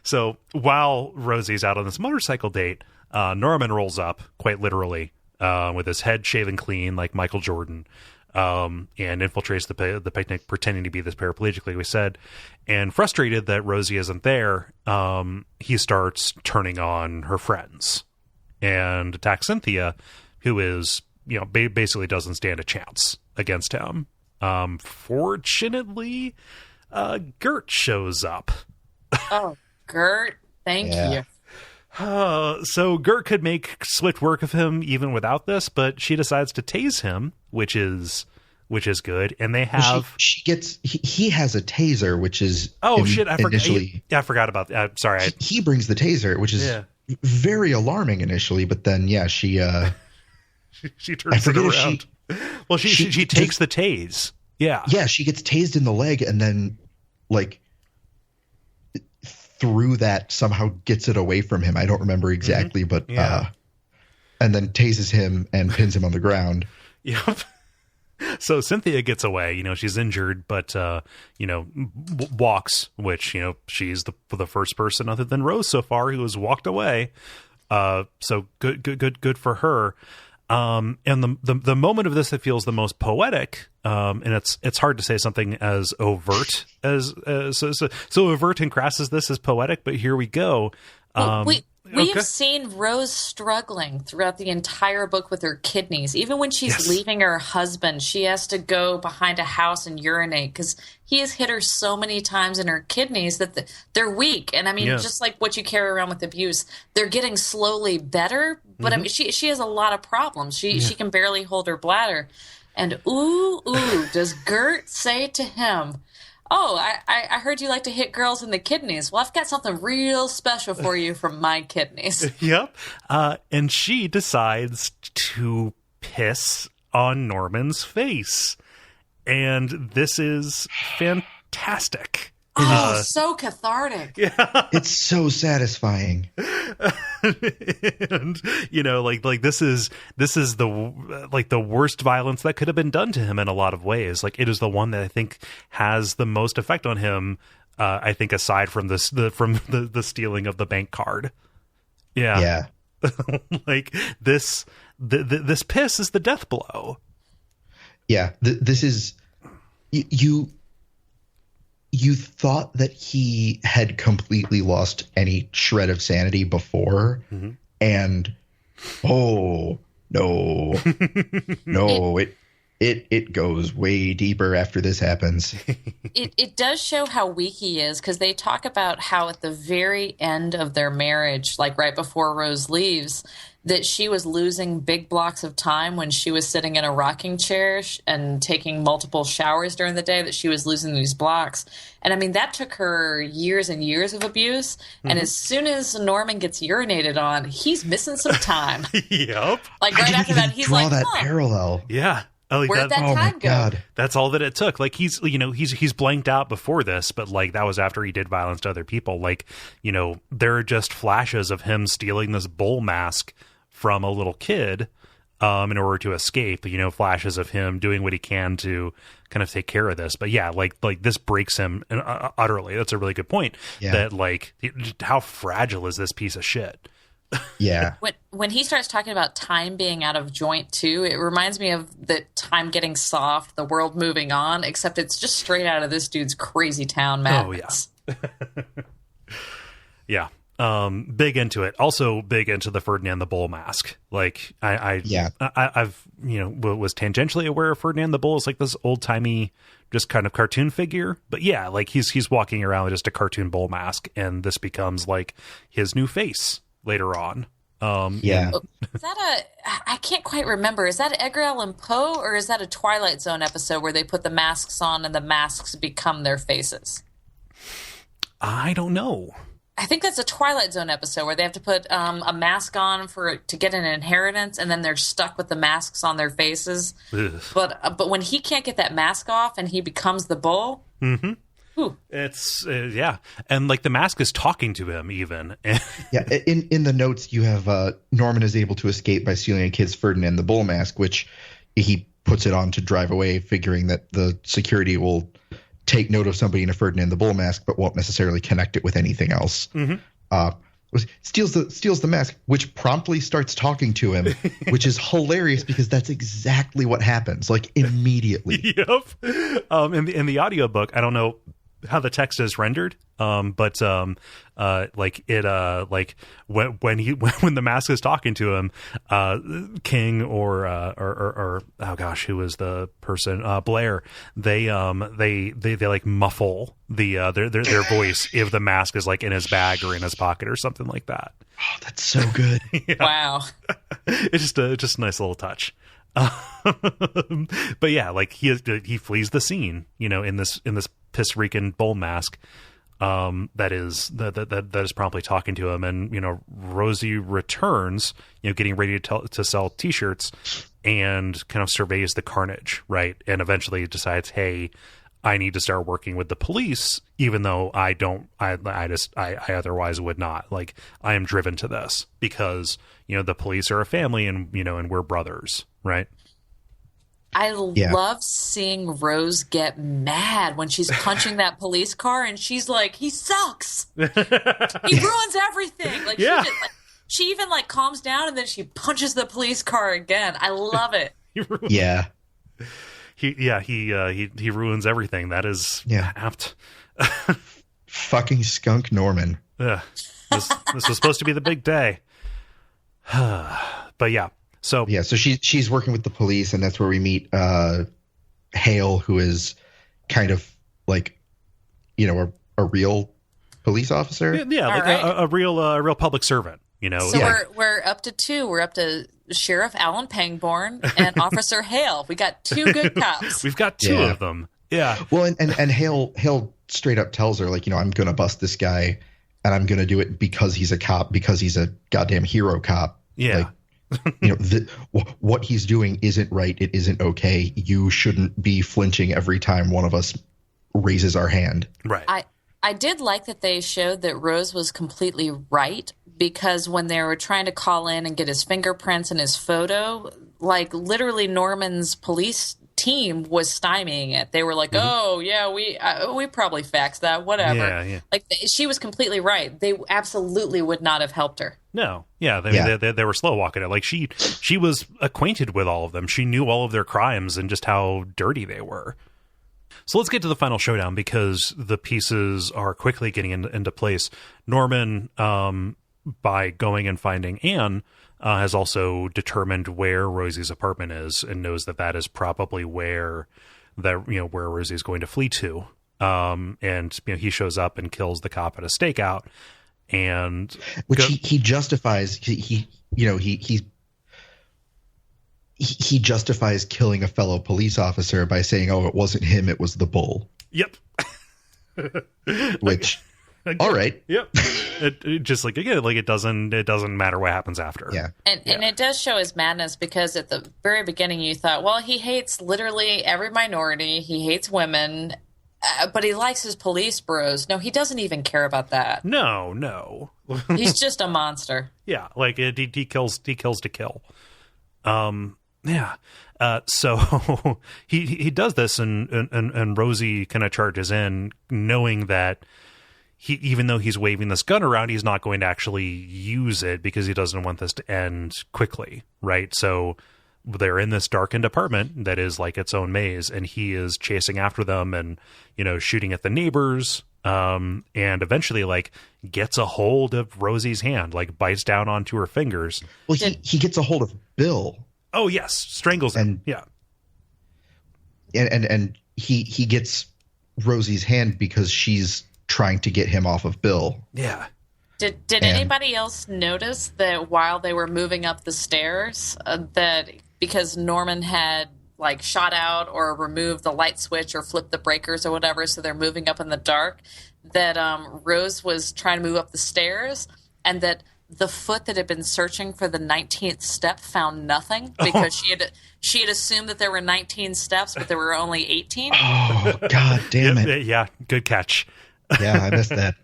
So while Rosie's out on this motorcycle date, Norman rolls up quite literally with his head shaven clean like Michael Jordan, and infiltrates the picnic pretending to be this paraplegic, like we said. And frustrated that Rosie isn't there, he starts turning on her friends and attacks Cynthia, who is, basically doesn't stand a chance against him. Fortunately, Gert shows up. Oh, Gert, thank you. So Gert could make swift work of him even without this, but she decides to tase him, which is good. And they have he has a taser, which is I forgot about that. Sorry, he brings the taser, which is very alarming initially, but then she turns it around. She takes the tase. Yeah, she gets tased in the leg, and then like through that somehow gets it away from him. I don't remember exactly, but and then tases him and pins him on the ground. Yep. So Cynthia gets away. She's injured, but walks, which she's the first person other than Rose so far who has walked away. So good for her. And the moment of this that feels the most poetic, and it's hard to say something as overt as so overt and crass as this is poetic, but here we go. We've seen Rose struggling throughout the entire book with her kidneys. Even when she's leaving her husband, she has to go behind a house and urinate because he has hit her so many times in her kidneys that they're weak. And I mean, just like what you carry around with abuse, they're getting slowly better. But I mean, she has a lot of problems. She can barely hold her bladder. And ooh, does Gert say to him, "Oh, I heard you like to hit girls in the kidneys. Well, I've got something real special for you from my kidneys." Yep. And she decides to piss on Norman's face. And this is fantastic. Oh, so cathartic. Yeah. It's so satisfying. And like this is the worst violence that could have been done to him in a lot of ways. Like, it is the one that I think has the most effect on him. I think aside from the stealing of the bank card. Yeah. Like this piss is the death blow. Yeah. This is you thought that he had completely lost any shred of sanity before, and no, it goes way deeper after this happens. It does show how weak he is, because they talk about how at the very end of their marriage, like right before Rose leaves, that she was losing big blocks of time when she was sitting in a rocking chair and taking multiple showers during the day, that she was losing these blocks. And I mean, that took her years and years of abuse. And as soon as Norman gets urinated on, he's missing some time. Yep. Like right after that, he's like, draw that parallel. Yeah. Like where'd that time go? God. That's all that it took. Like, he's blanked out before this, but like that was after he did violence to other people. Like, there are just flashes of him stealing this bull mask from a little kid in order to escape, flashes of him doing what he can to kind of take care of this. But yeah, like this breaks him utterly. That's a really good point. Yeah. That like, how fragile is this piece of shit? Yeah. When he starts talking about time being out of joint too, it reminds me of the time getting soft, the world moving on, except it's just straight out of this dude's crazy town madness. Oh yeah. Yeah. Big into it. Also big into the Ferdinand the Bull mask. Like I've was tangentially aware of Ferdinand the Bull as like this old timey, just kind of cartoon figure. But yeah, like he's walking around with just a cartoon bull mask, and this becomes like his new face later on. Is that I can't quite remember. Is that Edgar Allan Poe, or is that a Twilight Zone episode where they put the masks on and the masks become their faces? I don't know. I think that's a Twilight Zone episode where they have to put a mask on to get an inheritance, and then they're stuck with the masks on their faces. Ugh. But when he can't get that mask off and he becomes the bull, it's and like the mask is talking to him even. Yeah, in the notes you have Norman is able to escape by stealing a kid's Ferdinand the Bull mask, which he puts it on to drive away, figuring that the security will take note of somebody in a Ferdinand the Bull mask, but won't necessarily connect it with anything else. Steals the mask, which promptly starts talking to him, which is hilarious because that's exactly what happens, like immediately. Yep. In the audiobook, I don't know how the text is rendered, but like it like when the mask is talking to him, King or oh gosh, who was the person, Blair, they like muffle their voice if the mask is like in his bag or in his pocket or something like that. Oh, that's so good. Yeah. Wow. It's just a nice little touch. But yeah, like he flees the scene, in this piss-reeking bull mask, that is promptly talking to him, and Rosie returns, getting ready to sell T-shirts, and kind of surveys the carnage, right, and eventually decides, hey, I need to start working with the police, even though I otherwise would not. Like, I am driven to this because the police are a family, and and we're brothers, right? I love seeing Rose get mad when she's punching that police car, and she's like, he sucks. He ruins everything. Like, she even like calms down, and then she punches the police car again. I love it. Yeah. He ruins everything. That is apt. Fucking skunk Norman. Yeah. This was supposed to be the big day. But yeah. So she's working with the police, and that's where we meet Hale, who is kind of like, a real police officer. Yeah, like a real public servant. So we're up to two. We're up to Sheriff Alan Pangborn and Officer Hale. We got two good cops. We've got two of them. Yeah. Well, and Hale straight up tells her, like, I'm going to bust this guy, and I'm going to do it because he's a cop, because he's a goddamn hero cop. Yeah. Like, what he's doing isn't right. It isn't okay. You shouldn't be flinching every time one of us raises our hand. Right. I did like that they showed that Rose was completely right, because when they were trying to call in and get his fingerprints and his photo, like literally Norman's police team was stymieing it. They were like, "Oh yeah, we probably faxed that, whatever." Yeah. Like she was completely right. They absolutely would not have helped her. No, yeah, they were slow walking it. Like she was acquainted with all of them. She knew all of their crimes and just how dirty they were. So let's get to the final showdown, because the pieces are quickly getting into place. Norman, by going and finding Anne, has also determined where Rosie's apartment is and knows that is probably where where Rosie's going to flee to. And he shows up and kills the cop at a stakeout, and he justifies. He justifies killing a fellow police officer by saying, "Oh, it wasn't him; it was the bull." Yep. Which. All right. Yep. It just it doesn't matter what happens after. Yeah. And it does show his madness, because at the very beginning you thought, well, he hates literally every minority. He hates women, but he likes his police bros. No, he doesn't even care about that. No. He's just a monster. Yeah. He kills to kill. Yeah. So he does this, and Rosie kind of charges in, knowing that even though he's waving this gun around, he's not going to actually use it, because he doesn't want this to end quickly, right? So they're in this darkened apartment that is like its own maze, and he is chasing after them and, shooting at the neighbors, and eventually gets a hold of Rosie's hand, bites down onto her fingers. Well, he gets a hold of Bill. Oh, yes. Strangles him. Yeah. And he gets Rosie's hand because she's trying to get him off of Bill. Yeah. Did anybody else notice that while they were moving up the stairs, that because Norman had shot out or removed the light switch or flipped the breakers or whatever, so they're moving up in the dark, that Rose was trying to move up the stairs, and that the foot that had been searching for the 19th step found nothing, because she had assumed that there were 19 steps, but there were only 18. Oh, God damn it. Yeah, good catch. Yeah, I missed that.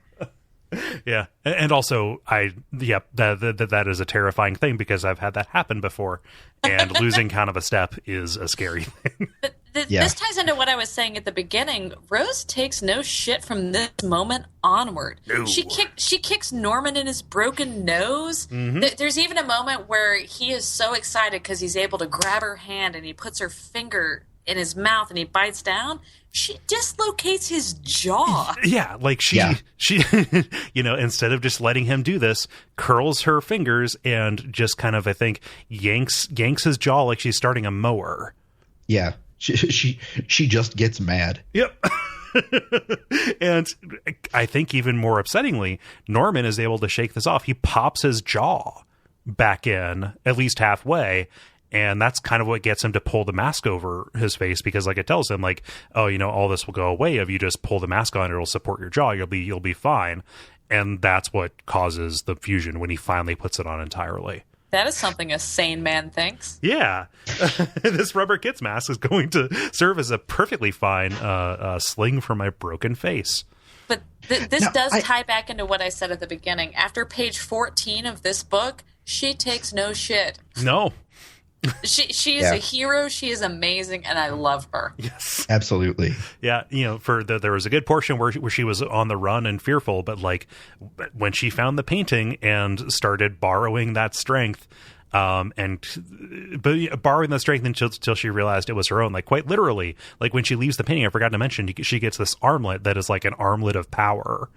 Yeah, and also that is a terrifying thing, because I've had that happen before, and losing count of a step is a scary thing. But this ties into what I was saying at the beginning. Rose takes no shit from this moment onward. No. She kicks Norman in his broken nose. Mm-hmm. There's even a moment where he is so excited because he's able to grab her hand, and he puts her finger in his mouth and he bites down. She dislocates his jaw. Yeah, she instead of just letting him do this, curls her fingers and just kind of, I think, yanks his jaw like she's starting a mower. Yeah, she just gets mad. Yep. And I think even more upsettingly, Norman is able to shake this off. He pops his jaw back in, at least halfway. And that's kind of what gets him to pull the mask over his face, because it tells him all this will go away if you just pull the mask on. It'll support your jaw. You'll be fine. And that's what causes the fusion when he finally puts it on entirely. That is something a sane man thinks. Yeah. This rubber kid's mask is going to serve as a perfectly fine sling for my broken face. But this does tie back into what I said at the beginning. After page 14 of this book, she takes no shit. No. She is a hero. She is amazing, and I love her. Yes, absolutely. Yeah, there was a good portion where she was on the run and fearful, but when she found the painting and started borrowing that strength, borrowing that strength until she realized it was her own. Quite literally, when she leaves the painting, I forgot to mention, she gets this armlet that is like an armlet of power,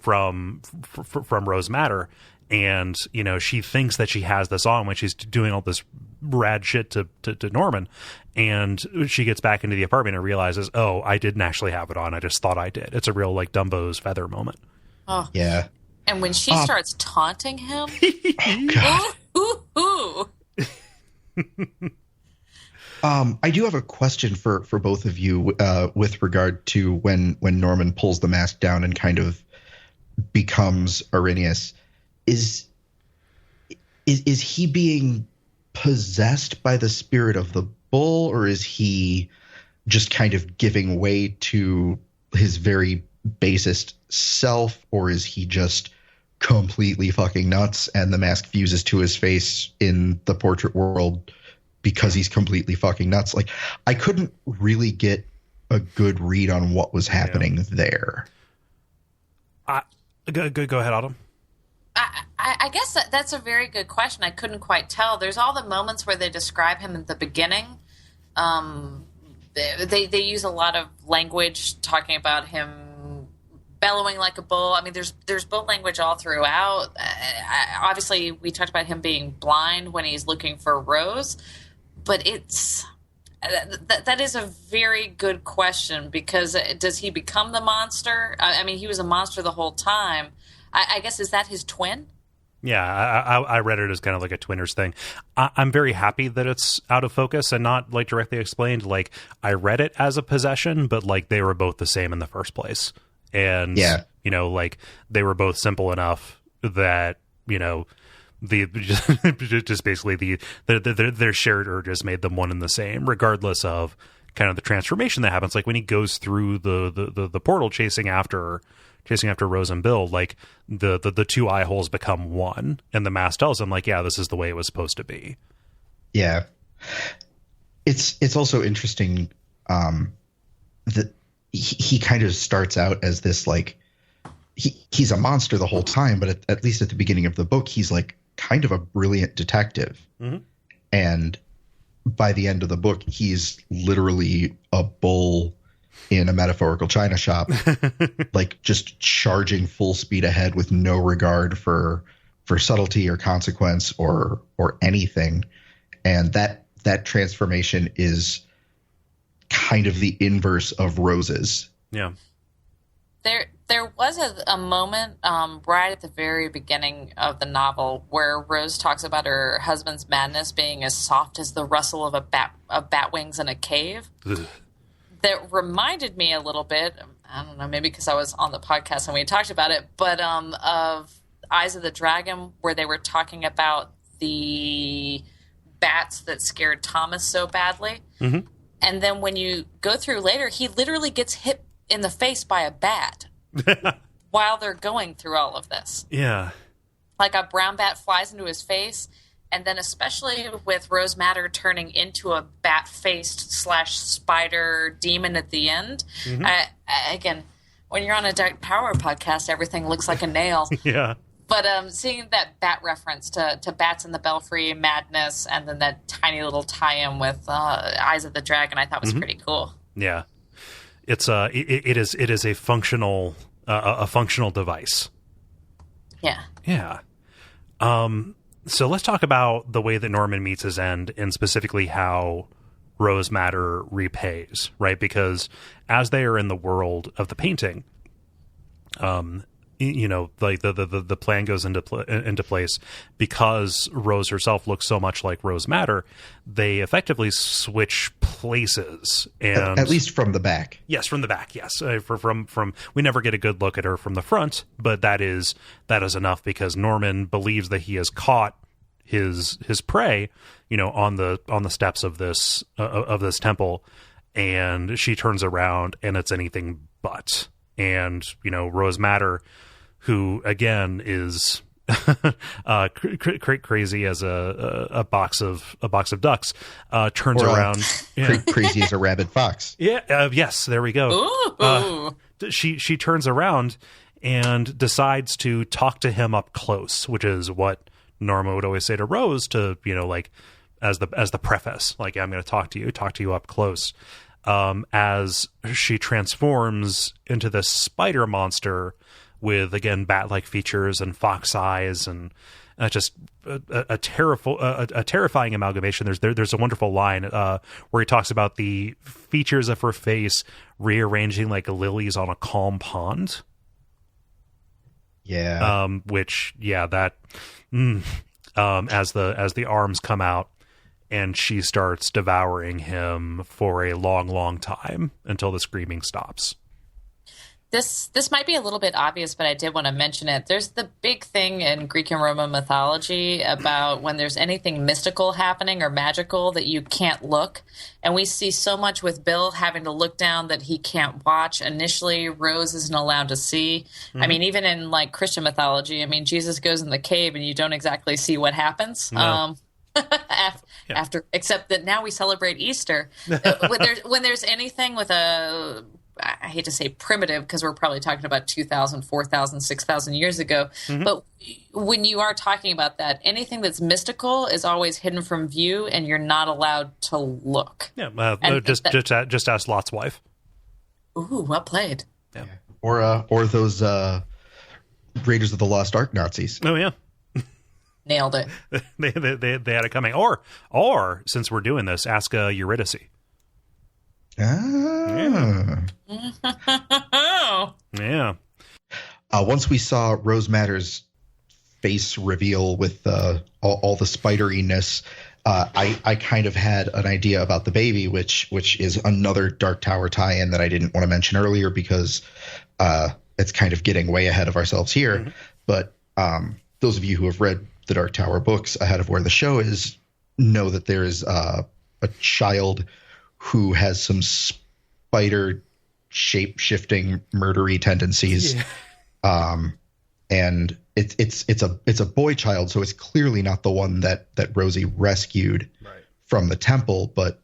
from Rose Matter. And, she thinks that she has this on when she's doing all this rad shit to Norman. And she gets back into the apartment and realizes, oh, I didn't actually have it on. I just thought I did. It's a real Dumbo's feather moment. Oh, yeah. And when she starts taunting him. Oh, God. I do have a question for both of you with regard to when Norman pulls the mask down and kind of becomes Arrhenius. Is he being possessed by the spirit of the bull, or is he just kind of giving way to his very basest self, or is he just completely fucking nuts and the mask fuses to his face in the portrait world because he's completely fucking nuts? Like, I couldn't really get a good read on what was happening there. Go ahead, Autumn. I guess that's a very good question. I couldn't quite tell. There's all the moments where they describe him at the beginning. They use a lot of language talking about him bellowing like a bull. I mean, there's bull language all throughout. Obviously, we talked about him being blind when he's looking for Rose, but that is a very good question, because does he become the monster? I mean, he was a monster the whole time. I guess, is that his twin? Yeah, I read it as kind of like a Twinners thing. I'm very happy that it's out of focus and not like directly explained. Like, I read it as a possession, but like they were both the same in the first place. And, you know, like they were both simple enough that, you know, just basically their shared urges made them one and the same, regardless of kind of the transformation that happens. Like when he goes through the portal chasing after Rose and Bill, like the two eye holes become one, and the mask tells him like, yeah, this is the way it was supposed to be. Yeah. It's also interesting that he kind of starts out as this, like, he's a monster the whole time, but at least at the beginning of the book, he's like kind of a brilliant detective. Mm-hmm. And by the end of the book, he's literally a bull in a metaphorical china shop, like just charging full speed ahead with no regard for subtlety or consequence or anything. And that transformation is kind of the inverse of Rose's. Yeah. There was a moment right at the very beginning of the novel where Rose talks about her husband's madness being as soft as the rustle of bat wings in a cave. Ugh. That reminded me a little bit, I don't know, maybe because I was on the podcast and we talked about it, but of Eyes of the Dragon, where they were talking about the bats that scared Thomas so badly. Mm-hmm. And then when you go through later, he literally gets hit in the face by a bat while they're going through all of this. Yeah. Like a brown bat flies into his face. And then especially with Rose Madder turning into a bat-faced / spider demon at the end. Mm-hmm. Again, when you're on a Dark Power podcast, everything looks like a nail. Yeah. But seeing that bat reference to Bats in the Belfry, Madness, and then that tiny little tie-in with Eyes of the Dragon, I thought was pretty cool. Yeah. It's it is a functional device. Yeah. Yeah. So let's talk about the way that Norman meets his end, and specifically how Rose Madder repays, right? Because as they are in the world of the painting, you know, like the plan goes into place because Rose herself looks so much like Rose Madder. They effectively switch places, and at least from the back. Yes, from the back. Yes, from we never get a good look at her from the front, but that is enough because Norman believes that he has caught his prey, you know, on the steps of this temple, and she turns around and it's anything but. And, you know, Rose Madder, who again is crazy as a box of ducks, turns around. Crazy as a rabid fox. Yeah. Yes. There we go. She turns around and decides to talk to him up close, which is what Norma would always say to Rose, to, you know, like as the preface, like, I'm going to talk to you up close. As she transforms into this spider monster with, again, bat-like features and fox eyes, and just a terrifying amalgamation. There's a wonderful line where he talks about the features of her face rearranging like lilies on a calm pond. Yeah. Which, yeah, that as the arms come out, and she starts devouring him for a long, long time until the screaming stops. This might be a little bit obvious, but I did want to mention it. There's the big thing in Greek and Roman mythology about when there's anything mystical happening or magical that you can't look. And we see so much with Bill having to look down that he can't watch. Initially, Rose isn't allowed to see. Mm-hmm. I mean, even in like Christian mythology, I mean, Jesus goes in the cave and you don't exactly see what happens. No. After, except that now we celebrate Easter. when there's anything with I hate to say primitive because we're probably talking about 2,000, 4,000, 6,000 years ago. Mm-hmm. But when you are talking about that, anything that's mystical is always hidden from view and you're not allowed to look. Yeah, just ask Lot's wife. Ooh, well played. Yeah. Or those Raiders of the Lost Ark Nazis. Oh, yeah. Nailed it. they had it coming. Or since we're doing this, ask Eurydice. Ah. Yeah. Once we saw Rose Matter's face reveal with all the spideriness, I kind of had an idea about the baby, which is another Dark Tower tie-in that I didn't want to mention earlier because it's kind of getting way ahead of ourselves here. Mm-hmm. But those of you who have read the Dark Tower books ahead of where the show is know that there is a child who has some spider shape-shifting murdery tendencies. Yeah. And it's a boy child, so it's clearly not the one that Rosie rescued from the temple, but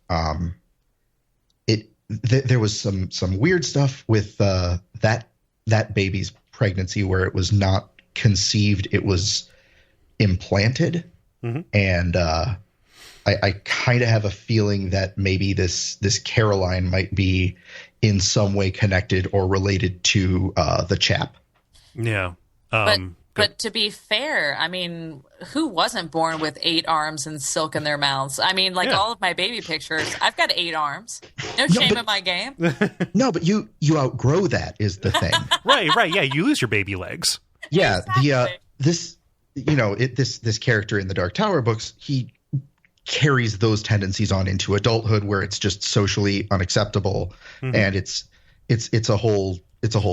there was some weird stuff with that baby's pregnancy where it was not conceived, it was implanted. Mm-hmm. And I kind of have a feeling that maybe this Caroline might be in some way connected or related to the chap. Yeah. But to be fair, I mean, who wasn't born with 8 arms and silk in their mouths? I mean, all of my baby pictures, I've got 8 arms. No shame in my game. No, but you outgrow that is the thing. Right. Yeah, you lose your baby legs. Yeah, exactly. This character in the Dark Tower books, he carries those tendencies on into adulthood where it's just socially unacceptable. Mm-hmm. And it's a whole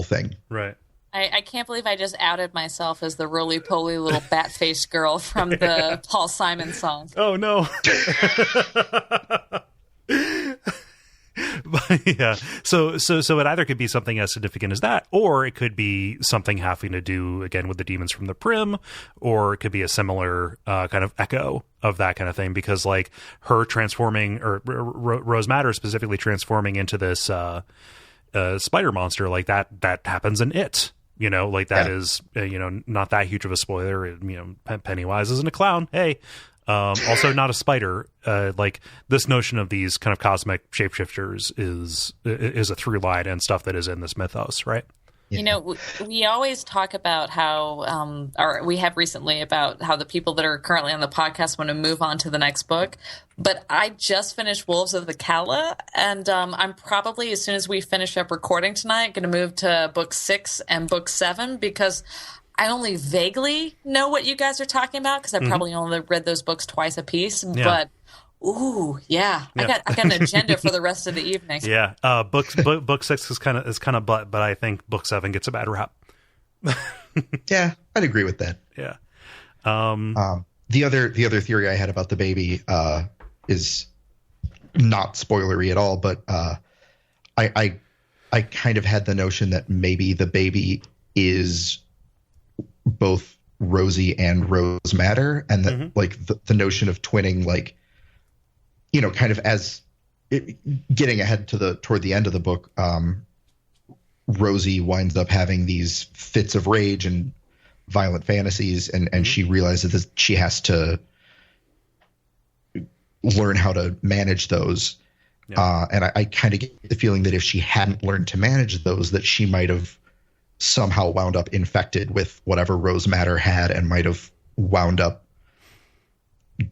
thing. Right. I can't believe I just outed myself as the roly-poly little bat-faced girl from the Paul Simon song. Oh, no. But, yeah. So it either could be something as significant as that, or it could be something having to do, again, with the demons from the Prim, or it could be a similar kind of echo of that kind of thing, because, like, her transforming, or Rose Matter specifically transforming into this spider monster, like, that happens in It. You know, like that is, not that huge of a spoiler. Pennywise isn't a clown. Hey, also not a spider. Like this notion of these kind of cosmic shapeshifters is a through line and stuff that is in this mythos, right? Yeah. We always talk about how, or we have recently about how the people that are currently on the podcast want to move on to the next book. But I just finished Wolves of the Calla, and I'm probably, as soon as we finish up recording tonight, going to move to book 6 and book 7 because I only vaguely know what you guys are talking about because I probably only read those books twice a piece. Yeah. But ooh, yeah. I got an agenda for the rest of the evening. Yeah, book 6 is kind of but I think book 7 gets a bad rap. Yeah, I'd agree with that. Yeah. The other theory I had about the baby is not spoilery at all, but I kind of had the notion that maybe the baby is both Rosie and Rose Matter, and that like the notion of twinning, like, kind of as getting ahead toward the end of the book, Rosie winds up having these fits of rage and violent fantasies, and she realizes that she has to learn how to manage those. Yeah. And I kind of get the feeling that if she hadn't learned to manage those, that she might have somehow wound up infected with whatever Rose Matter had and might have wound up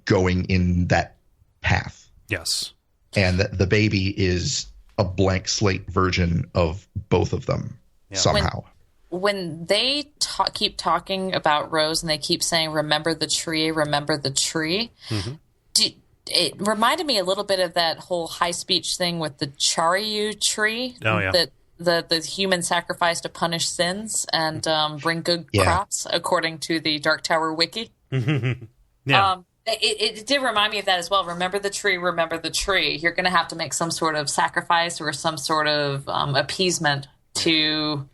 going in that path. Yes. And that the baby is a blank slate version of both of them somehow. When they keep talking about Rose and they keep saying, remember the tree, it reminded me a little bit of that whole high speech thing with the Charyu tree. Oh, yeah. the human sacrifice to punish sins and bring good crops, according to the Dark Tower wiki. Yeah. It did remind me of that as well. Remember the tree, remember the tree. You're going to have to make some sort of sacrifice or some sort of appeasement to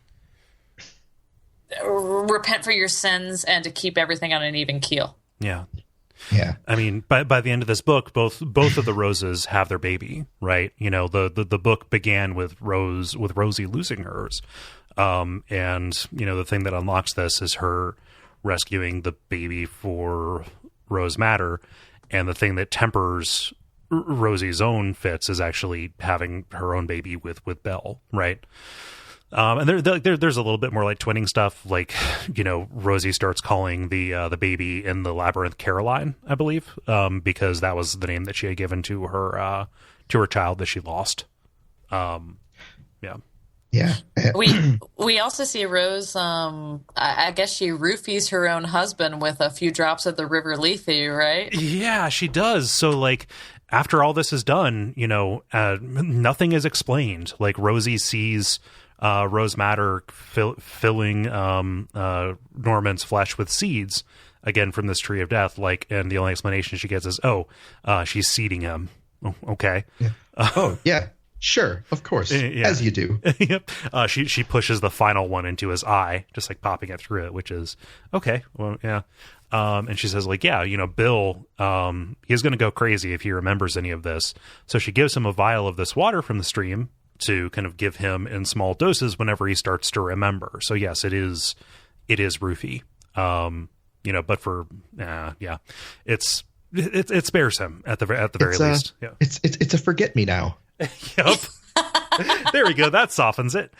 repent for your sins and to keep everything on an even keel. Yeah. Yeah. I mean, by the end of this book, both of the Roses have their baby, right? You know, the book began with Rosie losing hers. And, you know, the thing that unlocks this is her rescuing the baby for Rose Madder. And the thing that tempers Rosie's own fits is actually having her own baby with Belle, right? And there's a little bit more like twinning stuff. Like, you know, Rosie starts calling the baby in the labyrinth Caroline, I believe, because that was the name that she had given to her child that she lost. Yeah. Yeah. We also see Rose. I guess she roofies her own husband with a few drops of the River Lethe, right? Yeah, she does. So, like, after all this is done, you know, nothing is explained. Like, Rosie sees Rose Madder filling Norman's flesh with seeds, again from this tree of death. Like, and the only explanation she gets is, she's seeding him. Oh, okay. Yeah. Yeah. Sure, of course, as you do. Yep. She pushes the final one into his eye, just like popping it through it, which is okay. Well, yeah. And she says, like, yeah, you know, Bill, he's going to go crazy if he remembers any of this. So she gives him a vial of this water from the stream to kind of give him in small doses whenever he starts to remember. So yes, it is roofie. You know, but for it spares him at the very least. Yeah. It's a forget me now. Yep. There we go. That softens it.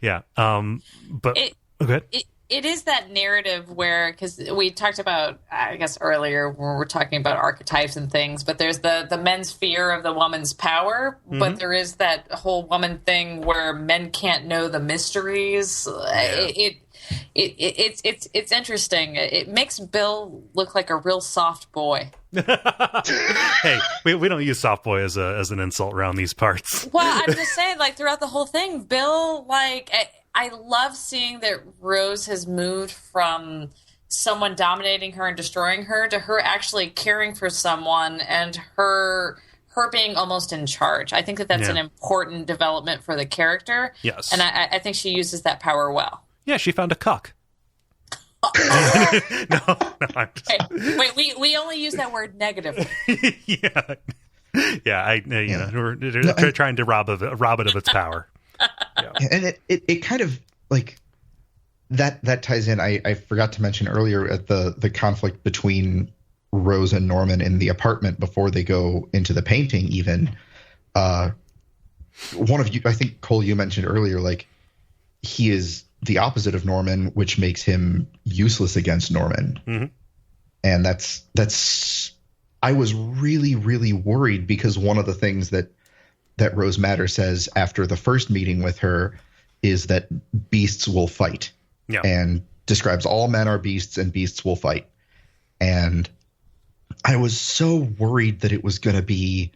Yeah. But okay. It is that narrative where, because we talked about, I guess earlier when we're talking about archetypes and things, but there's the men's fear of the woman's power, but there is that whole woman thing where men can't know the mysteries. Yeah. It's interesting. It makes Bill look like a real soft boy. Hey, we don't use soft boy as an insult around these parts. Well, I'm just saying, like, throughout the whole thing, Bill, like, I love seeing that Rose has moved from someone dominating her and destroying her to her actually caring for someone and her being almost in charge. I think that's an important development for the character. Yes. And I think she uses that power well. Yeah, she found a cuck. No, I'm just... Wait, we only use that word negatively. Yeah. We're trying to rob it of its power. Yeah. And it kind of like that ties in. I forgot to mention earlier at the conflict between Rose and Norman in the apartment before they go into the painting. Even one of you, I think Cole, you mentioned earlier, like he is the opposite of Norman, which makes him useless against Norman. Mm-hmm. And that's I was really, really worried because one of the things that Rose Madder says after the first meeting with her is that beasts will fight, and describes all men are beasts and beasts will fight. And I was so worried that it was going to be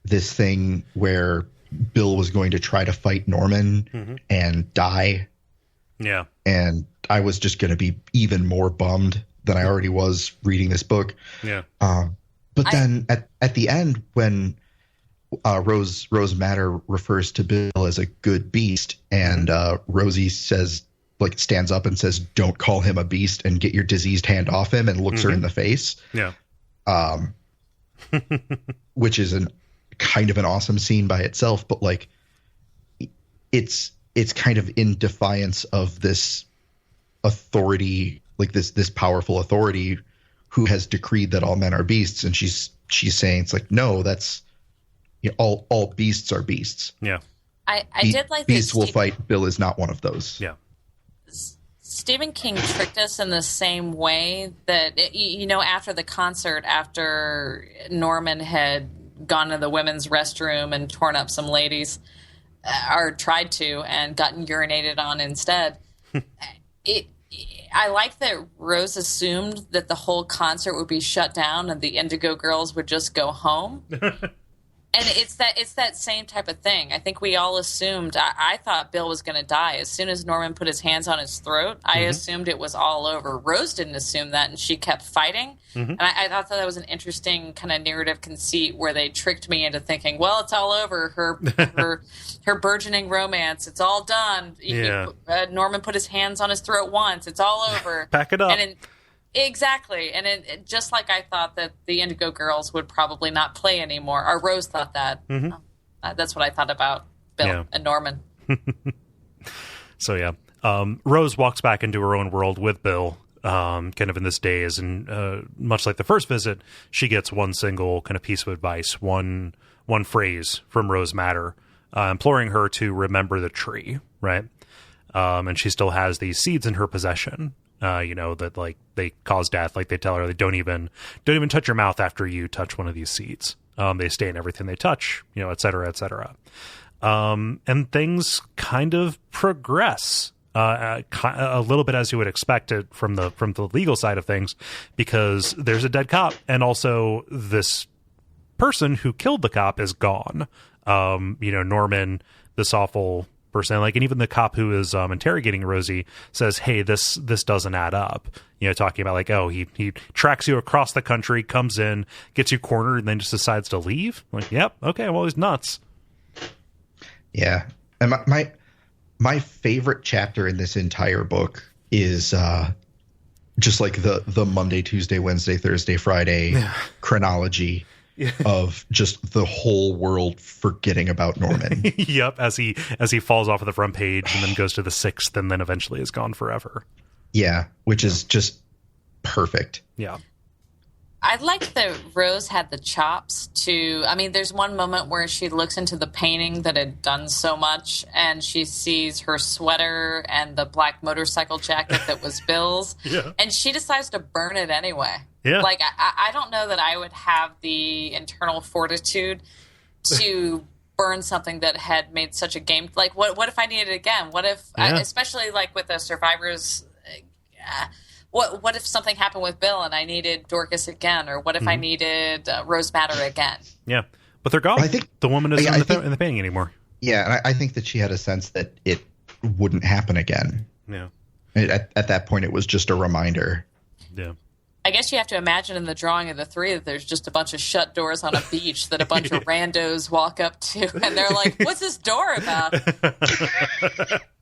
this thing where Bill was going to try to fight Norman and die. Yeah. And I was just going to be even more bummed than I already was reading this book. Yeah. But then at the end, when Rose Madder refers to Bill as a good beast, and Rosie says, like, stands up and says, "Don't call him a beast and get your diseased hand off him," and looks her in the face. Yeah. Which is kind of an awesome scene by itself, but like it's kind of in defiance of this authority, like this powerful authority who has decreed that all men are beasts. And she's saying, it's like, no, that's, all beasts are beasts. Yeah. I did like beasts will fight. Bill is not one of those. Yeah. Stephen King tricked us in the same way that, after the concert, after Norman had gone to the women's restroom and torn up some ladies, or tried to, and gotten urinated on instead. I like that Rose assumed that the whole concert would be shut down and the Indigo Girls would just go home. And it's that same type of thing. I think we all assumed. I thought Bill was going to die as soon as Norman put his hands on his throat. I assumed it was all over. Rose didn't assume that, and she kept fighting. And I thought that was an interesting kind of narrative conceit where they tricked me into thinking, well, it's all over. Her burgeoning romance. It's all done. Yeah. Norman put his hands on his throat once. It's all over. Pack it up. Exactly. And it, just like I thought that the Indigo Girls would probably not play anymore, or Rose thought that. That's what I thought about Bill and Norman. So, yeah. Rose walks back into her own world with Bill, kind of in this daze. And much like the first visit, she gets one single kind of piece of advice, one phrase from Rose Madder, imploring her to remember the tree, right? And she still has these seeds in her possession. That like they cause death. Like they tell her, they don't even touch your mouth after you touch one of these seeds. They stay in everything they touch, et cetera, et cetera. And things kind of progress a little bit as you would expect it from the legal side of things, because there's a dead cop, and also this person who killed the cop is gone. Norman, this awful person, like, and even the cop who is interrogating Rosie says, hey, this doesn't add up, talking about like, oh, he tracks you across the country, comes in, gets you cornered, and then just decides to leave. Like, yep, okay, well, he's nuts. Yeah. And my favorite chapter in this entire book is just like the Monday, Tuesday, Wednesday, Thursday, Friday chronology of just the whole world forgetting about Norman. Yep, as he falls off of the front page and then goes to the 6th and then eventually is gone forever. Yeah, which is just perfect. Yeah. I like that Rose had the chops to, I mean, there's one moment where she looks into the painting that had done so much, and she sees her sweater and the black motorcycle jacket that was Bill's, and she decides to burn it anyway. Yeah. Like, I don't know that I would have the internal fortitude to burn something that had made such a game. Like, what if I needed it again? What if, especially like with the survivors, what if something happened with Bill and I needed Dorcas again? Or what if I needed Rose Madder again? Yeah, but they're gone. I think the woman isn't in the painting anymore. Yeah, and I think that she had a sense that it wouldn't happen again. Yeah. At that point, it was just a reminder. Yeah. I guess you have to imagine in the drawing of the 3 that there's just a bunch of shut doors on a beach that a bunch of randos walk up to, and they're like, "What's this door about?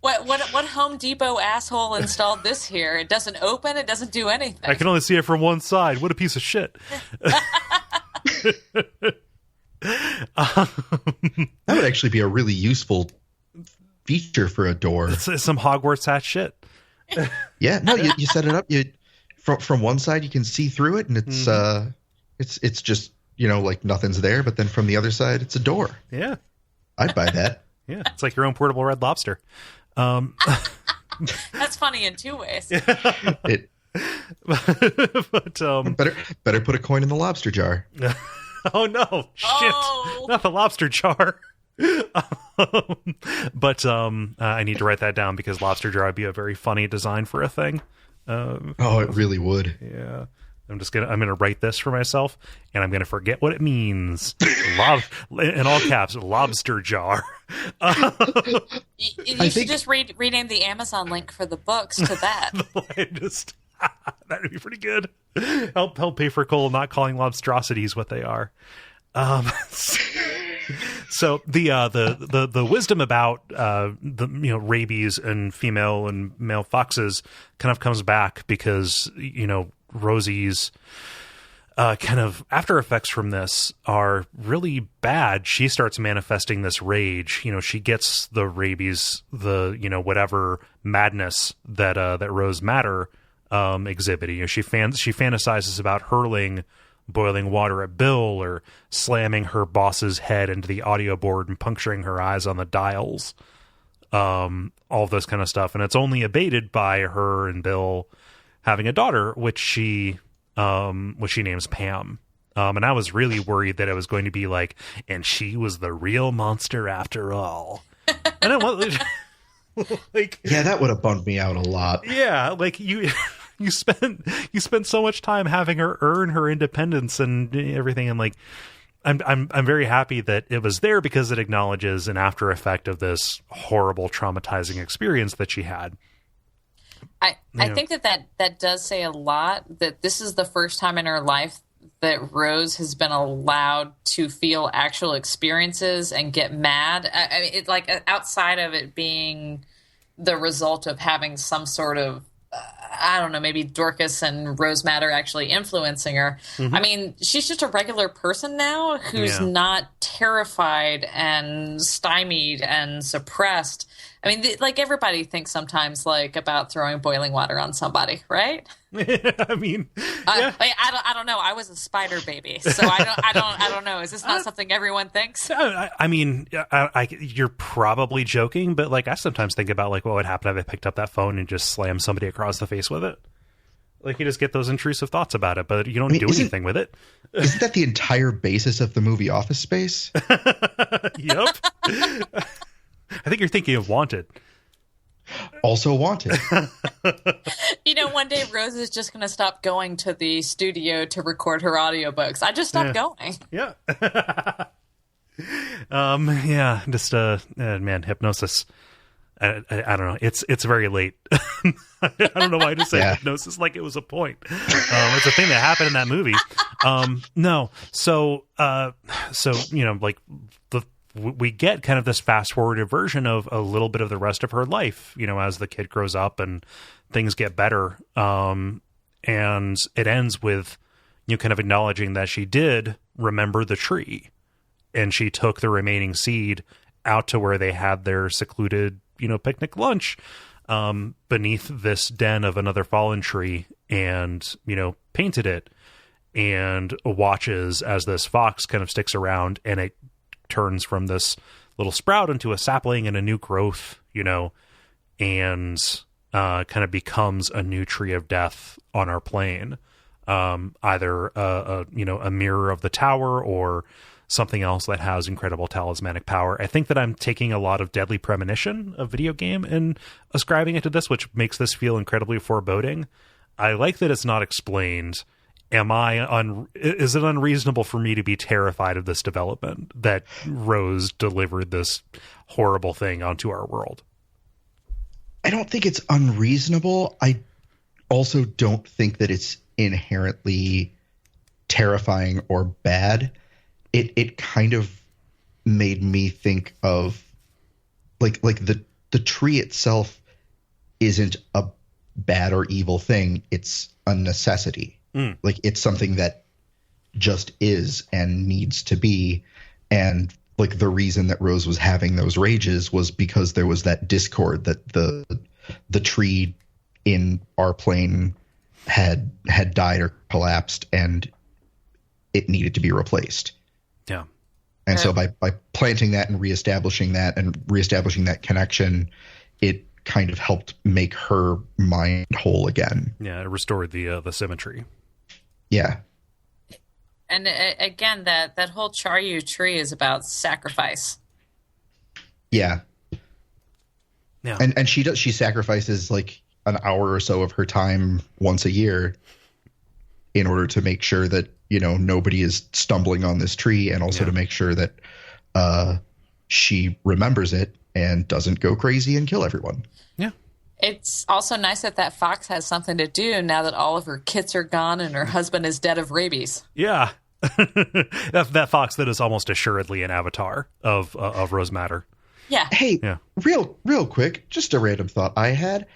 What Home Depot asshole installed this here? It doesn't open. It doesn't do anything. I can only see it from one side. What a piece of shit." That would actually be a really useful feature for a door. It's some Hogwarts hat shit. Yeah, no, you set it up. From one side you can see through it, and it's just like nothing's there. But then from the other side, it's a door. Yeah, I'd buy that. Yeah, it's like your own portable Red Lobster. That's funny in 2 ways. But better put a coin in the lobster jar. Oh no! Shit! Oh. Not the lobster jar. But I need to write that down, because lobster jar would be a very funny design for a thing. It really would. Yeah. I'm gonna write this for myself, and I'm gonna forget what it means. In all caps, lobster jar. You should just rename the Amazon link for the books to that. That would be pretty good. Help pay for Cole not calling lobstrosities what they are. So the wisdom about rabies and female and male foxes kind of comes back, because Rosie's kind of after effects from this are really bad. She starts manifesting this rage. She gets the rabies, whatever madness that Rose Madder exhibited. She fantasizes about hurling boiling water at Bill, or slamming her boss's head into the audio board and puncturing her eyes on the dials. All this kind of stuff. And it's only abated by her and Bill having a daughter, which she names Pam. And I was really worried that it was going to be like, and she was the real monster after all. And yeah, that would have bummed me out a lot. Yeah, like you spent so much time having her earn her independence and everything, and like I'm very happy that it was there because it acknowledges an after effect of this horrible, traumatizing experience that she had. I think that does say a lot, that this is the first time in her life that Rose has been allowed to feel actual experiences and get mad. I mean, like outside of it being the result of having some sort of, I don't know, maybe Dorcas and Rose Matter actually influencing her. Mm-hmm. I mean, she's just a regular person now who's not terrified and stymied and suppressed. I mean, like everybody thinks sometimes, like about throwing boiling water on somebody, right? I mean, yeah. I don't know. I was a spider baby, so I don't know. Is this not something everyone thinks? I mean, you're probably joking, but like I sometimes think about like what would happen if I picked up that phone and just slammed somebody across the face with it. Like you just get those intrusive thoughts about it, but you don't do anything with it. Isn't that the entire basis of the movie Office Space? Yep. I think you're thinking of Wanted. Also Wanted. One day Rose is just going to stop going to the studio to record her audiobooks. I just stopped going. Yeah. Yeah. Just man, hypnosis. I don't know. It's very late. I don't know why I just say hypnosis like it was a point. It's a thing that happened in that movie. No. So like we get kind of this fast forwarded version of a little bit of the rest of her life, as the kid grows up and things get better. And it ends with, kind of acknowledging that she did remember the tree and she took the remaining seed out to where they had their secluded, picnic lunch, beneath this den of another fallen tree and, painted it and watches as this fox kind of sticks around and it turns from this little sprout into a sapling and a new growth, and kind of becomes a new tree of death on our plane. Either a mirror of the tower or something else that has incredible talismanic power. I think that I'm taking a lot of Deadly Premonition, a video game, and ascribing it to this, which makes this feel incredibly foreboding. I like that it's not explained. Is it unreasonable for me to be terrified of this development that Rose delivered this horrible thing onto our world? I don't think it's unreasonable. I also don't think that it's inherently terrifying or bad. It kind of made me think of like the tree itself isn't a bad or evil thing. It's a necessity. Like it's something that just is and needs to be. And like the reason that Rose was having those rages was because there was that discord that the tree in our plane had died or collapsed and it needed to be replaced. Yeah. And so by planting that and reestablishing that connection, it kind of helped make her mind whole again. Yeah, it restored the symmetry. Yeah. And again, that whole Charyu tree is about sacrifice. Yeah. Yeah. And she sacrifices like an hour or so of her time once a year in order to make sure that, nobody is stumbling on this tree, and also to make sure that she remembers it and doesn't go crazy and kill everyone. Yeah. It's also nice that fox has something to do now that all of her kits are gone and her husband is dead of rabies. Yeah. that fox that is almost assuredly an avatar of Rose Matter. Yeah. Hey, real quick, just a random thought I had.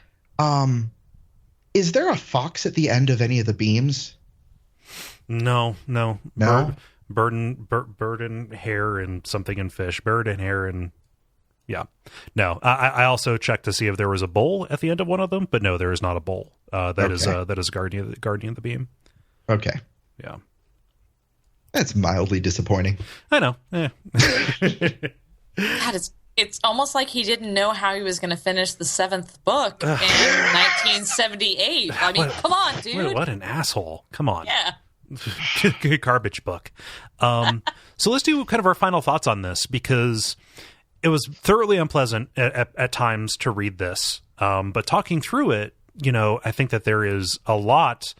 Is there a fox at the end of any of the beams? No. No? Bird and hare and something and fish. Bird and hare and yeah. No. I also checked to see if there was a bowl at the end of one of them, but no, there is not a bowl. That is Guardian of the Beam. Okay. Yeah. That's mildly disappointing. I know. Yeah. God, it's almost like he didn't know how he was going to finish the 7th book in 1978. I mean, come on, dude. What an asshole. Come on. Yeah. Garbage book. So let's do kind of our final thoughts on this, because it was thoroughly unpleasant at times to read this. But talking through it, I think that there is a lot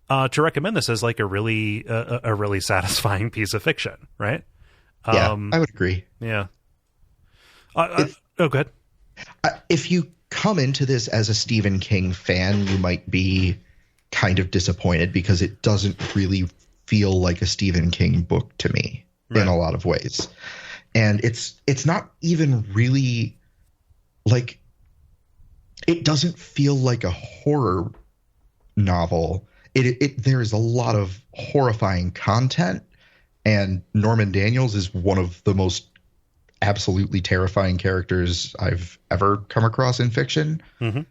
to recommend this as like a really satisfying piece of fiction, right? Yeah, I would agree. Yeah. Go ahead. If you come into this as a Stephen King fan, you might be kind of disappointed because it doesn't really feel like a Stephen King book to me in a lot of ways. And it's not even really like, it doesn't feel like a horror novel. There's a lot of horrifying content, and Norman Daniels is one of the most absolutely terrifying characters I've ever come across in fiction. Mm-hmm.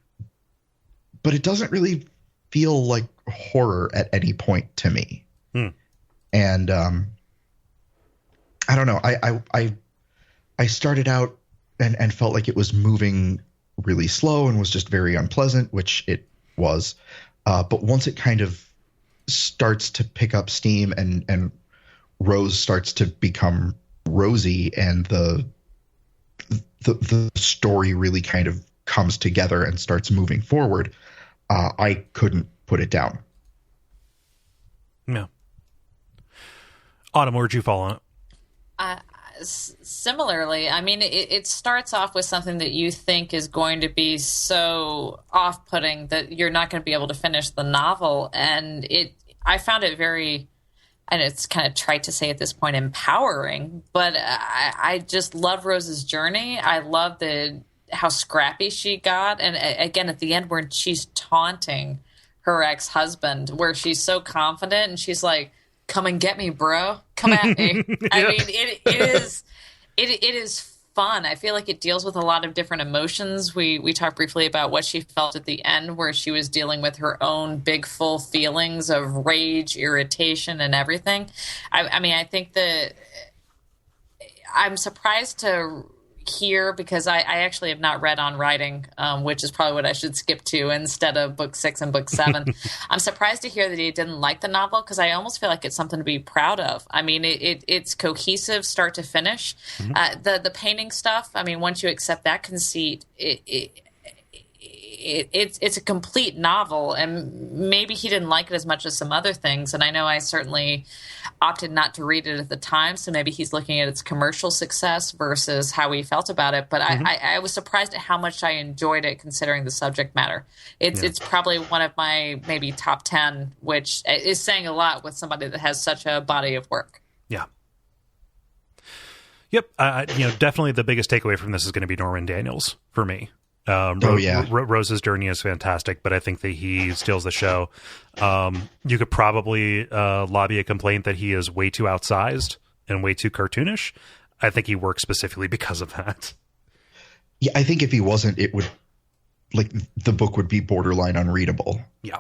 But it doesn't really feel like horror at any point to me. And I don't know. I started out and felt like it was moving really slow and was just very unpleasant, which it was. But once it kind of starts to pick up steam and Rose starts to become Rosie, and the story really kind of comes together and starts moving forward, I couldn't put it down. Yeah. Autumn, where'd you fall on it? Similarly, I mean, it starts off with something that you think is going to be so off-putting that you're not going to be able to finish the novel. And I found it very, and it's kind of trite to say at this point, empowering, but I just love Rose's journey. I love how scrappy she got. And again, at the end where she's taunting her ex-husband, where she's so confident and she's like, "Come and get me, bro. Come at me." I mean, it is fun. I feel like it deals with a lot of different emotions. We talked briefly about what she felt at the end, where she was dealing with her own big, full feelings of rage, irritation, and everything. I mean, I think that I'm surprised to hear, because I actually have not read on writing, which is probably what I should skip to instead of book 6 and book 7. I'm surprised to hear that he didn't like the novel, because I almost feel like it's something to be proud of. I mean, it's cohesive start to finish. Mm-hmm. The painting stuff, I mean, once you accept that conceit, it's a complete novel, and maybe he didn't like it as much as some other things. And I know I certainly opted not to read it at the time, so maybe he's looking at its commercial success versus how he felt about it. But mm-hmm. I was surprised at how much I enjoyed it, considering the subject matter. It's probably one of my maybe top 10, which is saying a lot with somebody that has such a body of work. Yeah. Yep. Definitely the biggest takeaway from this is going to be Norman Daniels for me. Rose's journey is fantastic, but I think that he steals the show. You could probably lobby a complaint that he is way too outsized and way too cartoonish. I think he works specifically because of that. Yeah, I think if he wasn't, it would, like, the book would be borderline unreadable. Yeah.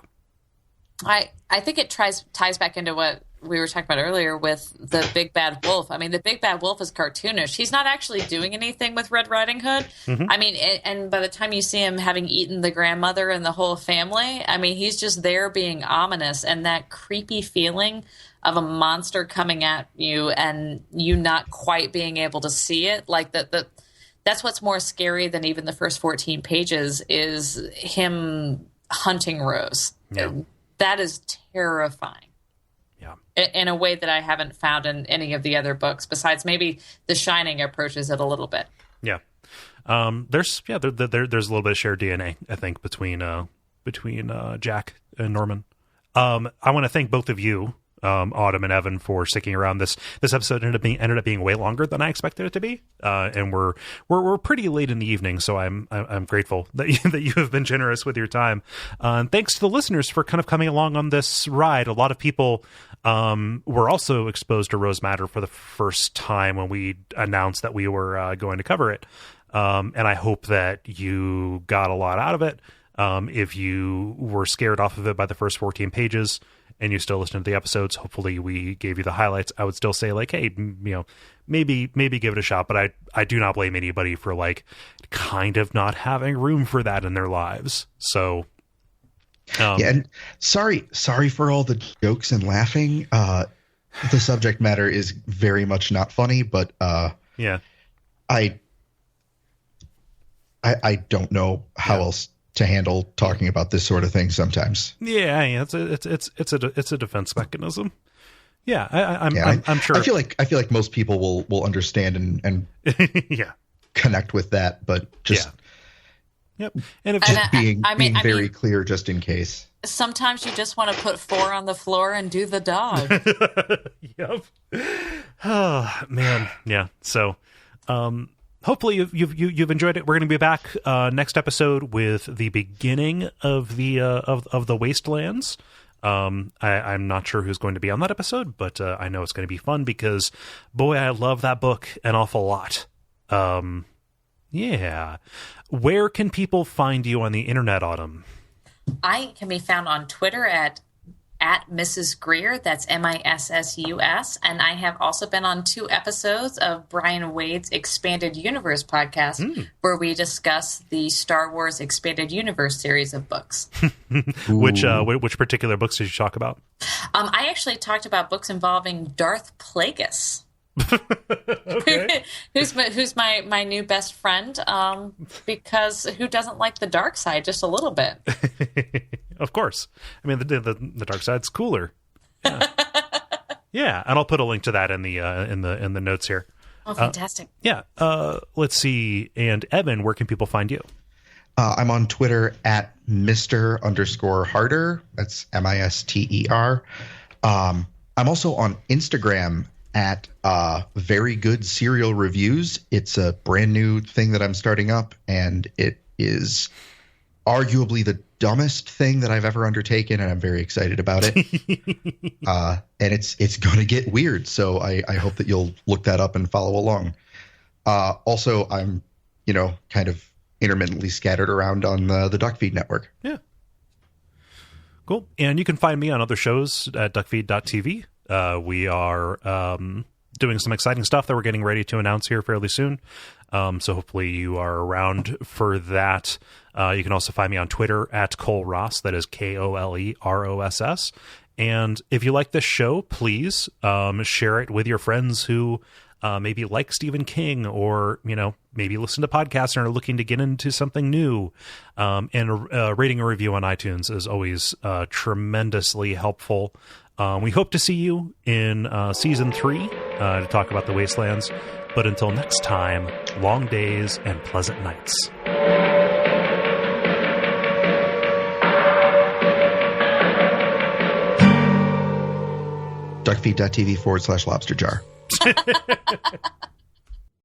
I think it ties back into what we were talking about earlier with the Big Bad Wolf. I mean, the Big Bad Wolf is cartoonish. He's not actually doing anything with Red Riding Hood. Mm-hmm. I mean, and by the time you see him having eaten the grandmother and the whole family, I mean, he's just there being ominous, and that creepy feeling of a monster coming at you and you not quite being able to see it. Like that's what's more scary than even the first 14 pages is him hunting Rose. Yeah. That is terrifying. Yeah. In a way that I haven't found in any of the other books, besides maybe The Shining approaches it a little bit. Yeah. There's a little bit of shared DNA, I think, between Jack and Norman. I want to thank both of you, Autumn and Evan, for sticking around. This episode ended up being way longer than I expected it to be, and we're pretty late in the evening, so I'm grateful that you have been generous with your time. And thanks to the listeners for kind of coming along on this ride. A lot of people were also exposed to Rose Matter for the first time when we announced that we were going to cover it, and I hope that you got a lot out of it. If you were scared off of it by the first 14 pages and you still listen to the episodes, hopefully we gave you the highlights. I would still say, like, hey, maybe give it a shot, but I do not blame anybody for, like, kind of not having room for that in their lives. So and sorry for all the jokes and laughing. The subject matter is very much not funny, but I don't know how else to handle talking about this sort of thing sometimes. Yeah, it's a defense mechanism. Yeah, I'm sure. I feel like most people will understand and yeah, connect with that, but just yep. And if just being very clear, just in case. Sometimes you just want to put 4 on the floor and do the dog. Yep. Oh man, yeah. So, hopefully you've enjoyed it. We're going to be back next episode with the beginning of the of the Wastelands. I'm not sure who's going to be on that episode, but I know it's going to be fun because, boy, I love that book an awful lot. Yeah. Where can people find you on the internet, Autumn? I can be found on Twitter at Mrs. Greer. That's MISSUS. And I have also been on 2 episodes of Brian Wade's Expanded Universe podcast, where we discuss the Star Wars Expanded Universe series of books. Which particular books did you talk about? I actually talked about books involving Darth Plagueis. Okay. who's my new best friend, because who doesn't like the dark side just a little bit? Of course. I mean, the dark side's cooler. Yeah. Yeah, and I'll put a link to that in the notes here. Oh, fantastic. Yeah. Let's see. And Evan, where can people find you? I'm on Twitter at Mr_Harder. That's MISTER. I'm also on Instagram at Very Good Serial Reviews. It's a brand new thing that I'm starting up, and it is arguably the dumbest thing that I've ever undertaken, and I'm very excited about it. And it's going to get weird, so I hope that you'll look that up and follow along. Also, I'm kind of intermittently scattered around on the Duckfeed network. Yeah. Cool. And you can find me on other shows at Duckfeed.tv. We are doing some exciting stuff that we're getting ready to announce here fairly soon. So hopefully you are around for that. You can also find me on Twitter at Cole Ross. That is KOLEROSS. And if you like this show, please share it with your friends who maybe like Stephen King, or maybe listen to podcasts and are looking to get into something new. And rating a review on iTunes is always tremendously helpful. We hope to see you in season 3 to talk about the Wastelands. But until next time, long days and pleasant nights. Duckfeed.tv /lobster jar.